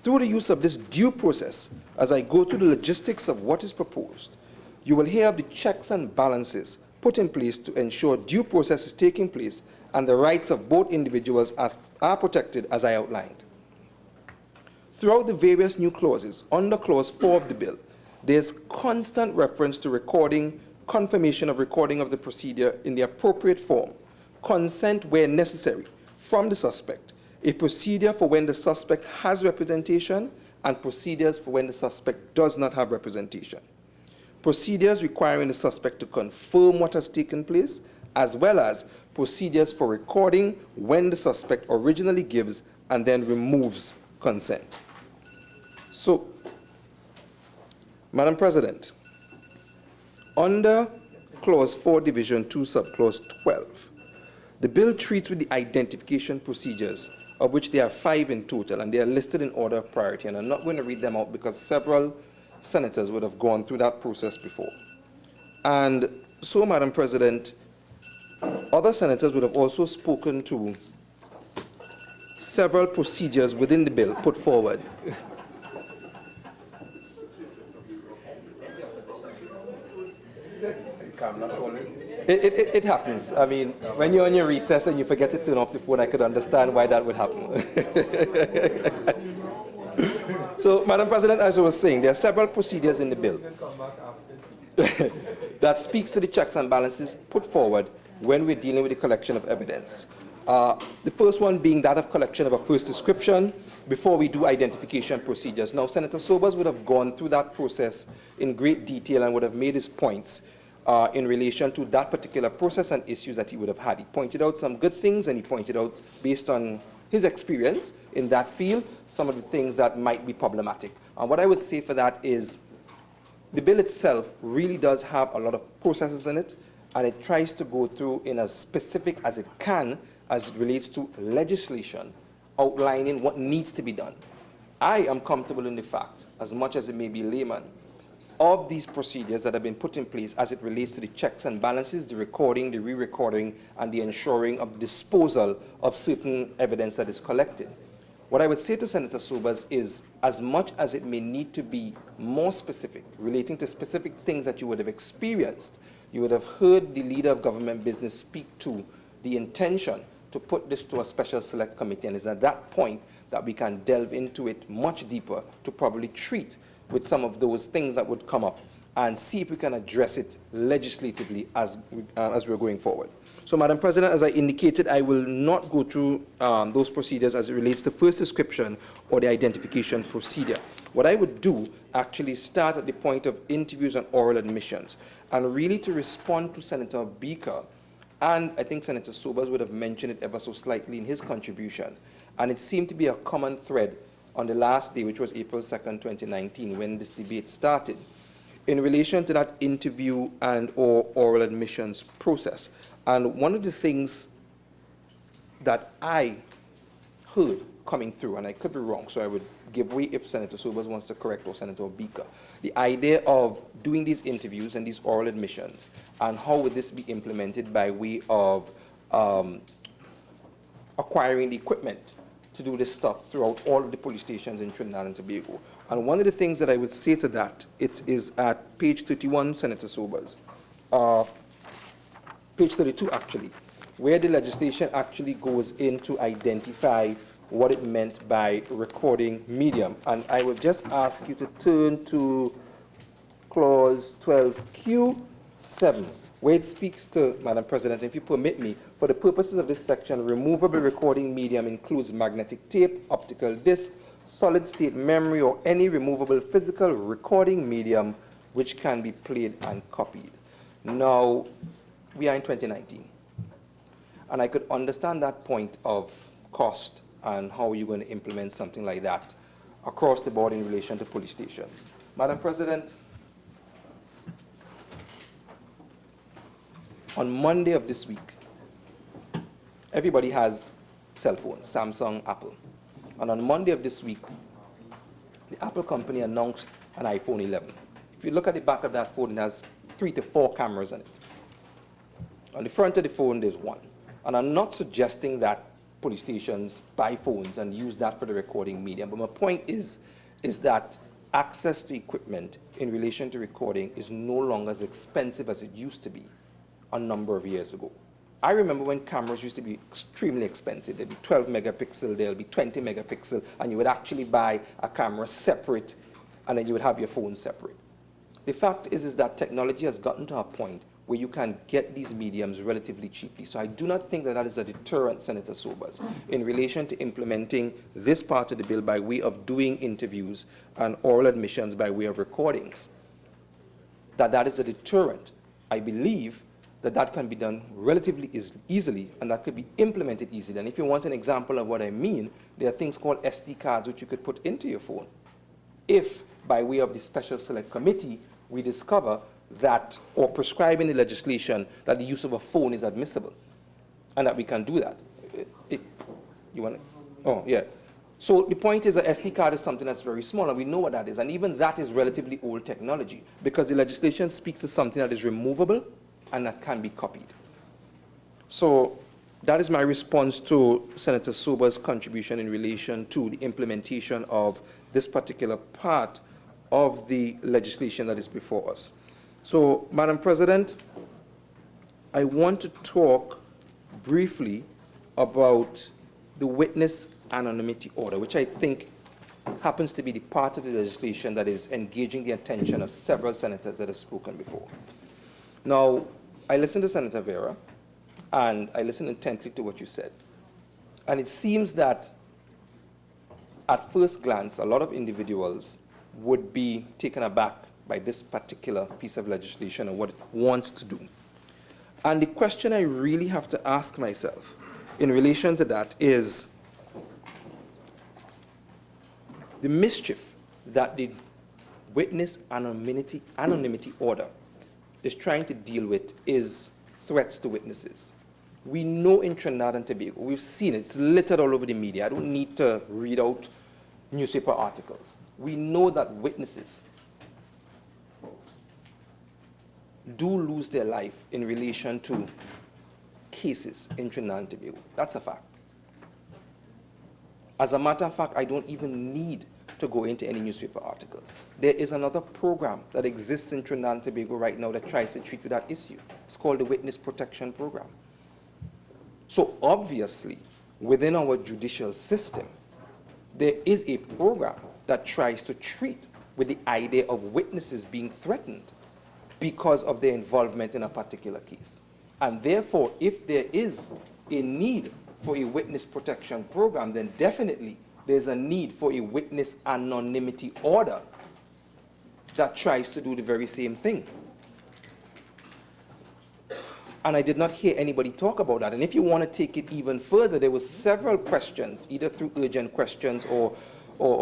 Through the use of this due process, as I go through the logistics of what is proposed, you will hear of the checks and balances put in place to ensure due process is taking place and the rights of both individuals are protected as I outlined. Throughout the various new clauses, under Clause 4 of the bill, there's constant reference to recording, confirmation of recording of the procedure in the appropriate form, consent where necessary from the suspect, a procedure for when the suspect has representation, and procedures for when the suspect does not have representation. Procedures requiring the suspect to confirm what has taken place, as well as procedures for recording when the suspect originally gives and then removes consent. So, Madam President, under Clause 4, Division 2, Subclause 12, The bill treats with the identification procedures, of which there are 5 in total, and they are listed in order of priority. And I'm not going to read them out because several senators would have gone through that process before. And so, Madam President, other senators would have also spoken to several procedures within the bill put forward. It happens. I mean, when you're on your recess and you forget to turn off the phone, I could understand why that would happen. So, Madam President, as I was saying, there are several procedures in the bill that speaks to the checks and balances put forward when we're dealing with the collection of evidence. The first one being that of collection of a first description before we do identification procedures. Now, Senator Sobers would have gone through that process in great detail and would have made his points in relation to that particular process and issues that he would have had. He pointed out some good things, and he pointed out, based on his experience in that field, some of the things that might be problematic. And what I would say for that is the bill itself really does have a lot of processes in it, and it tries to go through in as specific as it can as it relates to legislation, outlining what needs to be done. I am comfortable in the fact, as much as it may be layman, of these procedures that have been put in place as it relates to the checks and balances, the recording, the re-recording, and the ensuring of disposal of certain evidence that is collected. What I would say to Senator Sobers is, as much as it may need to be more specific, relating to specific things that you would have experienced, you would have heard the leader of government business speak to the intention to put this to a special select committee, and it's at that point that we can delve into it much deeper to probably treat with some of those things that would come up and see if we can address it legislatively as we're going forward. So, Madam President, as I indicated, I will not go through those procedures as it relates to first description or the identification procedure. What I would do actually start at the point of interviews and oral admissions, and really to respond to Senator Beaker, and I think Senator Sobers would have mentioned it ever so slightly in his contribution, and it seemed to be a common thread on the last day, which was April 2nd, 2019, when this debate started, in relation to that interview and or oral admissions process. And one of the things that I heard coming through, and I could be wrong, so I would give way if Senator Sobers wants to correct, or Senator Beaker, the idea of doing these interviews and these oral admissions, and how would this be implemented by way of acquiring the equipment to do this stuff throughout all of the police stations in Trinidad and Tobago. And one of the things that I would say to that, it is at page 31, Senator Sobers, page 32 actually, where the legislation actually goes in to identify what it meant by recording medium. And I would just ask you to turn to clause 12Q7, where it speaks to, Madam President, if you permit me, for the purposes of this section, removable recording medium includes magnetic tape, optical disc, solid-state memory, or any removable physical recording medium which can be played and copied. Now, we are in 2019, and I could understand that point of cost and how you're going to implement something like that across the board in relation to police stations. Madam President, on Monday of this week, everybody has cell phones, Samsung, Apple. And on Monday of this week, the Apple company announced an iPhone 11. If you look at the back of that phone, it has 3 to 4 cameras on it. On the front of the phone, there's one. And I'm not suggesting that police stations buy phones and use that for the recording medium, but my point is that access to equipment in relation to recording is no longer as expensive as it used to be a number of years ago. I remember when cameras used to be extremely expensive. There'd be 12 megapixel, there'll be 20 megapixel, and you would actually buy a camera separate, and then you would have your phone separate. The fact is that technology has gotten to a point where you can get these mediums relatively cheaply. So I do not think that that is a deterrent, Senator Sobers, in relation to implementing this part of the bill by way of doing interviews and oral admissions by way of recordings. That is a deterrent. I believe that can be done relatively easily, and that could be implemented easily. And if you want an example of what I mean, there are things called SD cards which you could put into your phone. If, by way of the Special Select Committee, we discover that, or prescribe in the legislation, that the use of a phone is admissible. and that we can do that. You want to? Oh, yeah. So the point is that SD card is something that's very small, and we know what that is. And even that is relatively old technology, because the legislation speaks to something that is removable and that can be copied. So that is my response to Senator Sober's contribution in relation to the implementation of this particular part of the legislation that is before us. So, Madam President, I want to talk briefly about the witness anonymity order, which I think happens to be the part of the legislation that is engaging the attention of several senators that have spoken before. Now, I listened to Senator Vera, and I listened intently to what you said. And it seems that at first glance, a lot of individuals would be taken aback by this particular piece of legislation and what it wants to do. And the question I really have to ask myself in relation to that is the mischief that the witness anonymity order is trying to deal with is threats to witnesses. We know in Trinidad and Tobago, we've seen it, it's littered all over the media. I don't need to read out newspaper articles. We know that witnesses do lose their life in relation to cases in Trinidad and Tobago. That's a fact. As a matter of fact, I don't even need to go into any newspaper articles. There is another program that exists in Trinidad and Tobago right now that tries to treat with that issue. It's called the Witness Protection Program. So obviously, within our judicial system, there is a program that tries to treat with the idea of witnesses being threatened because of their involvement in a particular case. And therefore, if there is a need for a witness protection program, then definitely there's a need for a witness anonymity order that tries to do the very same thing. And I did not hear anybody talk about that. And if you want to take it even further, there were several questions, either through urgent questions or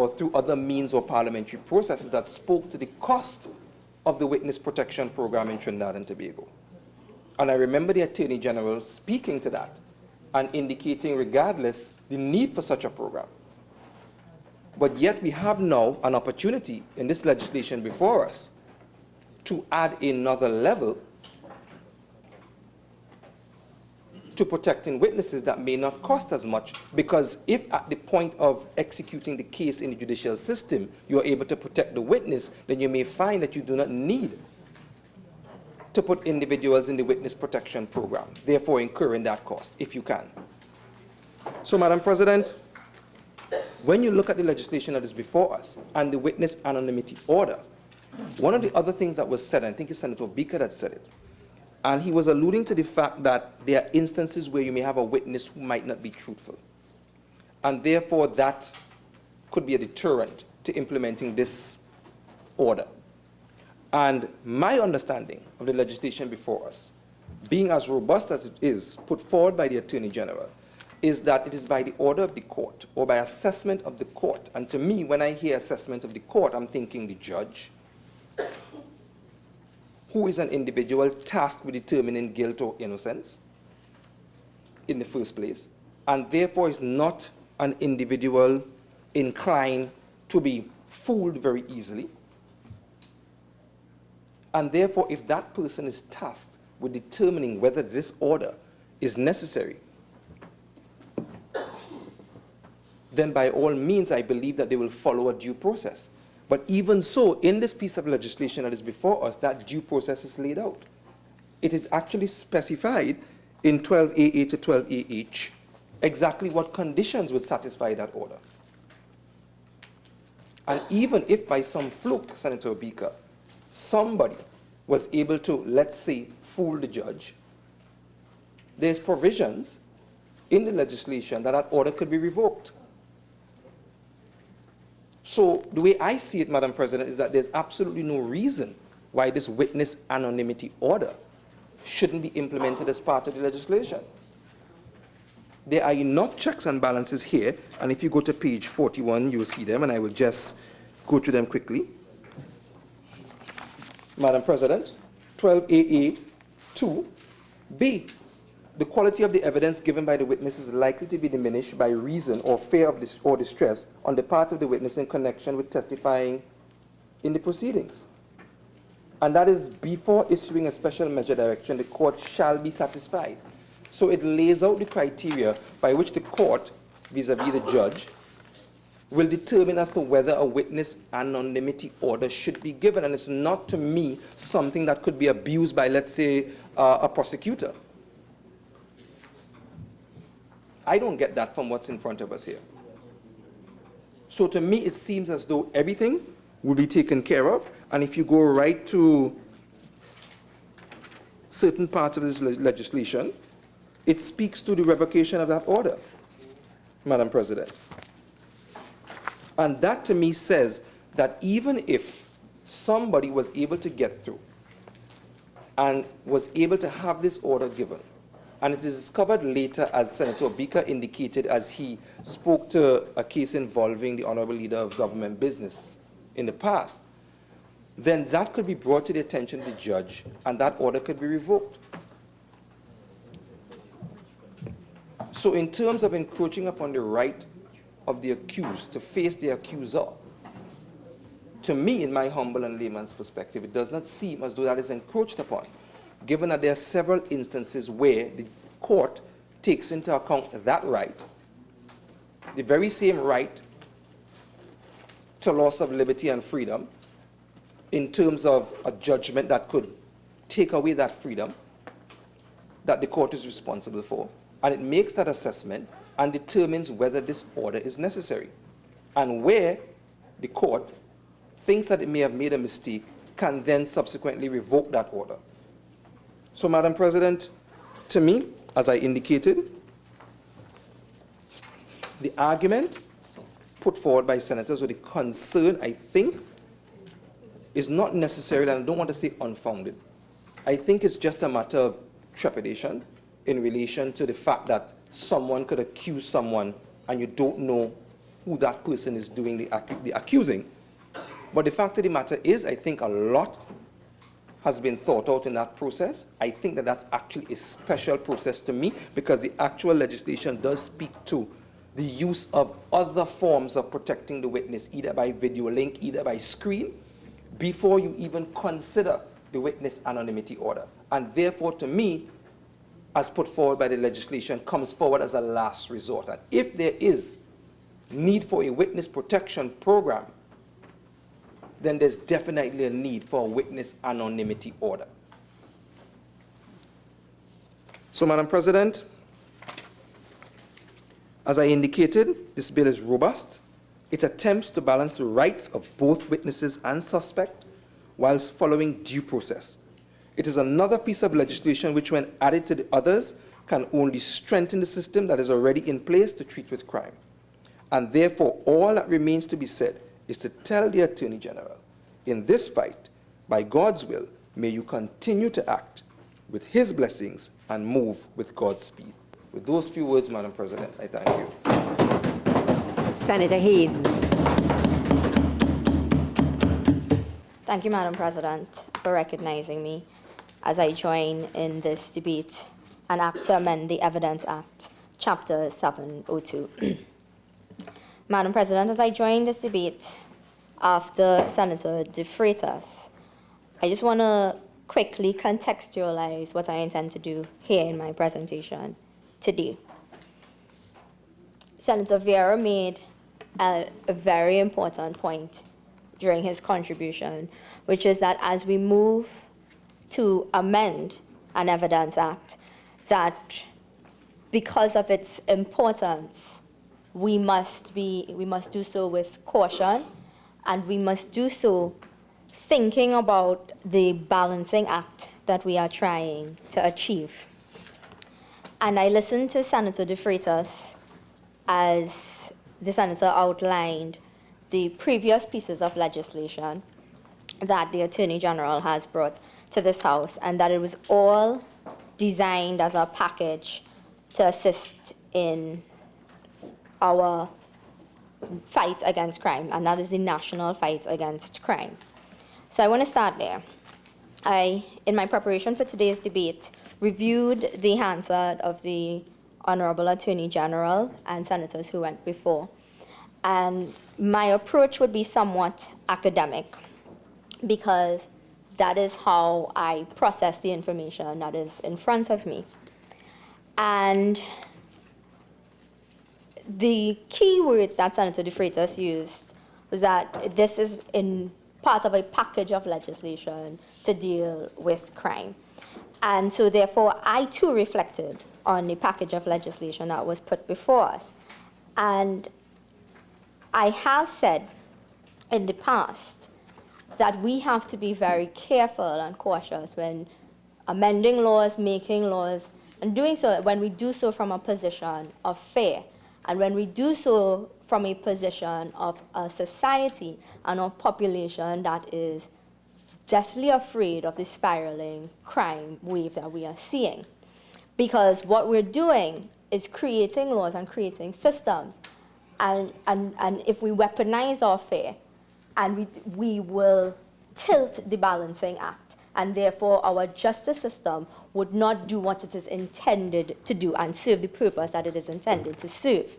through other means or parliamentary processes that spoke to the cost of the witness protection program in Trinidad and Tobago. And I remember the Attorney General speaking to that and indicating, regardless, the need for such a program. But yet we have now an opportunity in this legislation before us to add another level to protecting witnesses that may not cost as much, because if at the point of executing the case in the judicial system, you are able to protect the witness, then you may find that you do not need to put individuals in the witness protection program, therefore incurring that cost, if you can. So, Madam President, when you look at the legislation that is before us and the witness anonymity order, one of the other things that was said, and I think it's Senator Beaker that said it, and he was alluding to the fact that there are instances where you may have a witness who might not be truthful. And therefore, that could be a deterrent to implementing this order. And my understanding of the legislation before us, being as robust as it is put forward by the Attorney General, is that it is by the order of the court or by assessment of the court. And to me, when I hear assessment of the court, I'm thinking the judge, who is an individual tasked with determining guilt or innocence in the first place, and therefore is not an individual inclined to be fooled very easily. And therefore, if that person is tasked with determining whether this order is necessary, then by all means, I believe that they will follow a due process. But even so, in this piece of legislation that is before us, that due process is laid out. It is actually specified in 12AA to 12AH exactly what conditions would satisfy that order. And even if by some fluke, Senator Beaker, somebody was able to, let's say, fool the judge, there's provisions in the legislation that that order could be revoked. So the way I see it, Madam President, is that there's absolutely no reason why this witness anonymity order shouldn't be implemented as part of the legislation. There are enough checks and balances here, and if you go to page 41, you'll see them, and I will just go through them quickly. Madam President, 12AA 2B the quality of the evidence given by the witness is likely to be diminished by reason or fear of or distress on the part of the witness in connection with testifying in the proceedings. And that is before issuing a special measure direction, the court shall be satisfied. So it lays out the criteria by which the court, vis-a-vis the judge, will determine as to whether a witness anonymity order should be given. And it's not, to me, something that could be abused by, let's say, a prosecutor. I don't get that from what's in front of us here. So to me, it seems as though everything will be taken care of. And if you go right to certain parts of this legislation, it speaks to the revocation of that order, Madam President. And that to me says that even if somebody was able to get through and was able to have this order given, and it is discovered later, as Senator Obika indicated as he spoke to a case involving the Honorable Leader of Government Business in the past, then that could be brought to the attention of the judge and that order could be revoked. So in terms of encroaching upon the right of the accused to face the accuser, to me, in my humble and layman's perspective, it does not seem as though that is encroached upon, given that there are several instances where the court takes into account that right, the very same right to loss of liberty and freedom, in terms of a judgment that could take away that freedom that the court is responsible for, and it makes that assessment and determines whether this order is necessary. And where the court thinks that it may have made a mistake, can then subsequently revoke that order. So, Madam President, to me, as I indicated, the argument put forward by senators with the concern, I think, is not necessarily, and I don't want to say unfounded. I think it's just a matter of trepidation in relation to the fact that someone could accuse someone and you don't know who that person is doing the accusing. But the fact of the matter is, I think a lot has been thought out in that process. I think that that's actually a special process to me, because the actual legislation does speak to the use of other forms of protecting the witness, either by video link, either by screen, before you even consider the witness anonymity order. And therefore, to me, as put forward by the legislation, comes forward as a last resort. And if there is need for a witness protection program, then there's definitely a need for a witness anonymity order. So, Madam President, as I indicated, this bill is robust. It attempts to balance the rights of both witnesses and suspect whilst following due process. It is another piece of legislation which, when added to the others, can only strengthen the system that is already in place to treat with crime. And therefore, all that remains to be said is to tell the Attorney General, in this fight, by God's will, may you continue to act with his blessings and move with God's speed. With those few words, Madam President, I thank you. Senator Haynes. Thank you, Madam President, for recognizing me as I join in this debate and act to amend the Evidence Act, Chapter 702. Madam President, as I join this debate after Senator De Freitas, I just want to quickly contextualize what I intend to do here in my presentation today. Senator Vieira made a very important point during his contribution, which is that as we move to amend an Evidence Act, that because of its importance, we must do so with caution, and we must do so thinking about the balancing act that we are trying to achieve. And I listened to Senator De Freitas as the senator outlined the previous pieces of legislation that the Attorney General has brought to this House, and that it was all designed as a package to assist in our fight against crime, and that is the national fight against crime. So I want to start there. I, in my preparation for today's debate, reviewed the Hansard of the Honorable Attorney General and senators who went before. And my approach would be somewhat academic, because that is how I process the information that is in front of me. And the key words that Senator De Freitas used was that this is in part of a package of legislation to deal with crime. And so therefore, I too reflected on the package of legislation that was put before us. And I have said in the past that we have to be very careful and cautious when amending laws, making laws, and doing so when we do so from a position of fear, and when we do so from a position of a society and a population that is deathly afraid of the spiraling crime wave that we are seeing. Because what we're doing is creating laws and creating systems, and if we weaponize our fear, and we will tilt the balancing act, and therefore our justice system would not do what it is intended to do and serve the purpose that it is intended to serve.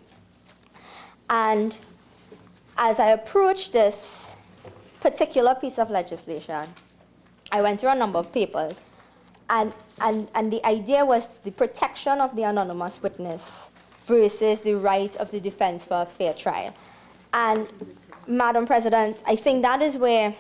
And as I approached this particular piece of legislation, I went through a number of papers, and the idea was the protection of the anonymous witness versus the right of the defense for a fair trial. And Madam President, I think that is where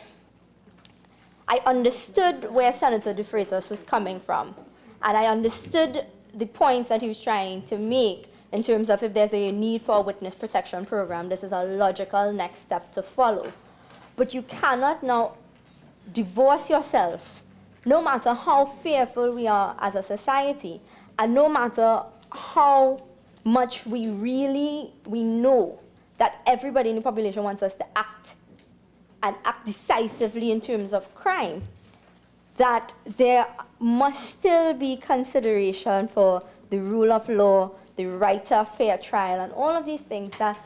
I understood where Senator De Freitas was coming from. And I understood the points that he was trying to make in terms of if there's a need for a witness protection program, this is a logical next step to follow. But you cannot now divorce yourself, no matter how fearful we are as a society, and no matter how much we know that everybody in the population wants us to act and act decisively in terms of crime, that there must still be consideration for the rule of law, the right to a fair trial, and all of these things that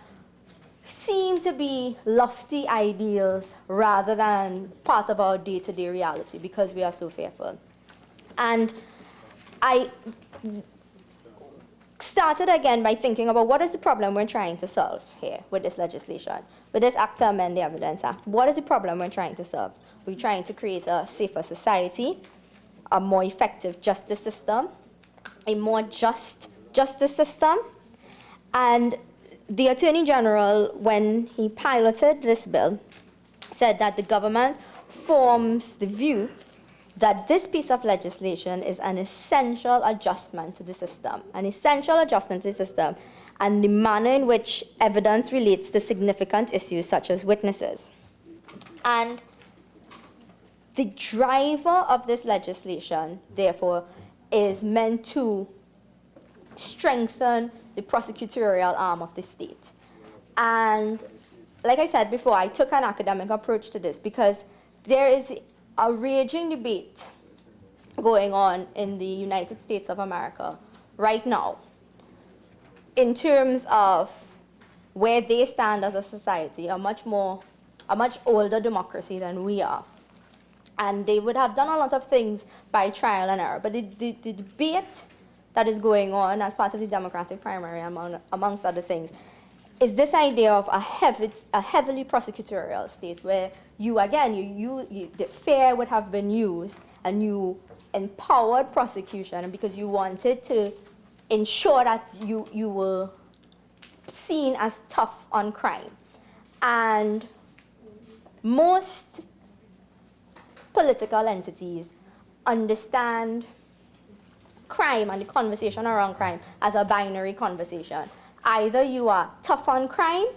seem to be lofty ideals rather than part of our day-to-day reality because we are so fearful. And I started again by thinking about what is the problem we're trying to solve here with this legislation, with this act to amend the Evidence Act. What is the problem we're trying to solve? We're trying to create a safer society, a more effective justice system, a more just justice system. And the Attorney General, when he piloted this bill, said that the government forms the view that this piece of legislation is an essential adjustment to the system, and the manner in which evidence relates to significant issues such as witnesses. And the driver of this legislation, therefore, is meant to strengthen the prosecutorial arm of the state. And like I said before, I took an academic approach to this because there is a raging debate going on in the United States of America right now in terms of where they stand as a society, a much older democracy than we are. And they would have done a lot of things by trial and error. But the debate that is going on as part of the Democratic primary, amongst other things, is this idea of a heavily prosecutorial state where the fear would have been used and you empowered prosecution because you wanted to ensure that you were seen as tough on crime. And most political entities understand crime and the conversation around crime as a binary conversation. Either you are tough on crime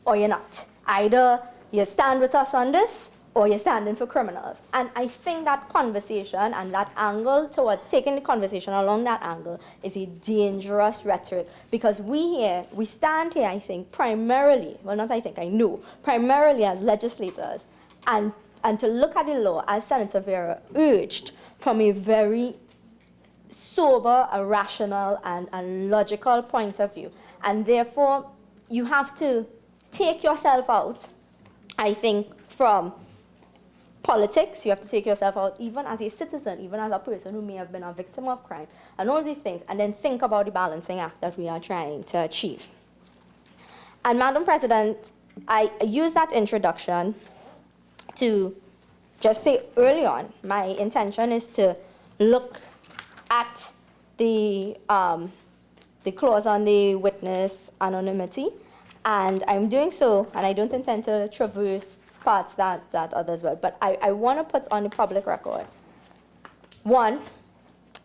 or you're not. Either you stand with us on this or you're standing for criminals. And I think that conversation and that angle toward taking the conversation along that angle is a dangerous rhetoric because we stand here, I think, primarily, well, not I think, I know, primarily as legislators and to look at the law, as Senator Vera urged, from a very sober, a rational, and logical point of view. And therefore, you have to take yourself out, I think, from politics, you have to take yourself out even as a citizen, even as a person who may have been a victim of crime, and all these things, and then think about the balancing act that we are trying to achieve. And Madam President, I use that introduction to just say early on, my intention is to look at the clause on the witness anonymity, and I'm doing so, and I don't intend to traverse parts that others will, but I want to put on the public record. One,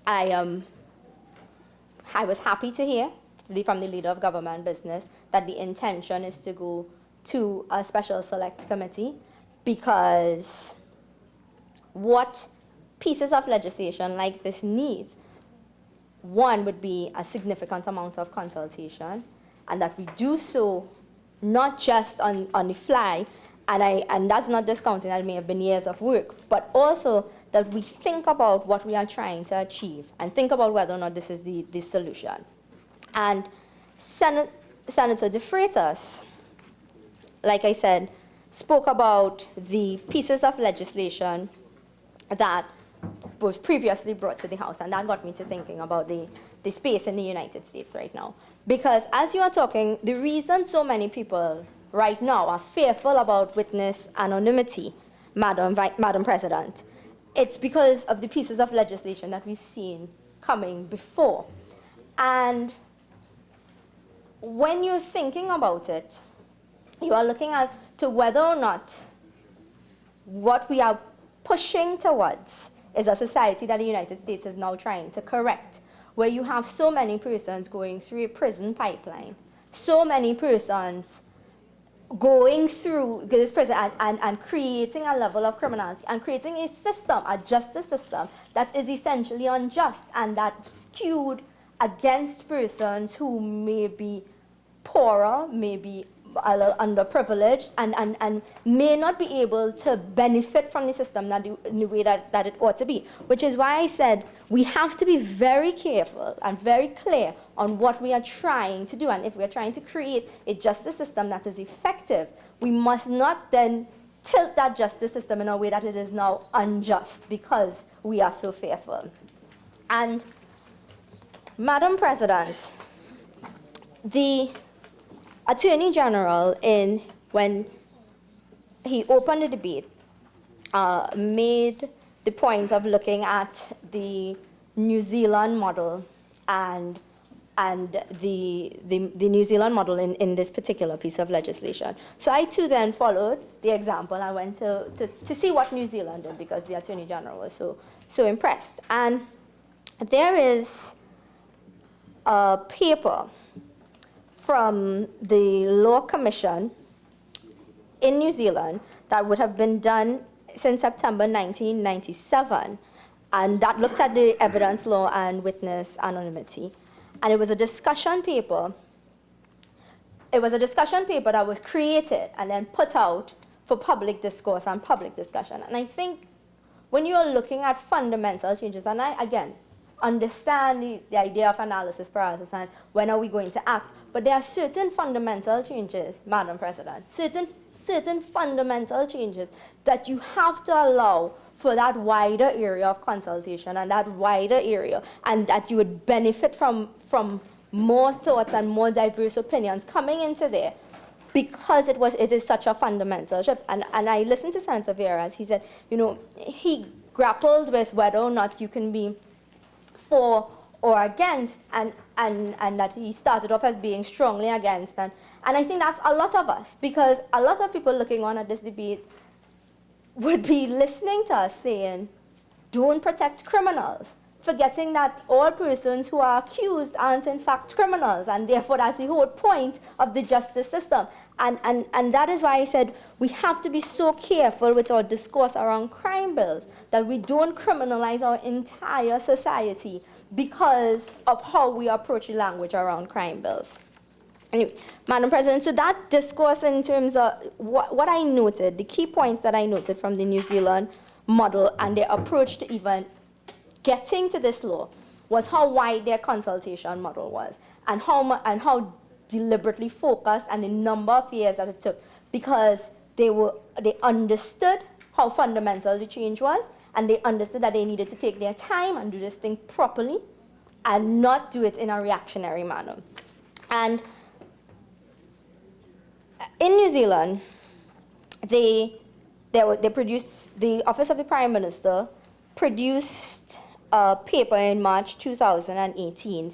I was happy to hear from the leader of government business that the intention is to go to a special select committee, because what pieces of legislation like this needs, one would be a significant amount of consultation, and that we do so not just on the fly, and that's not discounting that it may have been years of work, but also that we think about what we are trying to achieve and think about whether or not this is the solution. And Senator De Freitas, like I said, spoke about the pieces of legislation that was previously brought to the House, and that got me to thinking about the space in the United States right now. Because as you are talking, the reason so many people right now are fearful about witness anonymity, Madam President, it's because of the pieces of legislation that we've seen coming before. And when you're thinking about it, you are looking as to whether or not what we are pushing towards is a society that the United States is now trying to correct, where you have so many persons going through a prison pipeline, so many persons going through this prison and creating a level of criminality and creating a system, a justice system, that is essentially unjust and that's skewed against persons who may be poorer, may be a little underprivileged, and may not be able to benefit from the system in the way that it ought to be. Which is why I said we have to be very careful and very clear on what we are trying to do. And if we are trying to create a justice system that is effective, we must not then tilt that justice system in a way that it is now unjust because we are so fearful. And Madam President, the Attorney General, when he opened the debate, made the point of looking at the New Zealand model and the New Zealand model in this particular piece of legislation. So I too then followed the example. I went to see what New Zealand did because the Attorney General was so impressed. And there is a paper from the Law Commission in New Zealand that would have been done since September 1997, and that looked at the evidence law and witness anonymity. And it was a discussion paper. It was a discussion paper that was created and then put out for public discourse and public discussion. And I think when you are looking at fundamental changes, and I, again, understand the idea of analysis paralysis and when are we going to act, but there are certain fundamental changes, Madam President, certain fundamental changes that you have to allow for that wider area of consultation and that wider area, and that you would benefit from more thoughts and more diverse opinions coming into there, because it is such a fundamental shift. And I listened to Senator Vieira as he said, you know, he grappled with whether or not you can be for or against, and that he started off as being strongly against. And I think that's a lot of us, because a lot of people looking on at this debate would be listening to us saying, don't protect criminals, forgetting that all persons who are accused aren't in fact criminals, and therefore that's the whole point of the justice system. And that is why I said we have to be so careful with our discourse around crime bills that we don't criminalize our entire society because of how we approach the language around crime bills. Anyway, Madam President, so that discourse in terms of what I noted, the key points that I noted from the New Zealand model and their approach to even getting to this law was how wide their consultation model was, and how deliberately focused, and the number of years that it took, because they understood how fundamental the change was, and they understood that they needed to take their time and do this thing properly and not do it in a reactionary manner. And in New Zealand, the Office of the Prime Minister produced a paper in March 2018,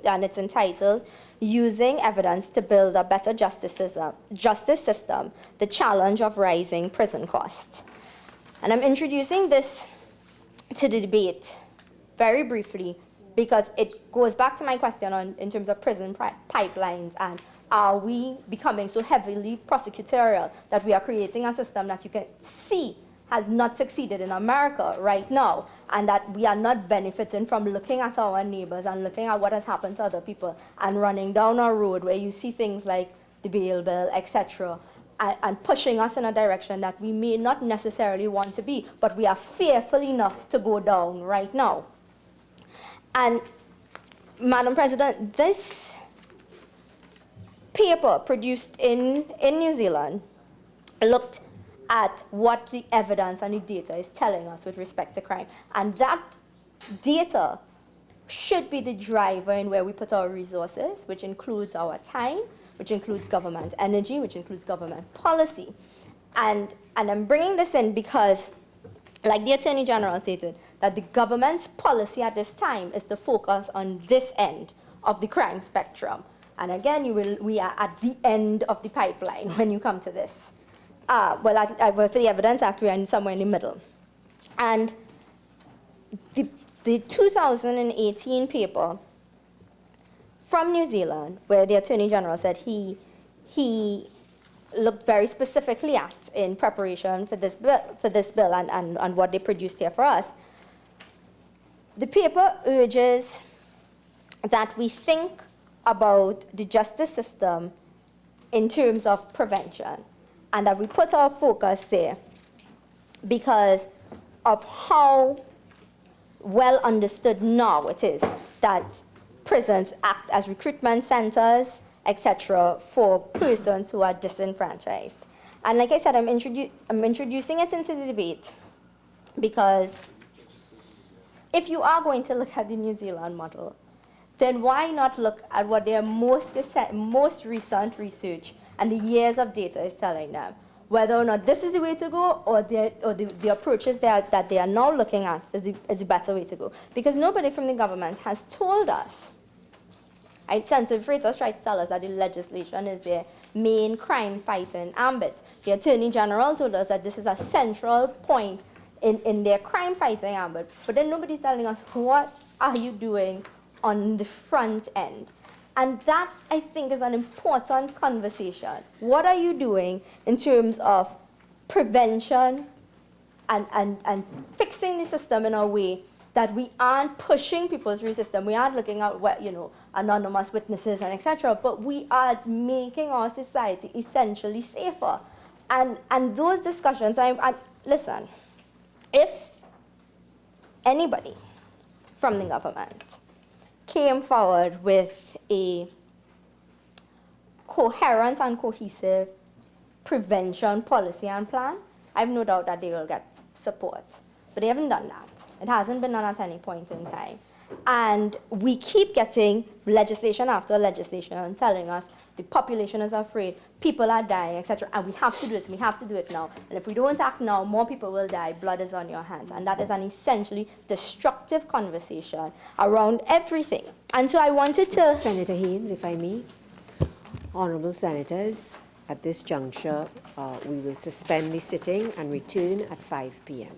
and it's entitled Using Evidence to Build a Better Justice System, The Challenge of Rising Prison Costs. And I'm introducing this to the debate very briefly because it goes back to my question in terms of prison pipelines and are we becoming so heavily prosecutorial that we are creating a system that you can see has not succeeded in America right now, and that we are not benefiting from looking at our neighbors and looking at what has happened to other people and running down a road where you see things like the bail bill, etc., and pushing us in a direction that we may not necessarily want to be, but we are fearful enough to go down right now. And, Madam President, this paper produced in New Zealand looked at what the evidence and the data is telling us with respect to crime. And that data should be the driver in where we put our resources, which includes our time, which includes government energy, which includes government policy. And I'm bringing this in because, like the Attorney General stated, that the government's policy at this time is to focus on this end of the crime spectrum. And again, we are at the end of the pipeline when you come to this. Well, for the Evidence Act, we are somewhere in the middle. And the 2018 paper from New Zealand, where the Attorney General said he looked very specifically at in preparation for this bill and what they produced here for us, the paper urges that we think about the justice system in terms of prevention, and that we put our focus there because of how well understood now it is that prisons act as recruitment centers, etc., for persons who are disenfranchised. And like I said, I'm introducing it into the debate because if you are going to look at the New Zealand model, then why not look at what their most recent research and the years of data is telling them, whether or not this is the way to go or the approaches that they are now looking at is the better way to go. Because nobody from the government has told us. Senator Freitas tried to tell us that the legislation is their main crime-fighting ambit. The Attorney General told us that this is a central point in their crime-fighting ambit. But then nobody's telling us, what are you doing on the front end? And that, I think, is an important conversation. What are you doing in terms of prevention and fixing the system in a way that we aren't pushing people through the system? We aren't looking at what, anonymous witnesses and etc., but we are making our society essentially safer. And those discussions, listen, if anybody from the government came forward with a coherent and cohesive prevention policy and plan, I have no doubt that they will get support. But they haven't done that. It hasn't been done at any point in time. And we keep getting legislation after legislation telling us the population is afraid, people are dying, etc. And we have to do this, we have to do it now. And if we don't act now, more people will die, blood is on your hands. And that is an essentially destructive conversation around everything. And so I wanted to... Senator Haynes, if I may. Honourable Senators, at this juncture, we will suspend the sitting and return at 5 p.m.